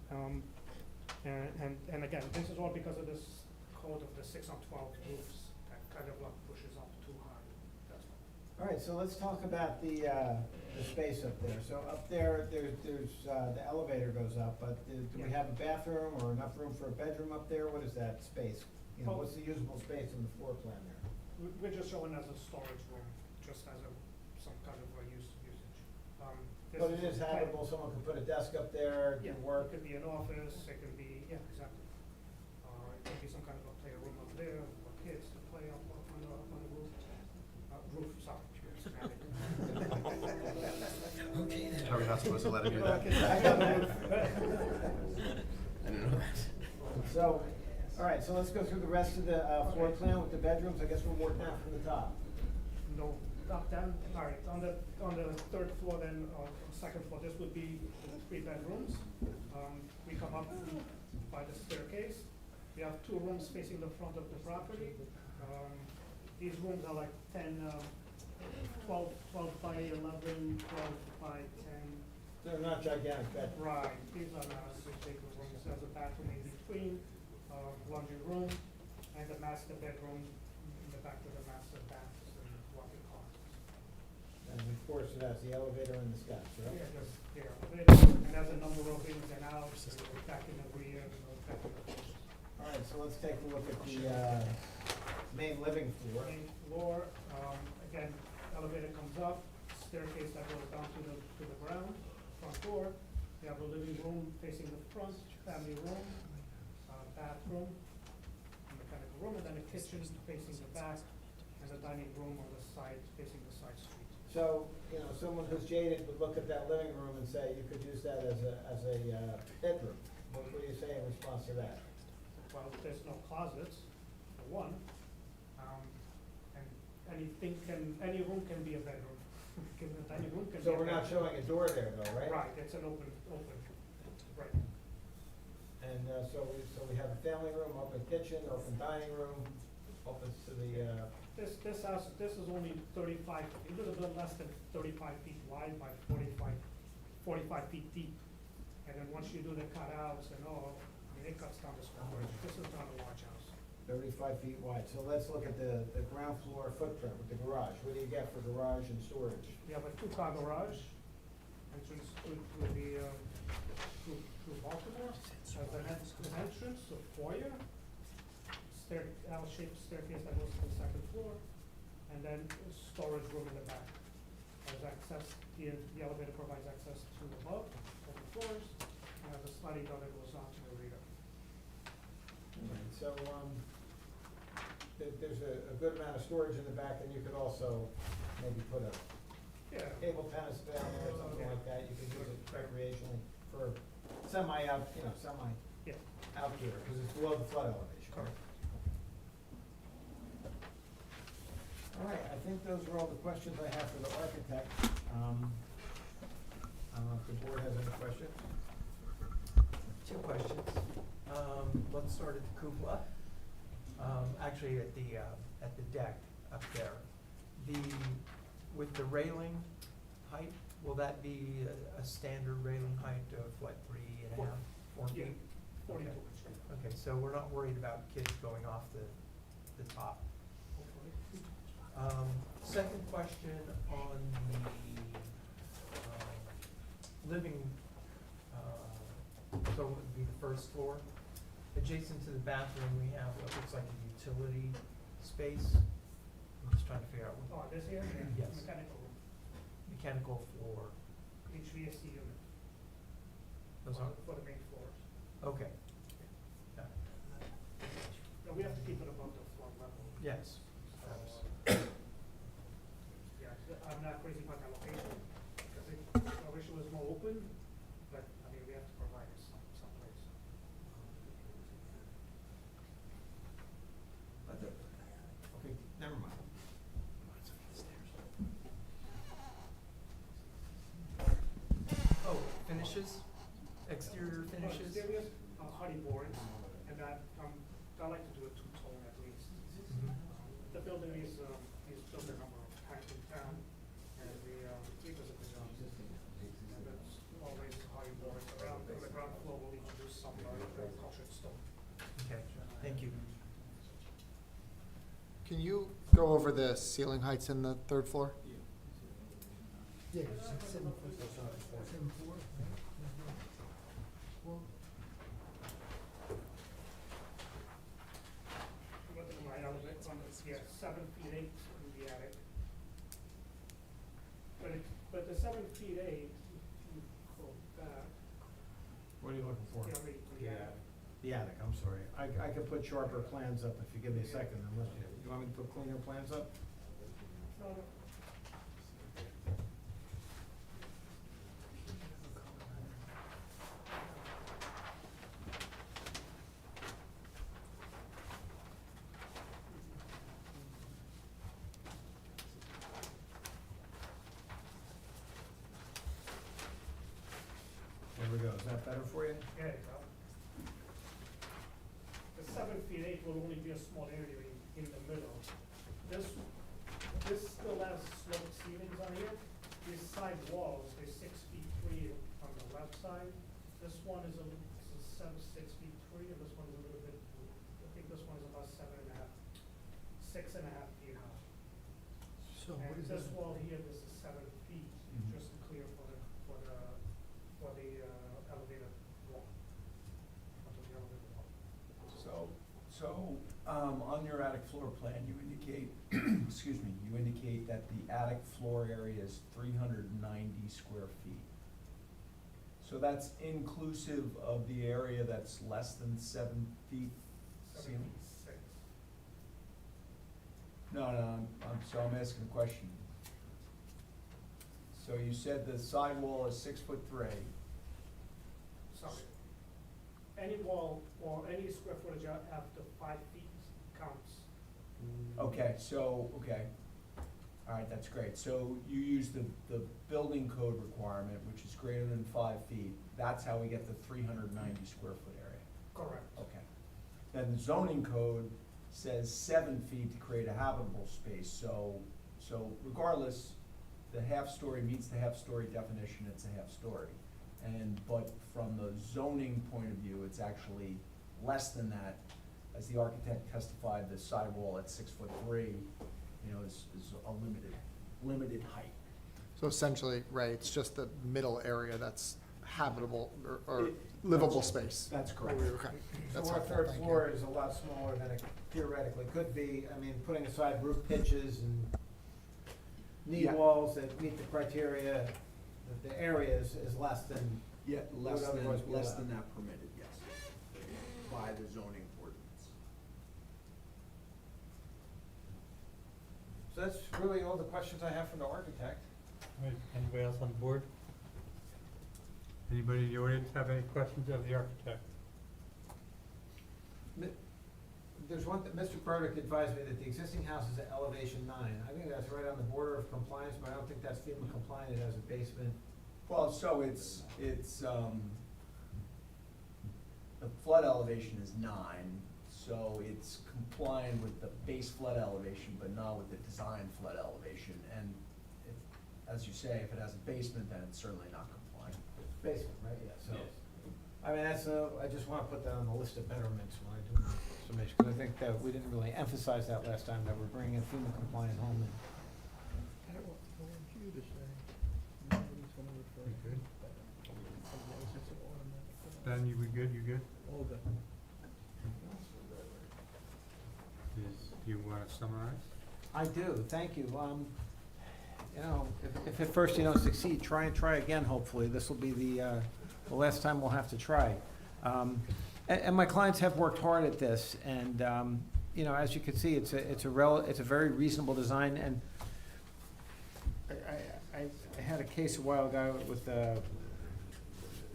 Speaker 19: And again, this is all because of this code of the 6 on 12 roofs that kind of like pushes up too high, that's all.
Speaker 3: all right, so let's talk about the space up there. So up there, there's, the elevator goes up, but do we have a bathroom or enough room for a bedroom up there? What is that space? You know,
Speaker 19: Well-
Speaker 3: what's the usable space in the floor plan there?
Speaker 19: We're just showing as a storage room. just as some kind of a usage. This
Speaker 3: But it is
Speaker 19: kind-
Speaker 3: habitable, someone could put a desk up there, do
Speaker 19: Yeah,
Speaker 3: work.
Speaker 19: it could be an office, it could be, yeah, exactly. It could be some kind of a playroom up there for kids to play up on the roof. Roof, sorry.
Speaker 3: Okay, then.
Speaker 10: Are we not supposed to let him do that?
Speaker 3: I don't know.
Speaker 10: I didn't know that.
Speaker 3: So, all right, so let's go through the rest of the floor plan with the bedrooms. I guess we'll work now from the top.
Speaker 19: No, up down, all right, on the third floor then, or second floor, this would be 3 bedrooms. We come up by the staircase. We have 2 rooms facing the front of the property. These rooms are like 12 by 11, 12 by 10.
Speaker 3: They're not gigantic bedrooms.
Speaker 19: Right, these are not big rooms. There's a bathroom in between, laundry room, and the master bedroom in the back of the master bath, and walk-in closet.
Speaker 3: And of course, it has the elevator and the steps, right?
Speaker 19: Yeah, just, and there's a number of ins and outs, back in the rear, back in the front.
Speaker 3: All right, so let's take a look at the main living floor.
Speaker 19: Main floor, again, elevator comes up, staircase that goes down to the ground, front door. We have a living room facing the front, family room, bathroom, mechanical room, and then a kitchen facing the back, and a dining room on the side, facing the side street.
Speaker 3: So, you know, someone who's jaded would look at that living room and say, you could use that as a bedroom. What do you say in response to that?
Speaker 19: Well, there's no closets, for one, and any room can be a bedroom. A dining room can be a bedroom.
Speaker 3: So we're not showing a door there though, right?
Speaker 19: Right, it's an open, right.
Speaker 3: And so we have a family room, open kitchen, open dining room, opens to the,
Speaker 19: This house, this is only 35, a little bit less than 35 feet wide by 45 feet deep. And then once you do the cutouts and all, I mean, it cuts down the square footage. This is not a large house.
Speaker 3: 35 feet wide. So let's look at the ground floor footprint with the garage. What do you get for garage and storage?
Speaker 19: We have a 2-car garage, entrance to Baltimore. Has an entrance, a foyer, L-shaped staircase that goes to the second floor, and then a storage room in the back. There's access, the elevator provides access to above, over floors, and has a sliding door that goes on to the rear.
Speaker 3: Alright, so, there's a good amount of storage in the back, and you could also maybe put a
Speaker 19: Yeah.
Speaker 3: table tennis down there or something like that. You could use it recreationally for semi-out,
Speaker 19: Yeah.
Speaker 3: out here, because it's below the flood elevation.
Speaker 19: Correct.
Speaker 3: All right, I think those are all the questions I have for the architect. I don't know if the board has any questions?
Speaker 2: 2 questions. Let's start at the cupola. Actually, at the deck up there. With the railing height, will that be a standard railing height of what, 3.5, 4 feet?
Speaker 19: Yeah, 42
Speaker 2: Okay.
Speaker 19: inches.
Speaker 2: Okay, so we're not worried about kids going off the top.
Speaker 19: Hopefully.
Speaker 2: Second question on the living, so it would be the first floor. Adjacent to the bathroom, we have what looks like a utility space. I'm just trying to figure out
Speaker 19: Oh,
Speaker 2: what,
Speaker 19: this here?
Speaker 2: Yes.
Speaker 19: Mechanical room,
Speaker 2: mechanical floor.
Speaker 19: HVAC unit.
Speaker 2: Those are,
Speaker 19: For the main floors.
Speaker 2: okay. Got it.
Speaker 19: No, we have to keep it above the floor level.
Speaker 2: Yes.
Speaker 19: Yeah, I'm not crazy about that location, because I wish it was more open, but, I mean, we have to provide some place.
Speaker 3: Okay, never mind.
Speaker 2: Oh, finishes? Exterior finishes?
Speaker 19: Exterior, hardy board, and that, I like to do a 2-tone at least.
Speaker 2: Mhm.
Speaker 19: The building is built a number of times in town, and we does a good job. And that's always hardy boards around, on the ground floor, we'll introduce some cultured stone.
Speaker 2: Okay, thank you.
Speaker 15: Can you go over the ceiling heights in the third floor?
Speaker 11: Yeah, it's 7 foot. 7 4.
Speaker 19: Right, I was on the, yeah, 7 feet 8 in the attic. but the 7'8", you go back,
Speaker 3: What are you looking for?
Speaker 19: yeah,
Speaker 3: Yeah, the attic, I'm sorry. I could put sharper plans up if you give me a second, unless you want me to put cleaner plans up?
Speaker 19: no, no,
Speaker 3: There we go. Is that better for you?
Speaker 19: yeah, you go. The 7'8" will only be a small area in the middle. This still has sloped ceilings on here. These side walls, they're 6'3" on the left side. This one is 6'3", and this one is a little bit, I think this one is about 6.5 feet high.
Speaker 11: So what
Speaker 19: And
Speaker 11: is
Speaker 19: this
Speaker 11: that?
Speaker 19: wall here, this is 7 feet,
Speaker 3: Mhm.
Speaker 19: just to clear for the elevator wall. Onto the elevator wall.
Speaker 6: On your attic floor plan, you indicate, excuse me, you indicate that the attic floor area is 390 square feet. So that's inclusive of the area that's less than 7 feet ceiling?
Speaker 19: 76.
Speaker 6: No, I'm asking a question. So you said the sidewall is 6'3".
Speaker 19: Sorry. Any wall or any square footage after 5 feet counts.
Speaker 6: Okay, all right, that's great. So you use the building code requirement, which is greater than 5 feet. That's how we get the 390 square foot area.
Speaker 19: Correct.
Speaker 6: Okay. Then the zoning code says 7 feet to create a habitable space, so regardless, the half-story meets the half-story definition, it's a half-story. But from the zoning point of view, it's actually less than that. As the architect testified, the sidewall at 6'3", is a limited height.
Speaker 15: So essentially, right, it's just the middle area that's habitable or livable space.
Speaker 6: That's correct.
Speaker 15: Okay,
Speaker 3: So
Speaker 15: that's
Speaker 3: our
Speaker 15: helpful,
Speaker 3: third
Speaker 15: thank you.
Speaker 3: floor is a lot smaller than it theoretically could be. I mean, putting aside roof pitches and knee
Speaker 6: Yeah.
Speaker 3: walls that meet the criteria, the area is less than.
Speaker 6: Yeah, less
Speaker 3: would otherwise be
Speaker 6: than
Speaker 3: allowed.
Speaker 6: that permitted, yes, by the zoning ordinance.
Speaker 3: So that's really all the questions I have for the architect.
Speaker 5: All right, anybody else on board? Anybody in the audience have any questions of the architect?
Speaker 3: There's one, Mr. Burdick advised me that the existing house is at elevation 9. I think that's right on the border of compliance, but I don't think that's FEMA compliant. It has a basement.
Speaker 6: Well, so the flood elevation is 9, so it's complying with the base flood elevation, but not with the design flood elevation. And as you say, if it has a basement, then it's certainly not compliant.
Speaker 3: Basement, right, yeah, so.
Speaker 6: Yes.
Speaker 3: I mean, I just wanna put that on the list of betterments when I do my summation, because I think that we didn't really emphasize that last time, that we're bringing a FEMA compliant home in.
Speaker 5: You good? Ben, you good?
Speaker 11: All good.
Speaker 5: Do you want to summarize?
Speaker 3: I do, thank you. If at first you don't succeed, try again, hopefully. This will be the last time we'll have to try. And my clients have worked hard at this, and, as you can see, it's a very reasonable design, and I had a case a while ago with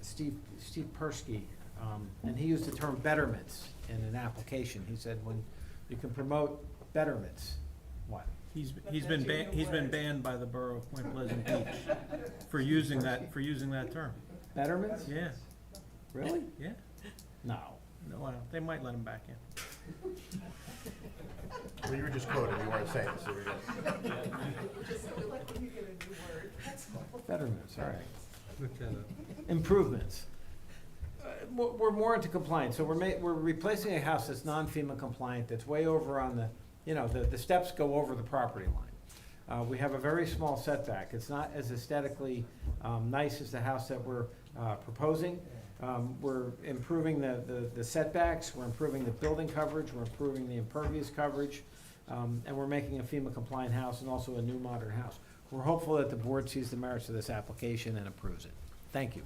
Speaker 3: Steve Persky, and he used the term betterments in an application. He said, when you can promote betterments, what?
Speaker 1: He's been banned by the borough of Point Pleasant Beach for using that term.
Speaker 3: Betterments?
Speaker 1: Yeah,
Speaker 3: Really?
Speaker 1: yeah.
Speaker 3: No.
Speaker 1: No, well, they might let him back in.
Speaker 10: Well, you were just quoting, you weren't saying, so you're good.
Speaker 8: Just feel like when you get a new word, that's all.
Speaker 3: Betterments, all right.
Speaker 5: Look that up.
Speaker 3: Improvements. We're more into compliance, so we're replacing a house that's non-FEMA compliant, that's way over on the steps go over the property line. We have a very small setback. It's not as aesthetically nice as the house that we're proposing. We're improving the setbacks, we're improving the building coverage, we're improving the impervious coverage. And we're making a FEMA-compliant house and also a new modern house. We're hopeful that the board sees the merits of this application and approves it. Thank you.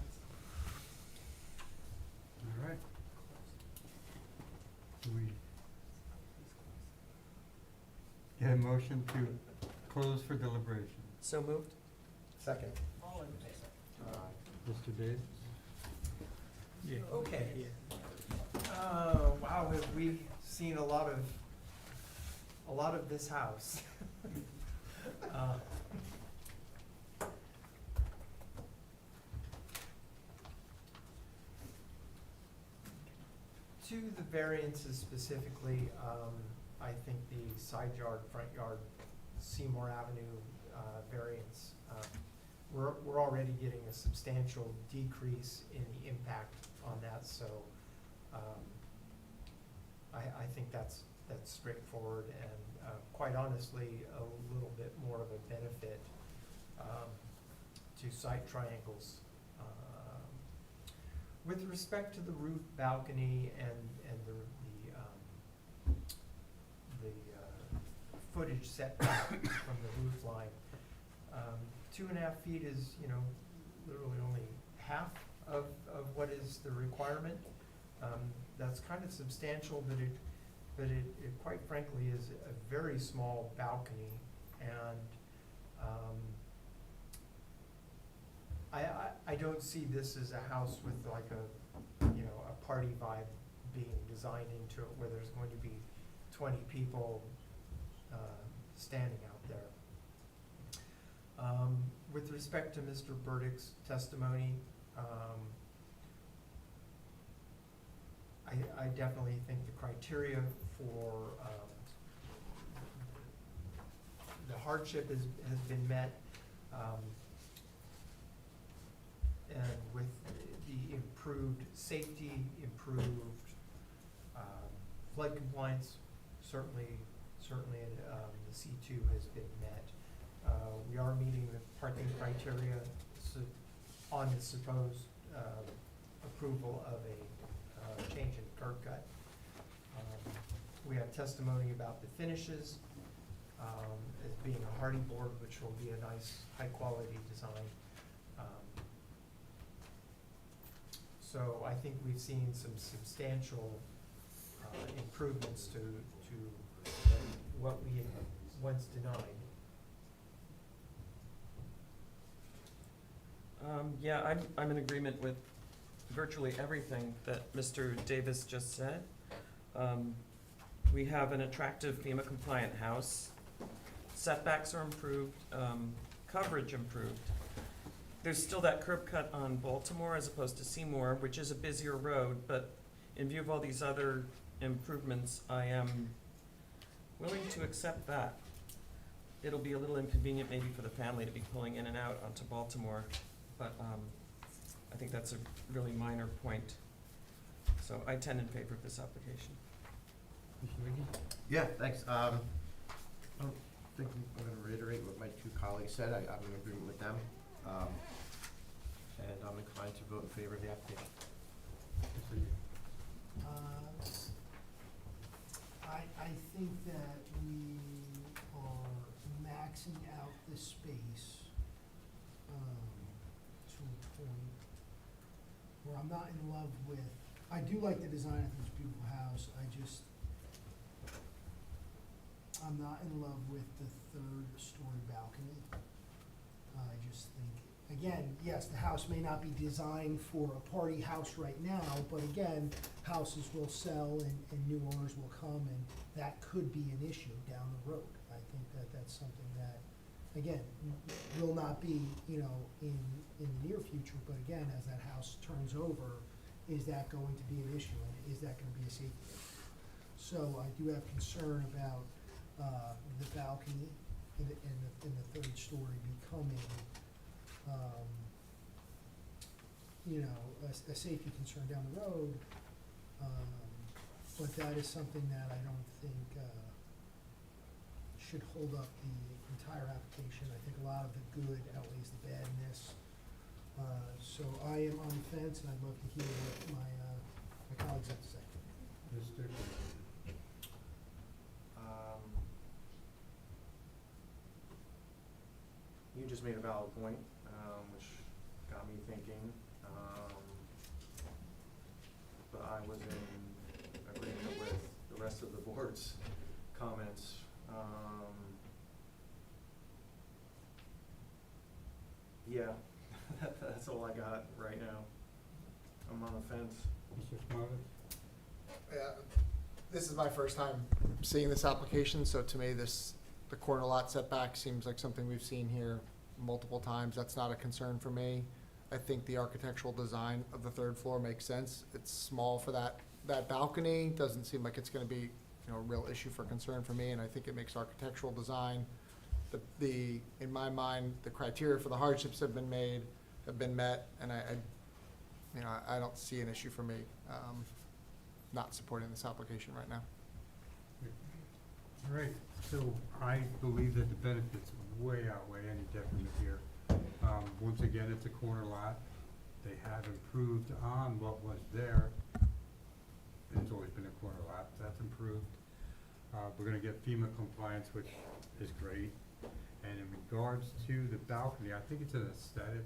Speaker 5: All right. Do we get a motion to close for deliberation?
Speaker 2: So moved? Second.
Speaker 7: All in favor?
Speaker 5: Mr. Davis?
Speaker 1: Yeah.
Speaker 2: Okay. Wow, have we seen a lot of this house. To the variances specifically, I think the side yard, front yard, Seymour Avenue variance, we're already getting a substantial decrease in the impact on that, so I think that's straightforward and quite honestly, a little bit more of a benefit to site triangles. With respect to the roof balcony and the footage setback from the roof line, 2.5 feet is, literally only half of what is the requirement. That's kind of substantial, but it quite frankly is a very small balcony, and I don't see this as a house with like a party vibe being designed into it where there's going to be 20 people standing out there. With respect to Mr. Burdick's testimony, I definitely think the criteria for the hardship has been met. And with the improved safety, improved flood compliance, certainly the C2 has been met. We are meeting the parking criteria on the supposed approval of a change in curb cut. We have testimony about the finishes as being a hardy board, which will be a nice, high-quality design. So I think we've seen some substantial improvements to what we had once denied.
Speaker 20: Yeah, I'm in agreement with virtually everything that Mr. Davis just said. We have an attractive FEMA-compliant house. Setbacks are improved, coverage improved. There's still that curb cut on Baltimore as opposed to Seymour, which is a busier road, but in view of all these other improvements, I am willing to accept that. It'll be a little inconvenient maybe for the family to be pulling in and out onto Baltimore, but I think that's a really minor point. So I tend in favor of this application.
Speaker 5: Mr. McGee?
Speaker 10: Yeah, thanks. I don't think I'm going to reiterate what my two colleagues said. I'm in agreement with them. And I'm inclined to vote in favor of the application.
Speaker 11: I think that we are maxing out the space to a point where I'm not in love with, I do like the design, I think it's a beautiful house, I'm not in love with the third-story balcony. I just think, again, yes, the house may not be designed for a party house right now, but again, houses will sell and new owners will come, and that could be an issue down the road. I think that that's something that, again, will not be, in the near future, but again, as that house turns over, is that going to be an issue, and is that gonna be a safety issue? So I do have concern about the balcony in the third story becoming, a safety concern down the road. But that is something that I don't think should hold up the entire application. I think a lot of the good outweighs the bad in this. So I am on the fence, and I'd love to hear what my colleagues have to say.
Speaker 5: Mr.
Speaker 16: you just made a valid point, which got me thinking. But I was in agreement with the rest of the board's comments. Yeah, that's all I got right now. I'm on the fence.
Speaker 5: Mr. Smarter?
Speaker 15: Yeah, this is my first time seeing this application, so to me, the corner lot setback seems like something we've seen here multiple times. That's not a concern for me. I think the architectural design of the third floor makes sense. It's small for that balcony, doesn't seem like it's gonna be, a real issue for concern for me, and I think it makes architectural design. In my mind, the criteria for the hardships have been met, and I don't see an issue for me, not supporting this application right now.
Speaker 5: All right, so I believe that the benefits way outweigh any detriment here. Once again, it's a corner lot. They have improved on what was there. It's always been a corner lot, that's improved. We're gonna get FEMA compliance, which is great. And in regards to the balcony, I think it's an aesthetic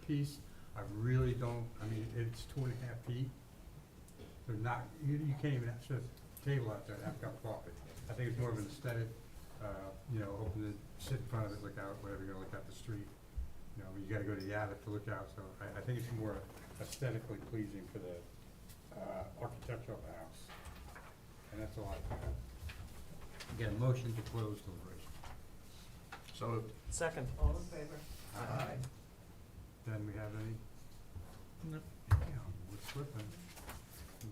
Speaker 5: piece. I really don't, it's 2.5 feet. They're not, you can't even have a table out there and have a cup of coffee. I think it's more of an aesthetic, open to sit in front of it, look out, whatever, you're gonna look out the street. You gotta go to the attic to look out, so I think it's more aesthetically pleasing for the architecture of the house. And that's all I have. Again, motion to close deliberation.
Speaker 10: So moved.
Speaker 20: Second.
Speaker 8: All in favor?
Speaker 10: Aye.
Speaker 5: Then we have any?
Speaker 1: No.
Speaker 5: Yeah, we're slipping.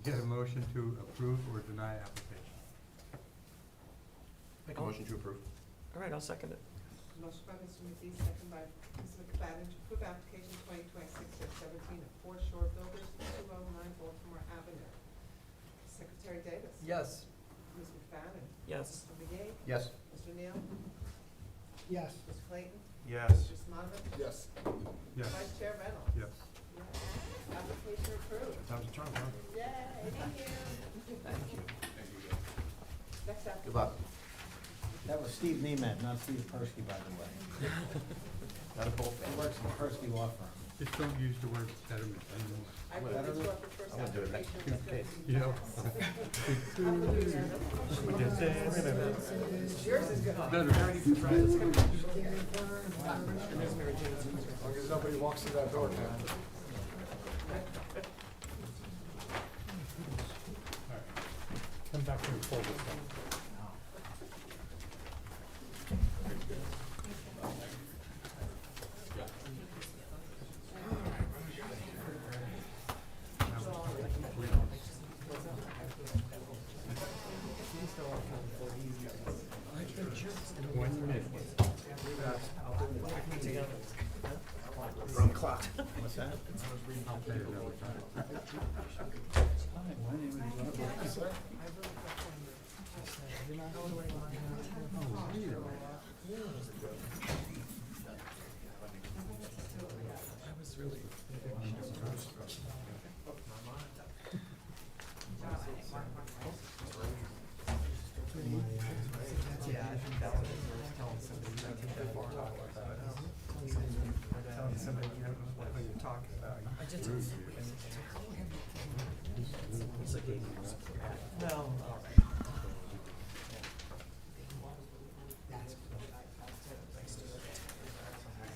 Speaker 5: Get a motion to approve or deny application.
Speaker 10: Make a motion to approve.
Speaker 20: All right, I'll second it.
Speaker 8: Motion by Mr. McGee, second by Ms. McFadden to approve application 2026-17 of Foreshore Builders, 209 Baltimore Avenue. Secretary Davis?
Speaker 2: Yes.
Speaker 8: Ms. McFadden?
Speaker 20: Yes.
Speaker 8: Mr. McGee?
Speaker 10: Yes.
Speaker 8: Mr. Neal?
Speaker 11: Yes.
Speaker 8: Mr. Clayton?
Speaker 16: Yes.
Speaker 8: Mr. Smonovich?
Speaker 15: Yes.
Speaker 5: Yes.
Speaker 8: Vice Chair Reynolds?
Speaker 5: Yes.
Speaker 8: Yes. Application approved.
Speaker 10: Time's a charm, huh?
Speaker 8: Yay, thank you.
Speaker 10: Thank you.
Speaker 8: Next application.
Speaker 10: Good luck.
Speaker 3: That was Steve Nemeth, not Steve Persky, by the way.
Speaker 10: Not a both.
Speaker 3: He works in the Persky Law Firm.
Speaker 5: Just don't use the word betterment anymore.
Speaker 8: I put this for the first
Speaker 10: I'm gonna do it next
Speaker 8: application.
Speaker 5: You know?
Speaker 8: Yours is good.
Speaker 5: Better.
Speaker 15: As long as nobody walks through that door, man.
Speaker 5: All right. Come back and pull this up.
Speaker 3: Wrong clock. What's that?
Speaker 5: I'll tell you another time.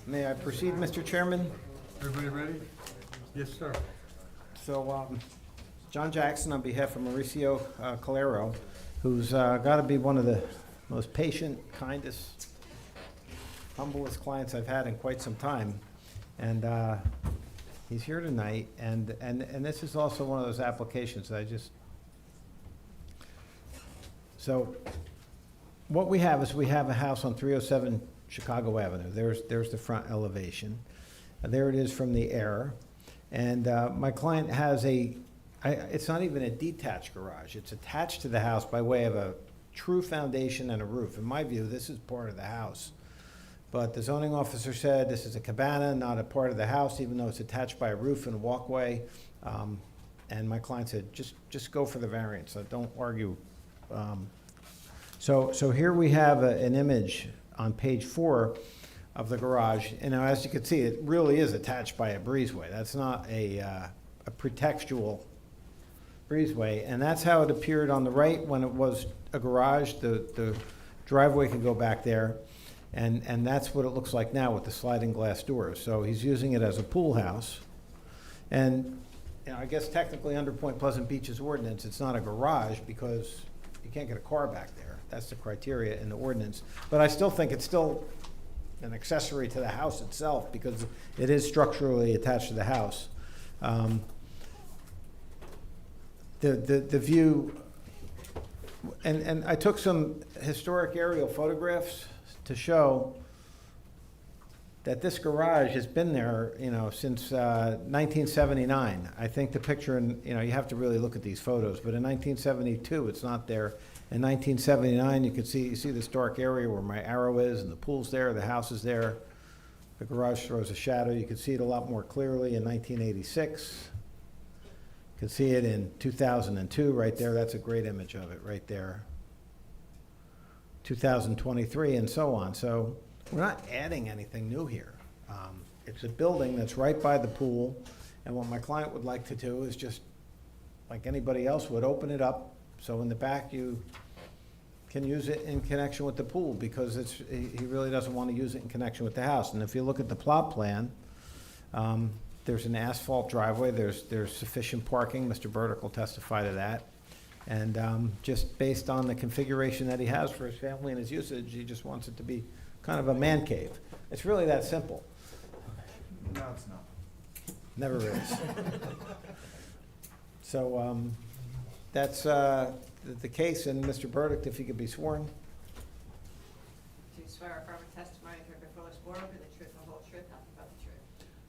Speaker 3: May I proceed, Mr. Chairman?
Speaker 5: Everybody ready? Yes, sir.
Speaker 3: So, John Jackson, on behalf of Mauricio Calero, who's got to be one of the most patient, kindest, humblest clients I've had in quite some time. And he's here tonight, and this is also one of those applications that I just... So, what we have is we have a house on 307 Chicago Avenue. There's the front elevation. There it is from the air. And my client has it's not even a detached garage. It's attached to the house by way of a true foundation and a roof. In my view, this is part of the house. But the zoning officer said this is a cabana, not a part of the house, even though it's attached by a roof and a walkway. And my client said, just go for the variance, so don't argue. So here we have an image on page 4 of the garage. You know, as you can see, it really is attached by a breezeway. That's not a pretextual breezeway, and that's how it appeared on the right when it was a garage. The driveway could go back there, and that's what it looks like now with the sliding glass doors. So he's using it as a pool house, and you know, I guess technically under Point Pleasant Beach's ordinance, it's not a garage because you can't get a car back there. That's the criteria in the ordinance. But I still think it's still an accessory to the house itself because it is structurally attached to the house. The view, and I took some historic aerial photographs to show that this garage has been there, you know, since 1979. I think the picture, and you know, you have to really look at these photos, but in 1972, it's not there. In 1979, you see this dark area where my arrow is, and the pool's there, the house is there. The garage throws a shadow. You can see it a lot more clearly in 1986. You can see it in 2002 right there. That's a great image of it right there. 2023 and so on. So we're not adding anything new here. It's a building that's right by the pool, and what my client would like to do is just, like anybody else would, open it up, so in the back you can use it in connection with the pool, because he really doesn't want to use it in connection with the house. And if you look at the plot plan, there's an asphalt driveway, there's sufficient parking, Mr. Burdick will testify to that. And just based on the configuration that he has for his family and his usage, he just wants it to be kind of a man cave. It's really that simple.
Speaker 6: No, it's not.
Speaker 3: Never is. So that's the case, and Mr. Burdick, if he could be sworn.
Speaker 17: Do you swear affirm testimony to give before this board will be the truth, the whole truth, nothing but the truth?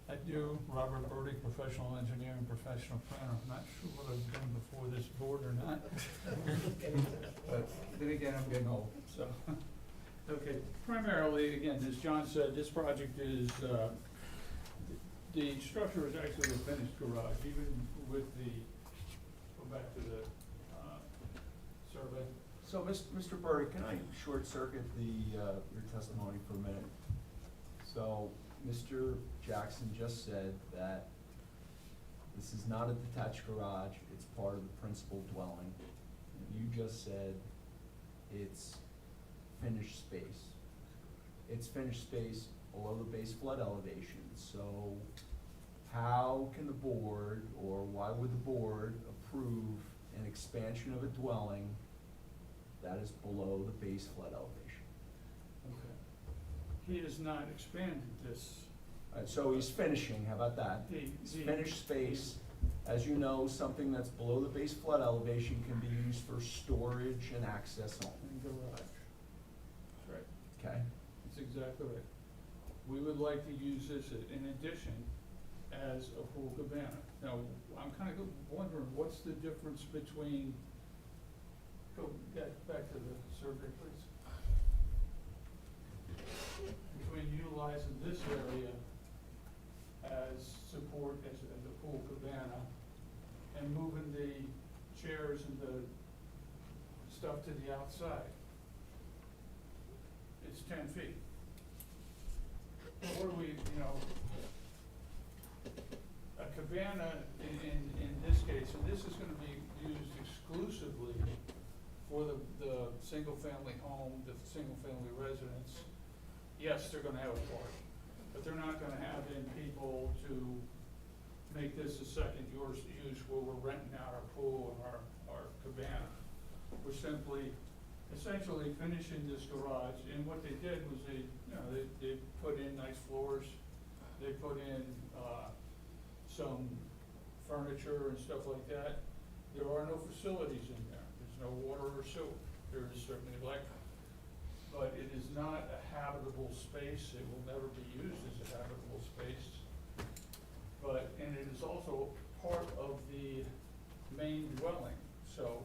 Speaker 18: I do, Robert Burdick, professional engineer and professional planner. I'm not sure what I've done before this board or not. But then again, I'm getting old, so. Okay, primarily, again, as John said, this project is, the structure is actually a finished garage, even with the, go back to the, survey.
Speaker 6: So, Mr. Burdick, can I short circuit your testimony for a minute? So, Mr. Jackson just said that this is not a detached garage, it's part of the principal dwelling. And you just said it's finished space. It's finished space below the base flood elevation, so how can the board, or why would the board approve an expansion of a dwelling that is below the base flood elevation?
Speaker 18: Okay. He has not expanded this.
Speaker 6: So he's finishing, how about that? It's finished space. As you know, something that's below the base flood elevation can be used for storage and access only.
Speaker 18: And garage. That's right.
Speaker 6: Okay?
Speaker 18: That's exactly right. We would like to use this in addition as a pool cabana. Now, I'm kind of wondering, what's the difference between, get back to the survey, please. Between utilizing this area as support, as a pool cabana, and moving the chairs and the stuff to the outside. It's 10 feet. What do we, you know, a cabana in this case, and this is gonna be used exclusively for the single-family home, the single-family residence. Yes, they're gonna have a park, but they're not gonna have in people to make this a second use where we're renting out our pool and our cabana. We're simply, essentially finishing this garage, and what they did was they put in nice floors, they put in, some furniture and stuff like that. There are no facilities in there. There's no water or sewer. There is certainly electric. But it is not a habitable space. It will never be used as a habitable space. And it is also part of the main dwelling. So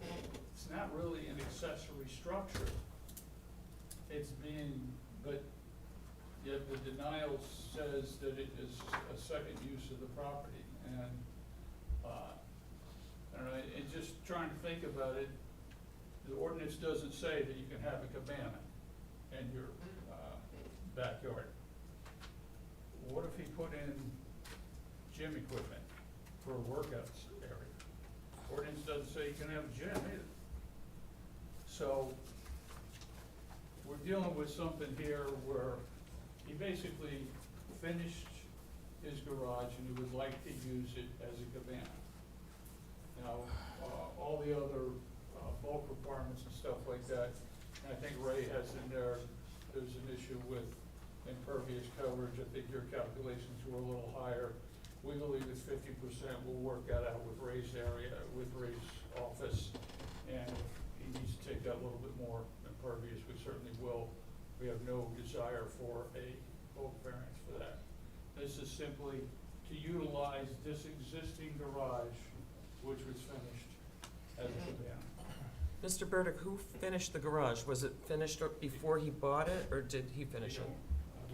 Speaker 18: it's not really an accessory structure. It's but yet the denial says that it is a second use of the property. And just trying to think about it, the ordinance doesn't say that you can have a cabana in your backyard. put in gym equipment for a workouts area. Ordinance doesn't say you can have a gym either. So, we're dealing with something here where he basically finished his garage and he would like to use it as a cabana. Now, all the other bulk requirements and stuff like that, and I think Ray has in there, there's an issue with impervious coverage. I think your calculations were a little higher. We believe it's 50%. We'll work that out with Ray's area, with Ray's office. And if he needs to take that a little bit more impervious, we certainly will. We have no desire for a bulk variance for that. This is simply to utilize this existing garage, which was finished as a cabana.
Speaker 20: Mr. Burdick, who finished the garage? Was it finished before he bought it, or did he finish it?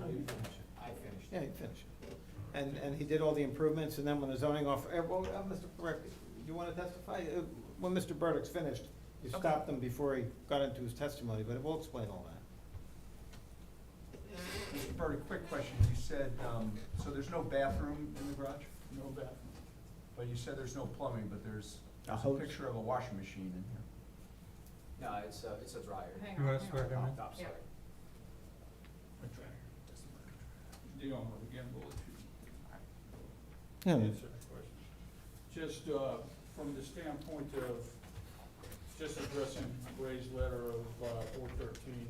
Speaker 3: I finished. Yeah, he finished it. And he did all the improvements, and then when the zoning well, Mr. Burdick, you wanna testify? When Mr. Burdick's finished, you
Speaker 20: Okay.
Speaker 3: stopped him before he got into his testimony, but we'll explain all that.
Speaker 6: Mr. Burdick, quick question. You said, so there's no bathroom in the garage?
Speaker 18: No bathroom.
Speaker 6: But you said there's no plumbing, but there's
Speaker 3: A
Speaker 6: a
Speaker 3: hose.
Speaker 6: picture of a washing machine in here.
Speaker 9: No, it's a dryer.
Speaker 17: Hang
Speaker 5: You
Speaker 17: on,
Speaker 5: wanna
Speaker 17: hang
Speaker 5: swear
Speaker 17: on.
Speaker 5: him in?
Speaker 9: Oh, sorry.
Speaker 18: The owner, again, will
Speaker 3: Yeah.
Speaker 18: answer that question. Just, from the standpoint of, just addressing Ray's letter of, 413,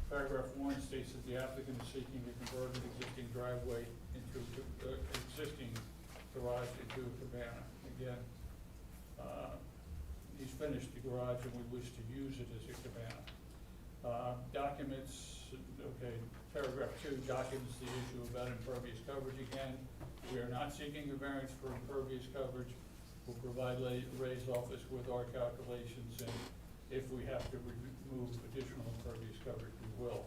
Speaker 18: paragraph 1 states that the applicant is seeking to convert an existing driveway into, existing garage into a cabana. Again, he's finished the garage and we wish to use it as a cabana. Documents, okay, paragraph 2 documents the issue about impervious coverage again. We are not seeking a variance for impervious coverage. We'll provide Ray's office with our calculations, and if we have to remove additional impervious coverage, we will.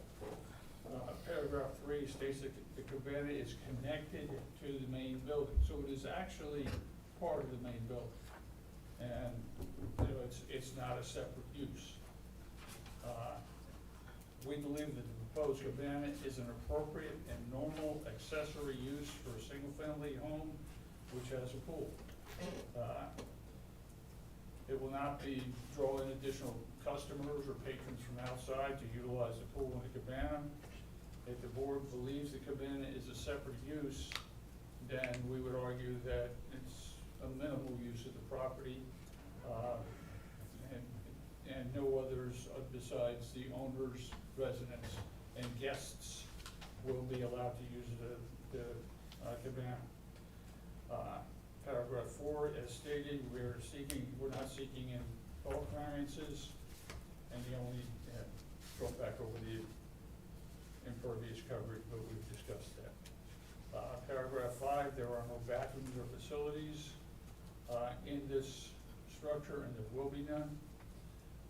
Speaker 18: Paragraph 3 states that the cabana is connected to the main building, so it is actually part of the main building. And, you know, it's not a separate use. We believe that the proposed cabana is an appropriate and normal accessory use for a single-family home which has a pool. It will not be drawing additional customers or patrons from outside to utilize the pool and the cabana. If the board believes the cabana is a separate use, then we would argue that it's a minimal use of the property, and no others besides the owner's residents and guests will be allowed to use the cabana. Paragraph 4, as stated, we're not seeking any bulk variances, and the only, go back over the impervious coverage, but we've discussed that. Paragraph 5, there are no bathrooms or facilities in this structure, and there will be none.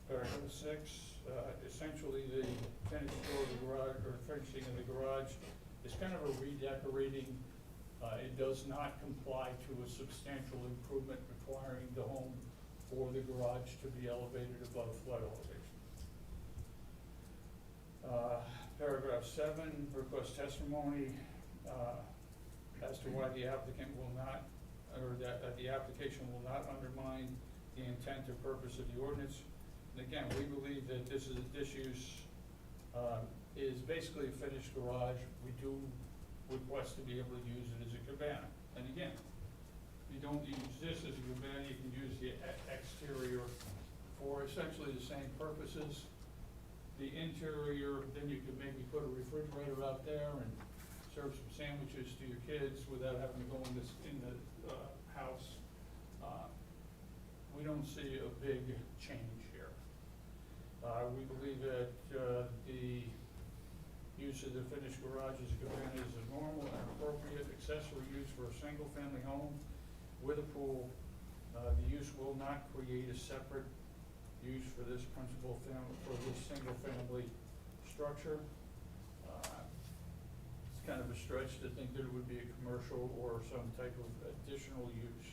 Speaker 18: Paragraph 6, essentially the finished floor of the garage, or finishing of the garage, is kind of a redecorating. It does not comply to a substantial improvement requiring the home or the garage to be elevated above flood elevation. Paragraph 7, request testimony as to why the applicant will not, or that the application will not undermine the intent or purpose of the ordinance. And again, we believe that this use is basically a finished garage. We do request to be able to use it as a cabana. And again, if you don't use this as a cabana, you can use the exterior for essentially the same purposes. The interior, then you could maybe put a refrigerator out there and serve some sandwiches to your kids without having to go in the house. We don't see a big change here. We believe that the use of the finished garage as a cabana is a normal and appropriate accessory use for a single-family home with a pool. The use will not create a separate use for this single-family structure. It's kind of a stretch to think that it would be a commercial or some type of additional use.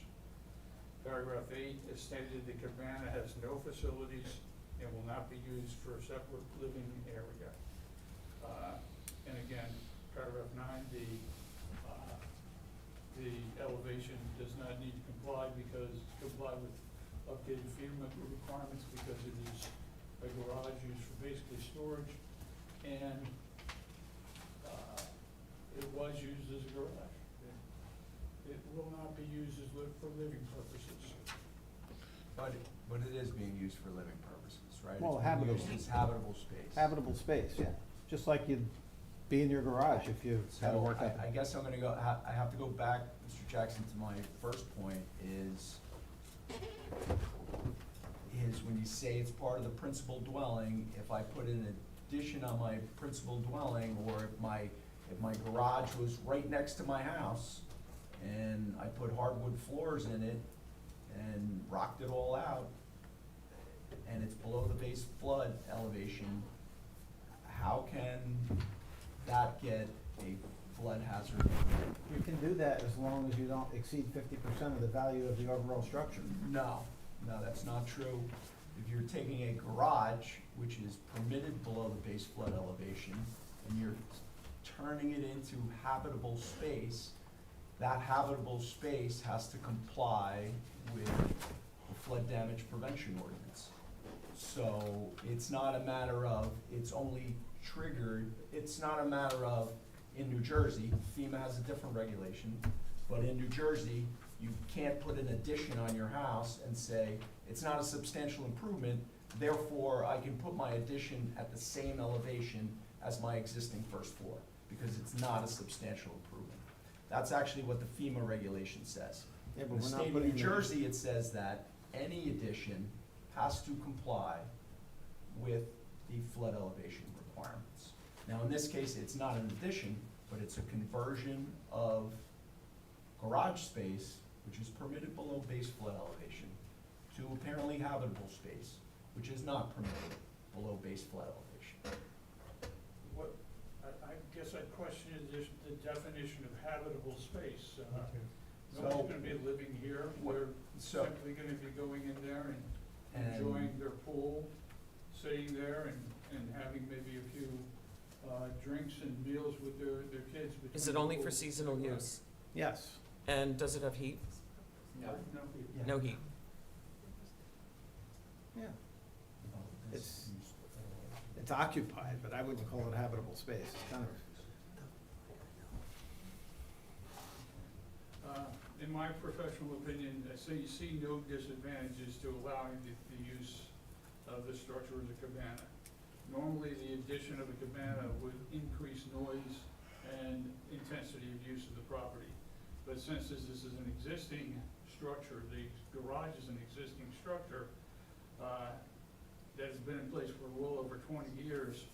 Speaker 18: Paragraph 8 is stated the cabana has no facilities and will not be used for a separate living area. And again, paragraph 9, the elevation does not need to comply with updated FEMA requirements because it is a garage used for basically storage, and it was used as a garage. It will not be used for living purposes.
Speaker 6: But it is being used for living purposes, right?
Speaker 3: Well,
Speaker 6: It's being
Speaker 3: habitable.
Speaker 6: used as habitable space.
Speaker 3: Habitable space, yeah, just like you'd be in your garage if you had to
Speaker 6: So
Speaker 3: work out.
Speaker 6: I guess I'm gonna go, I have to go back, Mr. Jackson, to my first point is when you say it's part of the principal dwelling, if I put an addition on my principal dwelling, or if my garage was right next to my house, and I put hardwood floors in it, and rocked it all out, and it's below the base flood elevation, how can that get a flood hazard?
Speaker 3: You can do that as long as you don't exceed 50% of the value of the overall structure.
Speaker 6: No, that's not true. If you're taking a garage, which is permitted below the base flood elevation, and you're turning it into habitable space, that habitable space has to comply with the flood damage prevention ordinance. So it's not a matter of, it's only triggered, it's not a matter of, in New Jersey, FEMA has a different regulation, but in New Jersey, you can't put an addition on your house and say, it's not a substantial improvement, therefore I can put my addition at the same elevation as my existing first floor, because it's not a substantial improvement. That's actually what the FEMA regulation says.
Speaker 3: Yeah, but
Speaker 6: In the
Speaker 3: we're not
Speaker 6: state of
Speaker 3: putting
Speaker 6: New
Speaker 3: the-
Speaker 6: Jersey, it says that any addition has to comply with the flood elevation requirements. Now, in this case, it's not an addition, but it's a conversion of garage space, which is permitted below base flood elevation, to apparently habitable space, which is not permitted below base flood elevation.
Speaker 18: What, I guess I'd question the definition of habitable space. Nobody's
Speaker 6: So-
Speaker 18: gonna be living here, they're simply gonna be going in there and enjoying their pool, sitting there and having maybe a few drinks and meals with their kids.
Speaker 20: Is
Speaker 18: between
Speaker 20: it only
Speaker 18: the
Speaker 20: for
Speaker 18: pool.
Speaker 20: seasonal use?
Speaker 3: Yes.
Speaker 20: And does it have heat?
Speaker 18: No, no.
Speaker 20: No heat.
Speaker 3: Yeah. It's occupied, but I wouldn't call it habitable space. It's kind of,
Speaker 18: In my professional opinion, I say you see no disadvantages to allowing the use of the structure as a cabana. Normally, the addition of a cabana would increase noise and intensity of use of the property. But since this is an existing structure, the garage is an existing structure, that has been in place for well over 20 years,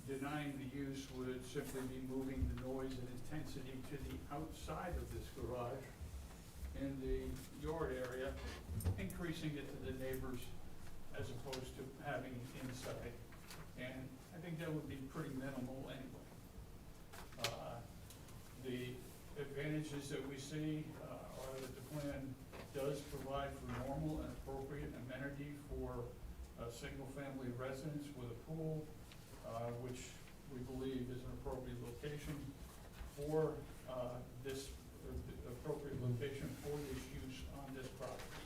Speaker 18: denying the use would simply be moving the noise and intensity to the outside of this garage in the yard area, increasing it to the neighbors as opposed to having it inside. And I think that would be pretty minimal anyway. The advantages that we see are that the plan does provide for normal and appropriate amenity for a single-family residence with a pool, which we believe is an appropriate location for this use on this property,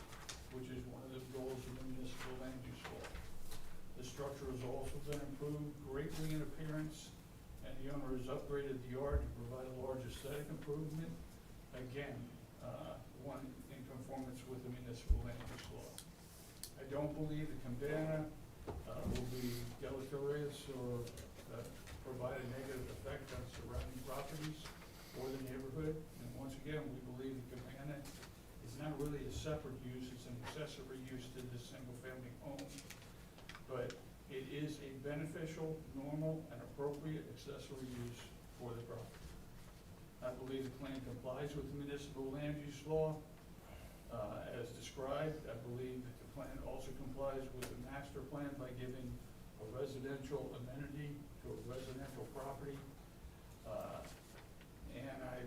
Speaker 18: which is one of the goals of the municipal land use law. The structure has also been improved greatly in appearance, and the owner has upgraded the yard to provide a large aesthetic improvement. Again, one in conformance with the municipal land use law. I don't believe the cabana will be deleterious or provide a negative effect on surrounding properties or the neighborhood. And once again, we believe the cabana is not really a separate use, it's an accessory use to this single-family home. But it is a beneficial, normal, and appropriate accessory use for the property. I believe the plan complies with the municipal land use law as described. I believe that the plan also complies with the master plan by giving a residential amenity to a residential property. And I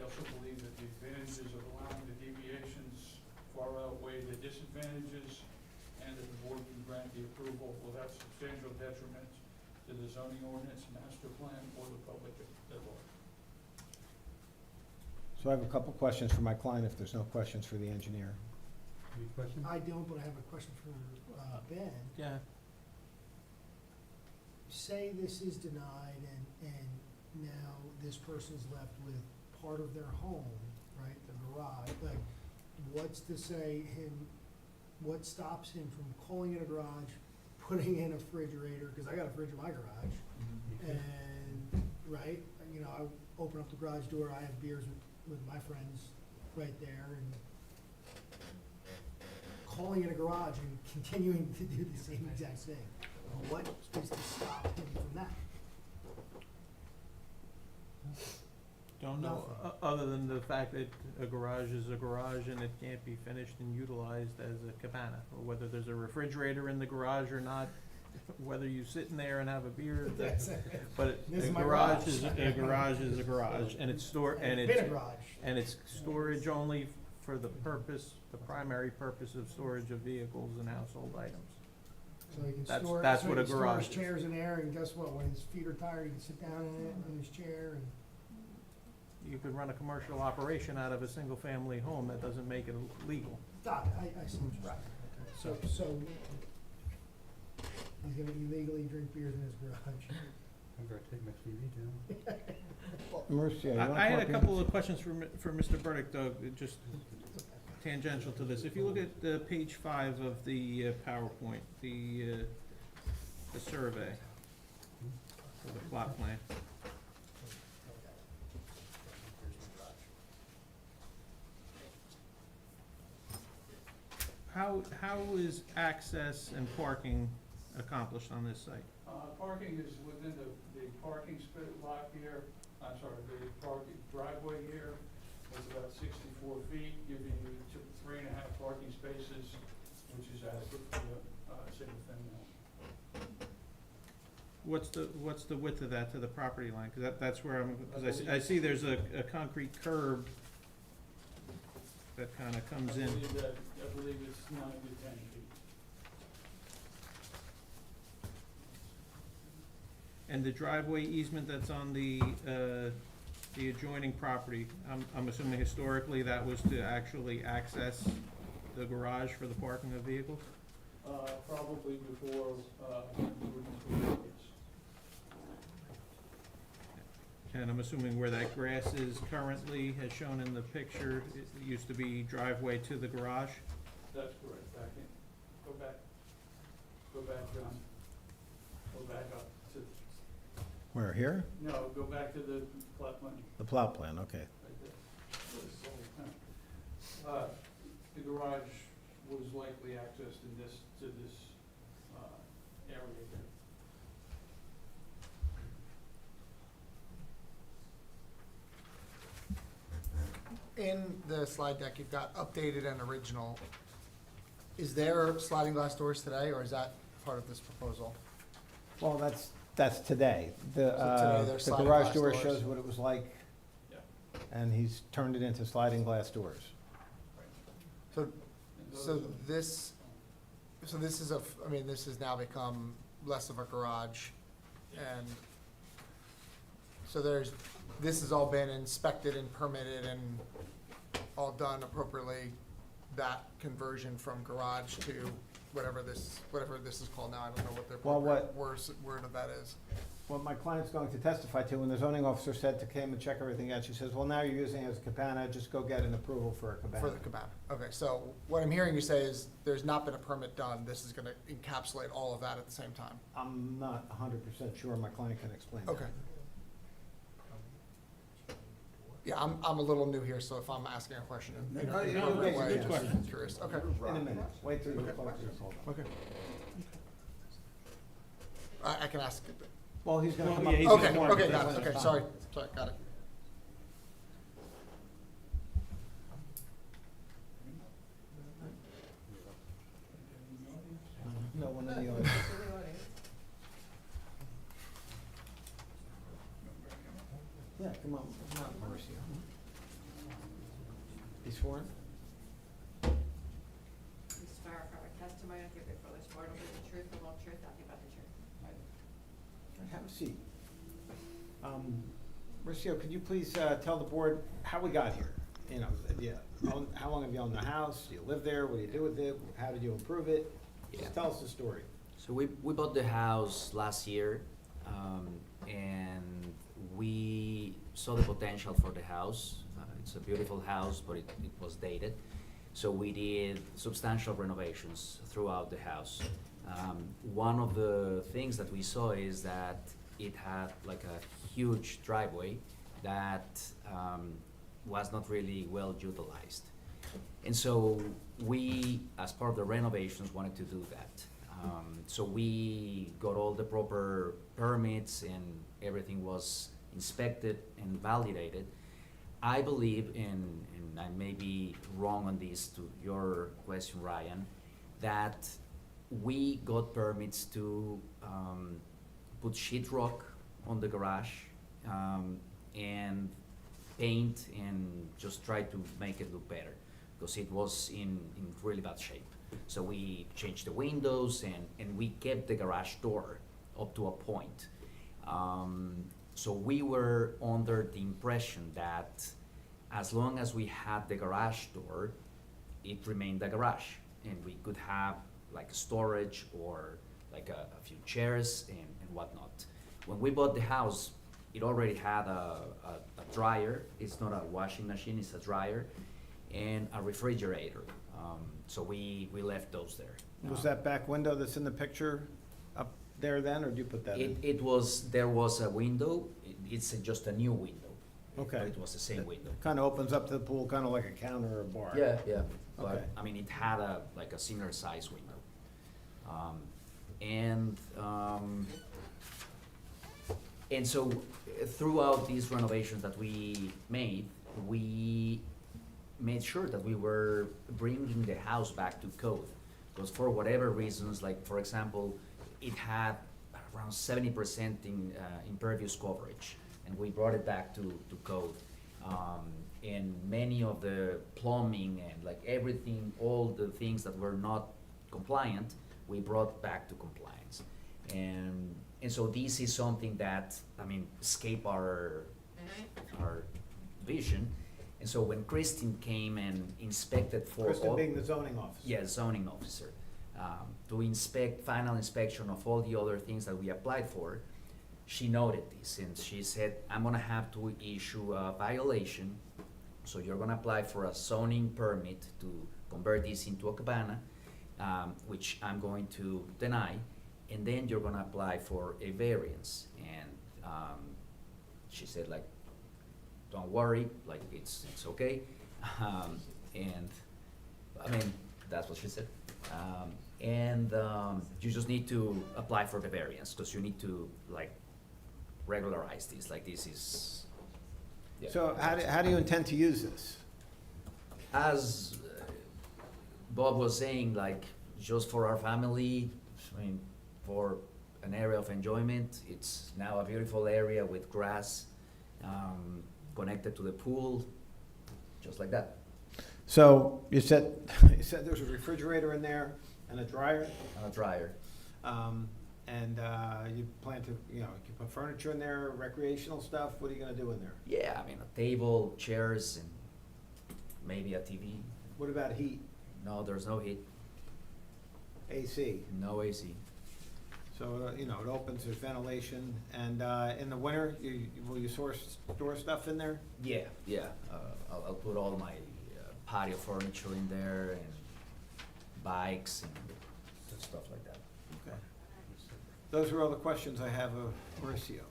Speaker 18: also believe that the advantages of allowing the deviations far outweigh the disadvantages, and that the board can grant the approval without substantial detriment to the zoning ordinance, master plan, or the public at large.
Speaker 3: So I have a couple questions for my client if there's no questions for the engineer.
Speaker 5: Any questions?
Speaker 11: I don't, but I have a question for, Ben.
Speaker 1: Yeah.
Speaker 11: Say this is denied and now this person's left with part of their home, right, the garage, like, what's to say what stops him from calling it a garage, putting in a refrigerator, cause I got a fridge in my garage, and, right, you know, I open up the garage door, I have beers with my friends right there, and calling it a garage and continuing to do the same exact thing. What is to stop him from that?
Speaker 1: Don't know, other than the fact that a garage is a garage and it can't be finished and utilized as a cabana, or whether there's a refrigerator in the garage or not, whether you sit in there and have a beer, but
Speaker 11: This
Speaker 1: a
Speaker 11: is my
Speaker 1: garage
Speaker 11: garage.
Speaker 1: is, a garage is a garage, and it's
Speaker 11: It's been a garage.
Speaker 1: and it's storage only for the purpose, the primary purpose of storage of vehicles and household items.
Speaker 11: So he can
Speaker 1: That's-
Speaker 11: store,
Speaker 1: that's
Speaker 11: so
Speaker 1: what
Speaker 11: he
Speaker 1: a
Speaker 11: can store
Speaker 1: garage
Speaker 11: his
Speaker 1: is.
Speaker 11: chairs in there, and guess what, when his feet are tired, he can sit down in it, in his chair, and.
Speaker 1: You could run a commercial operation out of a single-family home, that doesn't make it legal.
Speaker 11: Stop it, I see what you're saying. So, he's gonna illegally drink beers in his garage.
Speaker 5: I'm gonna take my TV down.
Speaker 3: Marcia, you want to
Speaker 1: I had a
Speaker 3: copy?
Speaker 1: couple of questions for Mr. Burdick, though, just tangential to this. If you look at page 5 of the PowerPoint, the survey, or the plot plan. How is access and parking accomplished on this site?
Speaker 18: Parking is within the parking lot here, I'm sorry, the parking driveway here is about 64 feet, giving you 3.5 parking spaces, which is adequate for a single family.
Speaker 1: What's the width of that to the property line? Because that's where because I see there's a concrete curb that kind of comes in.
Speaker 18: I believe it's 9 to 10 feet.
Speaker 1: And the driveway easement that's on the adjoining property, I'm assuming historically that was to actually access the garage for the parking of vehicles?
Speaker 18: Probably before, yes.
Speaker 1: And I'm assuming where that grass is currently, as shown in the picture, it used to be driveway to the garage?
Speaker 18: That's correct, back in, go back, John. Go back up to,
Speaker 3: Where, here?
Speaker 18: no, go back to the plot money,
Speaker 3: The plot plan, okay.
Speaker 18: right there. The garage was likely accessed in this, to this, area here.
Speaker 15: In the slide deck, you've got updated and original. Is there sliding glass doors today, or is that part of this proposal?
Speaker 3: Well, that's today. The,
Speaker 15: today there's
Speaker 3: the
Speaker 15: sliding
Speaker 3: garage
Speaker 15: glass
Speaker 3: door
Speaker 15: doors.
Speaker 3: shows what it was like,
Speaker 18: Yeah.
Speaker 3: and he's turned it into sliding glass doors.
Speaker 15: So,
Speaker 18: And
Speaker 15: so
Speaker 18: those
Speaker 15: this is I mean, this has now become less of a garage, and so this has all been inspected and permitted and all done appropriately, that conversion from garage to whatever this is called now, I don't know what their
Speaker 3: Well,
Speaker 15: appropriate word of that is.
Speaker 3: What my client's going to testify to, when the zoning officer said to came and check everything out, she says, well, now you're using it as a cabana, just go get an approval for a cabana.
Speaker 15: For the cabana, okay, so what I'm hearing you say is, there's not been a permit done, this is gonna encapsulate all of that at the same time?
Speaker 3: I'm not 100% sure, my client can explain that.
Speaker 15: Okay. Yeah, I'm a little new here, so if I'm asking a question in
Speaker 3: No,
Speaker 15: a
Speaker 3: it's
Speaker 15: different
Speaker 3: okay,
Speaker 15: way,
Speaker 3: good
Speaker 15: just
Speaker 3: question.
Speaker 15: curious, okay.
Speaker 3: In a minute, wait till you talk to your hold on.
Speaker 15: Okay. I can ask it.
Speaker 3: Well, he's gonna
Speaker 1: Well,
Speaker 3: come
Speaker 1: yeah,
Speaker 3: up.
Speaker 1: he's
Speaker 3: with
Speaker 15: Okay,
Speaker 1: gonna
Speaker 3: more
Speaker 15: okay,
Speaker 3: details
Speaker 15: got it,
Speaker 3: when
Speaker 15: okay,
Speaker 3: it's
Speaker 15: sorry,
Speaker 3: done.
Speaker 15: got it.
Speaker 3: No one in the audience. Yeah, come on, Marcia. He's sworn?
Speaker 17: You swear affirm a testimony you give before this board will be the truth, the whole truth, nothing but the truth.
Speaker 3: Have a seat. Mauricio, could you please tell the board how we got here? You know, how long have you owned the house? Do you live there? What do you do with it? How did you improve it? Just tell us the story.
Speaker 21: So we bought the house last year, and we saw the potential for the house. It's a beautiful house, but it was dated. So we did substantial renovations throughout the house. One of the things that we saw is that it had like a huge driveway that was not really well utilized. And so we, as part of the renovations, wanted to do that. So we got all the proper permits and everything was inspected and validated. I believe in, and I may be wrong on this to your question, Ryan, that we got permits to put sheetrock on the garage and paint and just try to make it look better because it was in really bad shape. So we changed the windows and we kept the garage door up to a point. So we were under the impression that as long as we had the garage door, it remained a garage and we could have like storage or like a few chairs and whatnot. When we bought the house, it already had a dryer. It's not a washing machine, it's a dryer, and a refrigerator. So we left those there.
Speaker 3: Was that back window that's in the picture up there then, or did you put that in?
Speaker 21: There was a window. It's just a new window.
Speaker 3: Okay.
Speaker 21: But it was the same window.
Speaker 3: Kind of opens up to the pool, kind of like a counter or a bar.
Speaker 21: Yeah.
Speaker 3: Okay.
Speaker 21: But, I mean, it had like a similar size window. And so throughout these renovations that we made sure that we were bringing the house back to code. Because for whatever reasons, like for example, it had around 70% impervious coverage, and we brought it back to code. And many of the plumbing and like everything, all the things that were not compliant, we brought back to compliance. And so this is something that, I mean, escaped our vision. And so when Kristen came and inspected for
Speaker 3: Kristen being the zoning officer.
Speaker 21: Yeah, zoning officer, to inspect, final inspection of all the other things that we applied for, she noted this and she said, I'm gonna have to issue a violation. So you're gonna apply for a zoning permit to convert this into a cabana, which I'm going to deny, and then you're gonna apply for a variance. And she said, like, don't worry, like it's okay. And I mean, that's what she said. You just need to apply for the variance because you need to like regularize this. Like this is. Yeah.
Speaker 3: So how do you intend to use this?
Speaker 21: As Bob was saying, like just for our family, I mean, for an area of enjoyment. It's now a beautiful area with grass. Connected to the pool, just like that.
Speaker 3: So you said there's a refrigerator in there and a dryer?
Speaker 21: And a dryer.
Speaker 3: You plan to, you put furniture in there, recreational stuff? What are you gonna do in there?
Speaker 21: Yeah, I mean, a table, chairs, and maybe a TV.
Speaker 3: What about heat?
Speaker 21: No, there's no heat.
Speaker 3: AC?
Speaker 21: No AC.
Speaker 3: So, it opens, there's ventilation, and in the winter, will you store stuff in there?
Speaker 21: Yeah. I'll put all my patio furniture in there and bikes and stuff like that.
Speaker 3: Okay. Those are all the questions I have of Mauricio.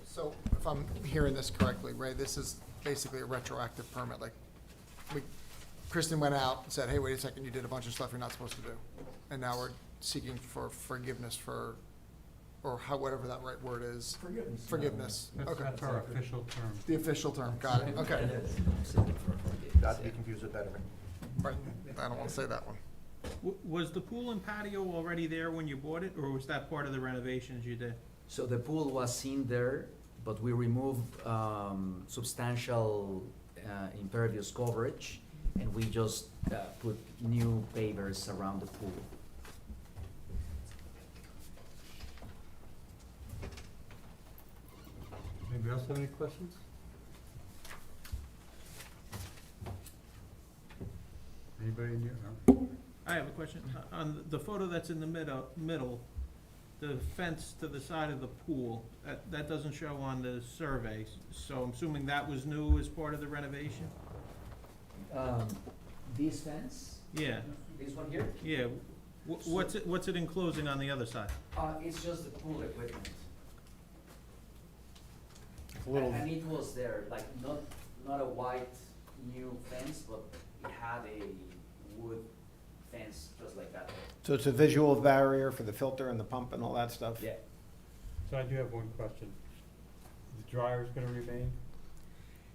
Speaker 15: So if I'm hearing this correctly, Ray, this is basically a retroactive permit, like, Kristen went out and said, hey, wait a second, you did a bunch of stuff you're not supposed to do. And now we're seeking for forgiveness for, or whatever that right word is. Forgiveness. Okay.
Speaker 5: That's our official term.
Speaker 15: The official term, got it, okay.
Speaker 10: Not to be confused with betterment.
Speaker 15: Right, I don't wanna say that one.
Speaker 1: Was the pool and patio already there when you bought it, or was that part of the renovations you did?
Speaker 21: So the pool was in there, but we removed substantial impervious coverage, and we just put new pavers around the pool.
Speaker 5: Anybody else have any questions? Anybody in here?
Speaker 1: I have a question. On the photo that's in the middle, the fence to the side of the pool, that doesn't show on the survey, so I'm assuming that was new as part of the renovation?
Speaker 21: This fence,
Speaker 1: Yeah,
Speaker 21: this one here,
Speaker 1: yeah. What's it enclosing on the other side?
Speaker 21: it's just the pool equipment.
Speaker 3: A little,
Speaker 21: And it was there, like, not a white new fence, but it had a wood fence just like that.
Speaker 3: so it's a visual barrier for the filter and the pump and all that stuff?
Speaker 21: Yeah.
Speaker 5: So I do have one question. The dryer's gonna remain?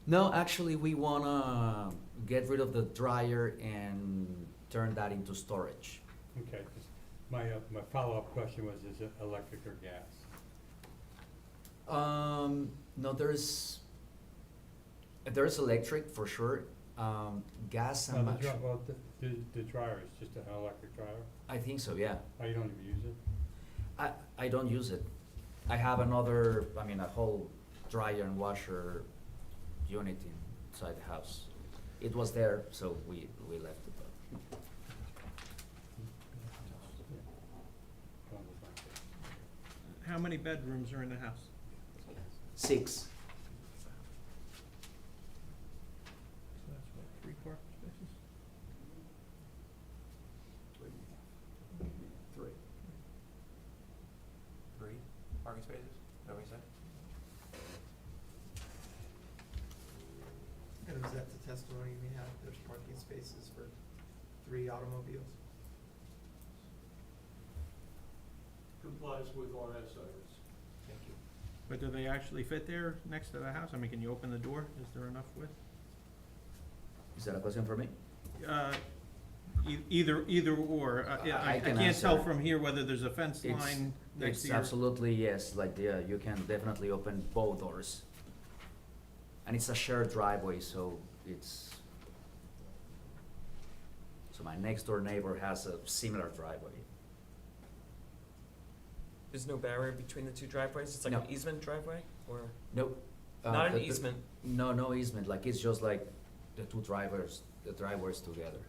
Speaker 21: No, actually, we wanna get rid of the dryer and turn that into storage.
Speaker 5: Okay, 'cause my follow-up question was, is it electric or gas?
Speaker 21: No, there's electric for sure. Gas,
Speaker 5: No,
Speaker 21: I'm
Speaker 5: the
Speaker 21: not sure.
Speaker 5: well, the dryer is just an electric dryer?
Speaker 21: I think so, yeah.
Speaker 5: Oh, you don't even use it?
Speaker 21: I don't use it. I have another, a whole dryer and washer unit inside the house. It was there, so we left it.
Speaker 1: How many bedrooms are in the house?
Speaker 21: 6.
Speaker 1: So that's what, 3 parking spaces?
Speaker 16: 3 parking spaces, is that what you said?
Speaker 2: And was that the testimony we had, there's parking spaces for 3 automobiles?
Speaker 18: Complies with RSIs.
Speaker 2: Thank you.
Speaker 1: But do they actually fit there next to the house? I mean, can you open the door? Is there enough width?
Speaker 21: Is that a question for me?
Speaker 1: Either or. I
Speaker 21: can
Speaker 1: can't tell
Speaker 21: answer.
Speaker 1: from here whether there's a fence
Speaker 21: It's-
Speaker 1: line next to
Speaker 21: It's
Speaker 1: your.
Speaker 21: absolutely, yes, like, yeah, you can definitely open both doors. And it's a shared driveway, so my next door neighbor has a similar driveway.
Speaker 20: There's no barrier between the two driveways? It's like
Speaker 21: No.
Speaker 20: an easement driveway, or?
Speaker 21: Nope.
Speaker 20: Not an
Speaker 21: the-
Speaker 20: easement.
Speaker 21: No easement, like, it's just like the driveways together.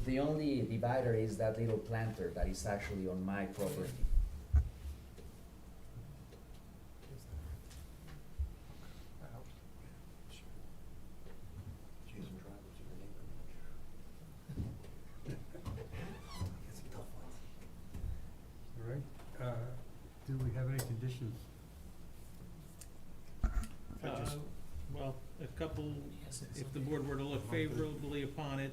Speaker 21: The only divider is that little planter that is actually on my property.
Speaker 5: All right, do we have any conditions?
Speaker 1: Well, a couple, if the board were to look favorably upon it,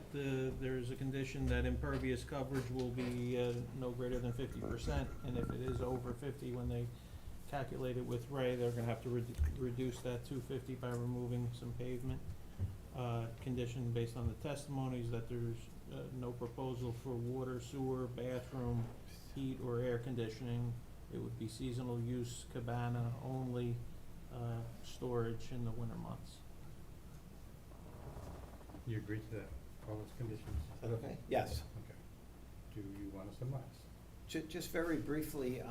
Speaker 1: there's a condition that impervious coverage will be no greater than 50%, and if it is over 50, when they calculate it with Ray, they're gonna have to reduce that to 50 by removing some pavement. Condition based on the testimonies that there's no proposal for water, sewer, bathroom, heat, or air conditioning. It would be seasonal use, cabana only, storage in the winter months.
Speaker 5: You agree to that, all those conditions?
Speaker 3: Is that okay? Yes.
Speaker 5: Okay. Do you want to summarize?
Speaker 3: Just very briefly,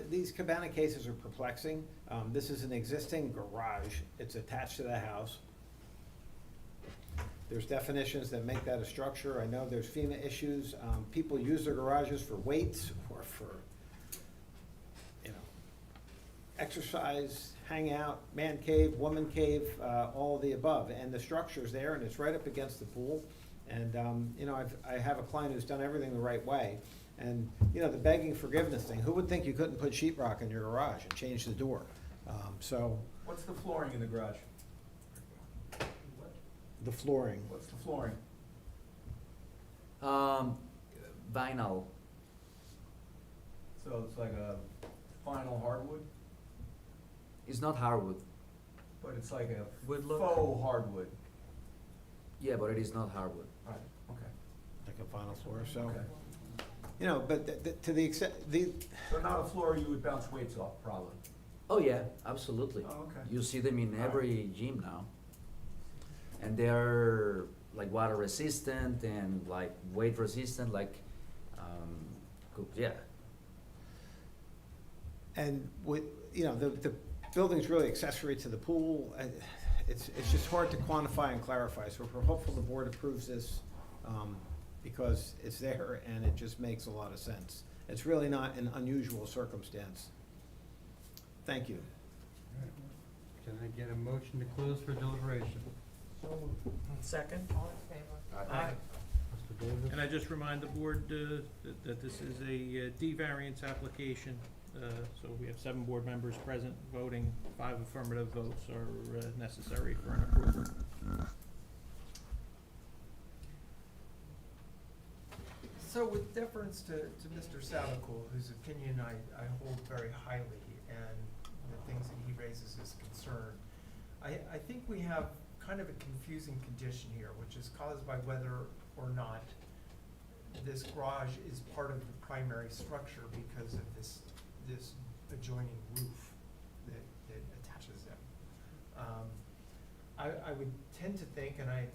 Speaker 3: these cabana cases are perplexing. This is an existing garage. It's attached to the house. There's definitions that make that a structure. I know there's FEMA issues. People use their garages for weights or for, exercise, hang out, man cave, woman cave, all of the above. And the structure's there, and it's right up against the pool. And, I have a client who's done everything the right way. And, the begging forgiveness thing, who would think you couldn't put sheetrock in your garage and change the door?
Speaker 6: What's the flooring in the garage?
Speaker 3: The flooring.
Speaker 6: What's the flooring?
Speaker 21: Vinyl.
Speaker 6: So it's like a vinyl hardwood,
Speaker 21: It's not hardwood.
Speaker 6: but it's like a
Speaker 20: Wood look?
Speaker 6: faux hardwood.
Speaker 21: Yeah, but it is not hardwood.
Speaker 6: Right, okay.
Speaker 3: Like a vinyl floor, so,
Speaker 6: Okay.
Speaker 3: but to the extent,
Speaker 6: So not a floor you would bounce weights off, probably?
Speaker 21: Oh, yeah, absolutely.
Speaker 6: Oh, okay.
Speaker 21: You see them in
Speaker 6: All right.
Speaker 21: every gym now. And they're like water resistant and like weight resistant, yeah.
Speaker 3: And with, you know, the building's really accessory to the pool, and it's just hard to quantify and clarify, so we're hopeful the board approves this, because it's there and it just makes a lot of sense. It's really not an unusual circumstance. Thank you.
Speaker 5: Can I get a motion to close for deliberation?
Speaker 20: Second?
Speaker 4: All in favor?
Speaker 3: Aye.
Speaker 5: Mr. Davis?
Speaker 1: And I just remind the board that this is a D variance application. So we have 7 board members present voting, 5 affirmative votes are necessary for an approval.
Speaker 2: So with deference to Mr. Savicool, whose opinion I hold very highly, and the things that he raises as concern, I think we have kind of a confusing condition here, which is caused by whether or not this garage is part of the primary structure because of this adjoining roof that attaches them. I would tend to think, and I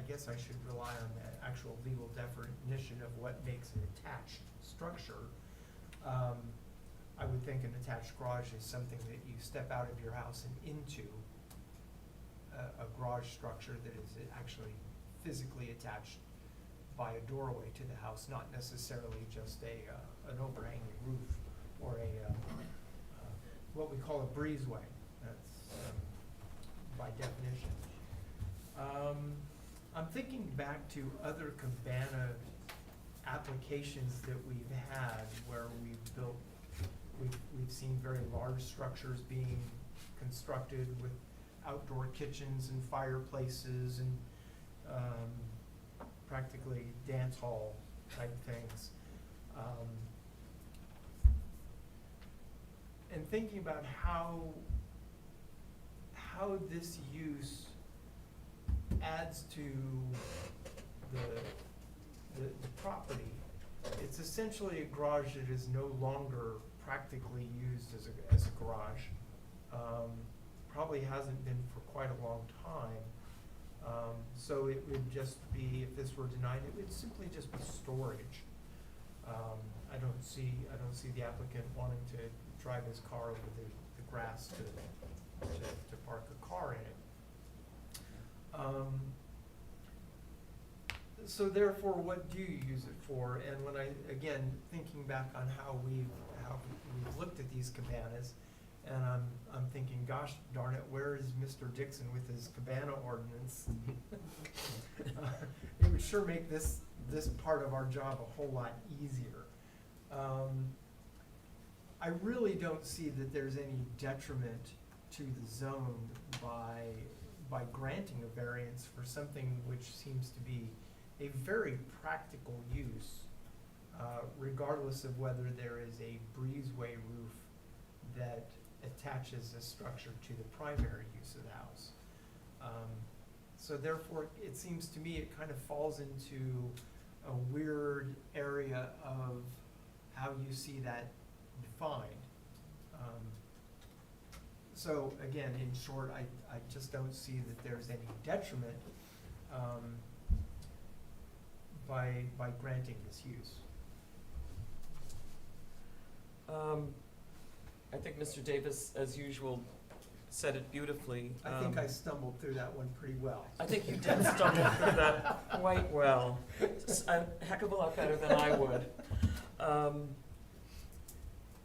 Speaker 2: guess I should rely on the actual legal definition of what makes an attached structure. I would think an attached garage is something that you step out of your house and into a garage structure that is actually physically attached by a doorway to the house, not necessarily just an overhanging roof or what we call a breezeway. That's by definition. I'm thinking back to other cabana applications that we've had where we've seen very large structures being constructed with outdoor kitchens and fireplaces and practically dance hall type things. And thinking about how this use adds to the property. It's essentially a garage that is no longer practically used as a garage. Probably hasn't been for quite a long time. So it would just be, if this were denied, it would simply just be storage. I don't see the applicant wanting to drive his car over the grass to park a car in it. So therefore, what do you use it for? And when again, thinking back on how we've looked at these cabanas, and I'm thinking, gosh darn it, where is Mr. Dixon with his cabana ordinance? It would sure make this part of our job a whole lot easier. I really don't see that there's any detriment to the zone by granting a variance for something which seems to be a very practical use, regardless of whether there is a breezeway roof that attaches a structure to the primary use of the house. So therefore, it seems to me it kind of falls into a weird area of how you see that defined. So again, in short, I just don't see that there's any detriment by granting this use.
Speaker 20: I think Mr. Davis, as usual, said it beautifully.
Speaker 2: I think I stumbled through that one pretty well.
Speaker 20: I think you did stumble through that quite well. A heck of a lot better than I would.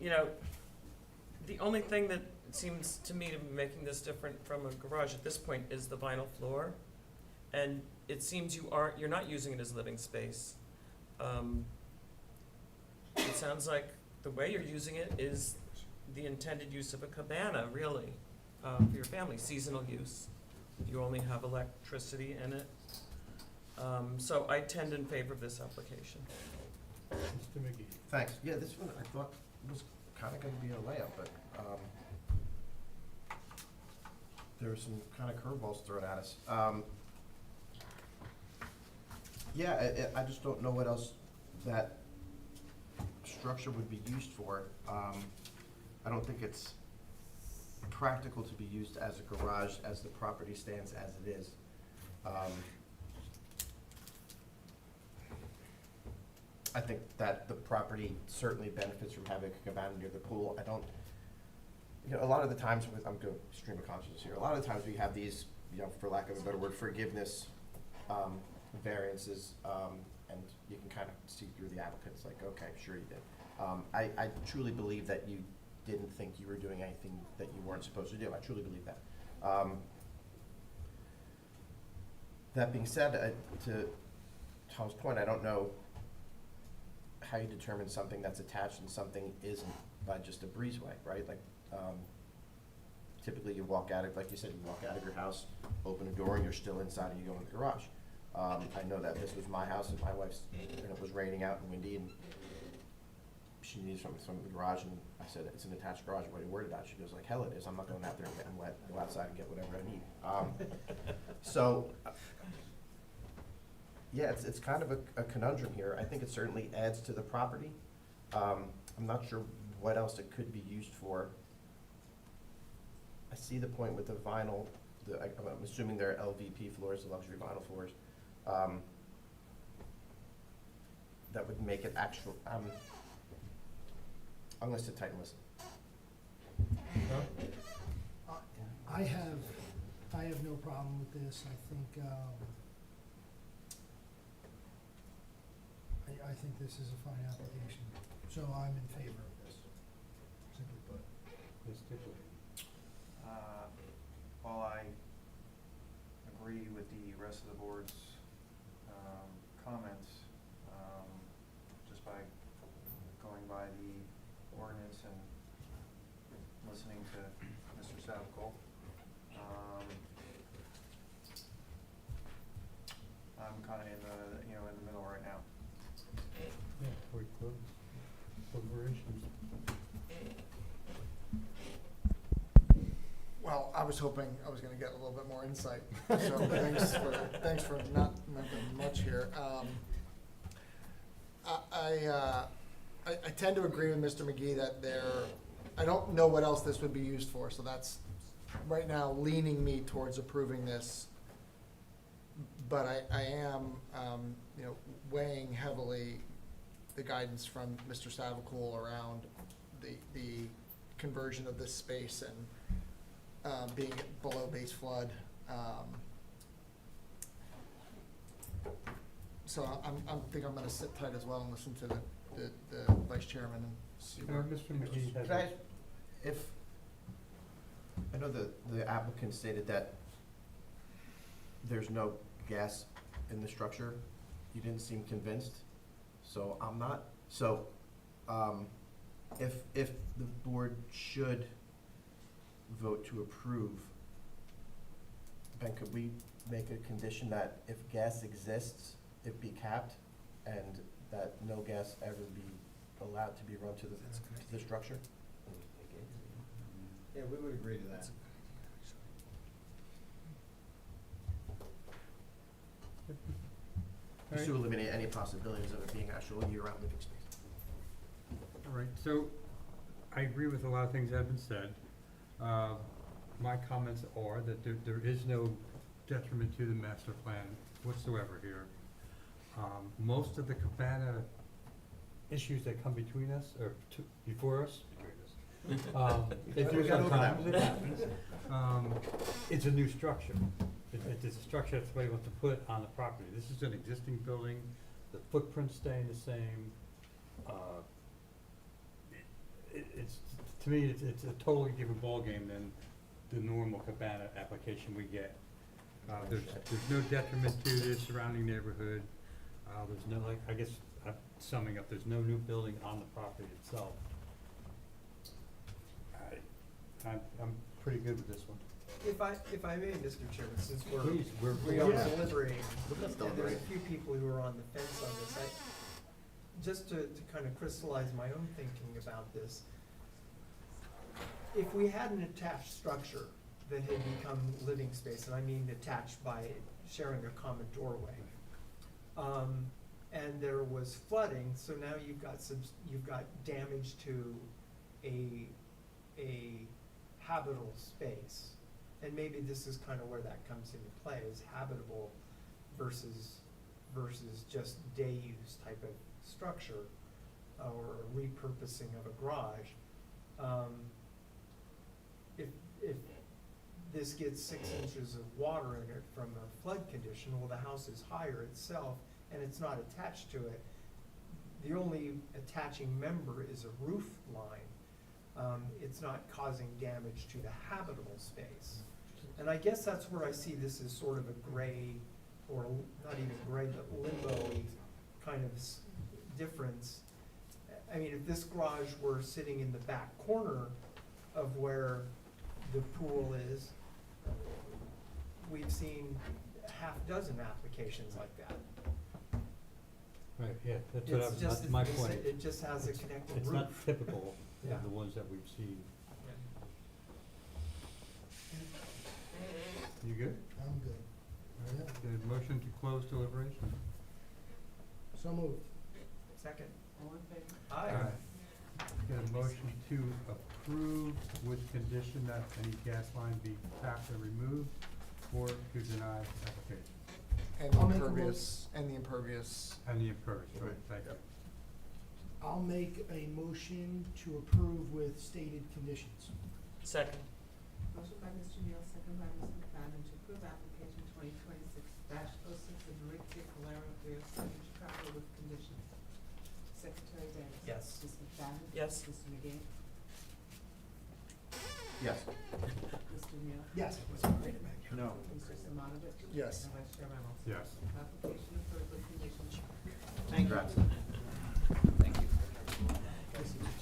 Speaker 20: You know, the only thing that seems to me to be making this different from a garage at this point is the vinyl floor. And it seems you're not using it as living space. It sounds like the way you're using it is the intended use of a cabana, really, for your family, seasonal use. You only have electricity in it. So I tend in favor of this application.
Speaker 5: Mr. McGee?
Speaker 10: Thanks. Yeah, this one I thought was kind of going to be a layup, but there were some kind of curveballs thrown at us. Yeah, I just don't know what else that structure would be used for. I don't think it's practical to be used as a garage as the property stands as it is. I think that the property certainly benefits from having a cabana near the pool. I don't, a lot of the times, I'm going stream of consciousness here, a lot of the times we have these, for lack of a better word, forgiveness variances, and you can kind of see through the applicants, like, okay, sure you did. I truly believe that you didn't think you were doing anything that you weren't supposed to do. I truly believe that. That being said, to Tom's point, I don't know how you determine something that's attached and something isn't by just a breezeway, right? Like, typically you walk out of, like you said, you walk out of your house, open a door, and you're still inside, and you go in the garage. I know that this was my house, and my wife's, and it was raining out and windy, and she needed something from the garage, and I said, it's an attached garage, what are you worried about? She goes, like, hell it is, I'm not going out there and getting wet, go outside and get whatever I need. So, yeah, it's kind of a conundrum here. I think it certainly adds to the property. I'm not sure what else it could be used for. I see the point with the vinyl, I'm assuming they're LVP floors, the luxury vinyl floors. That would make it actual, I'm gonna sit tight and listen.
Speaker 11: I have no problem with this. I think, I think this is a fine application, so I'm in favor of this, simply put.
Speaker 16: While I agree with the rest of the board's comments, just by going by the ordinance and listening to Mr. Savicol, I'm kind of in the middle right now.
Speaker 5: Yeah, we close deliberations.
Speaker 15: Well, I was hoping I was gonna get a little bit more insight, so thanks for not mentioning much here. I tend to agree with Mr. McGee that I don't know what else this would be used for, so that's right now leaning me towards approving this. But I am, weighing heavily the guidance from Mr. Savicol around the conversion of this space and being below base flood. So I think I'm gonna sit tight as well and listen to the vice chairman and see where.
Speaker 5: Mr. McGee has.
Speaker 10: Could I know the applicant stated that there's no gas in the structure. You didn't seem convinced, so I'm not. So, if the board should vote to approve, then could we make a condition that if gas exists, it be capped, and that no gas ever be allowed to be run to the structure?
Speaker 6: Yeah, we would agree to that.
Speaker 10: Just to eliminate any possibilities of it being actual year-round living space.
Speaker 5: All right, so I agree with a lot of things that have been said. My comments are that there is no detriment to the master plan whatsoever here. Most of the cabana issues that come between us, or before us, they do sometimes, it happens. It's a new structure. It's a structure that somebody wants to put on the property. This is an existing building, the footprint's staying the same. To me, it's a totally different ballgame than the normal cabana application we get. There's no detriment to the surrounding neighborhood. There's no, I guess, summing up, there's no new building on the property itself. I'm pretty good with this one.
Speaker 2: If I may, Mr. Chairman, since
Speaker 5: Please,
Speaker 2: we are
Speaker 5: yeah.
Speaker 2: deliberating,
Speaker 10: Let's
Speaker 2: and there's a
Speaker 10: deliberate.
Speaker 2: few people who are on the fence on this, just to kind of crystallize my own thinking about this, if we had an attached structure that had become living space, and I mean attached by sharing a common doorway, and there was flooding, so now you've got damage to a habitable space. And maybe this is kind of where that comes into play, is habitable versus just day use type of structure or a repurposing of a garage. If this gets 6 inches of water in it from a flood condition, well, the house is higher itself and it's not attached to it. The only attaching member is a roof line. It's not causing damage to the habitable space. And I guess that's where I see this as sort of a gray, or not even gray, but limbo-y kind of difference. I mean, if this garage were sitting in the back corner of where the pool is, we've seen a half dozen applications like that.
Speaker 5: Right, yeah, that's my point.
Speaker 2: It just has a connecting roof.
Speaker 5: It's not typical
Speaker 2: Yeah.
Speaker 5: of the ones that we've seen. You good?
Speaker 11: I'm good. Yeah.
Speaker 5: Good, motion to close deliberation?
Speaker 11: So moved.
Speaker 2: Second.
Speaker 7: All in favor?
Speaker 2: Aye.
Speaker 5: Get a motion to approve with condition that any gas line be tapped and removed, or to deny application.
Speaker 15: And the
Speaker 11: I'll make a
Speaker 15: impervious, and the impervious.
Speaker 5: And the impervious, right, thank you.
Speaker 11: I'll make a motion to approve with stated conditions.
Speaker 20: Second.
Speaker 8: Motion by Mr. Neal, second by Ms. McFadden, to approve application 2026-06 of Maurizio Calero, 307 Chicago with conditions. Secretary Davis.
Speaker 2: Yes.
Speaker 8: Ms. McFadden.
Speaker 20: Yes.
Speaker 8: Mr. McGee.
Speaker 10: Yes.
Speaker 8: Mr. Neal.
Speaker 11: Yes.
Speaker 3: No.
Speaker 8: Mr. Simonovich.
Speaker 15: Yes.
Speaker 8: And Vice Chair Reynolds.
Speaker 5: Yes.
Speaker 8: Application approved with conditions.
Speaker 3: Thank you.
Speaker 10: Congrats.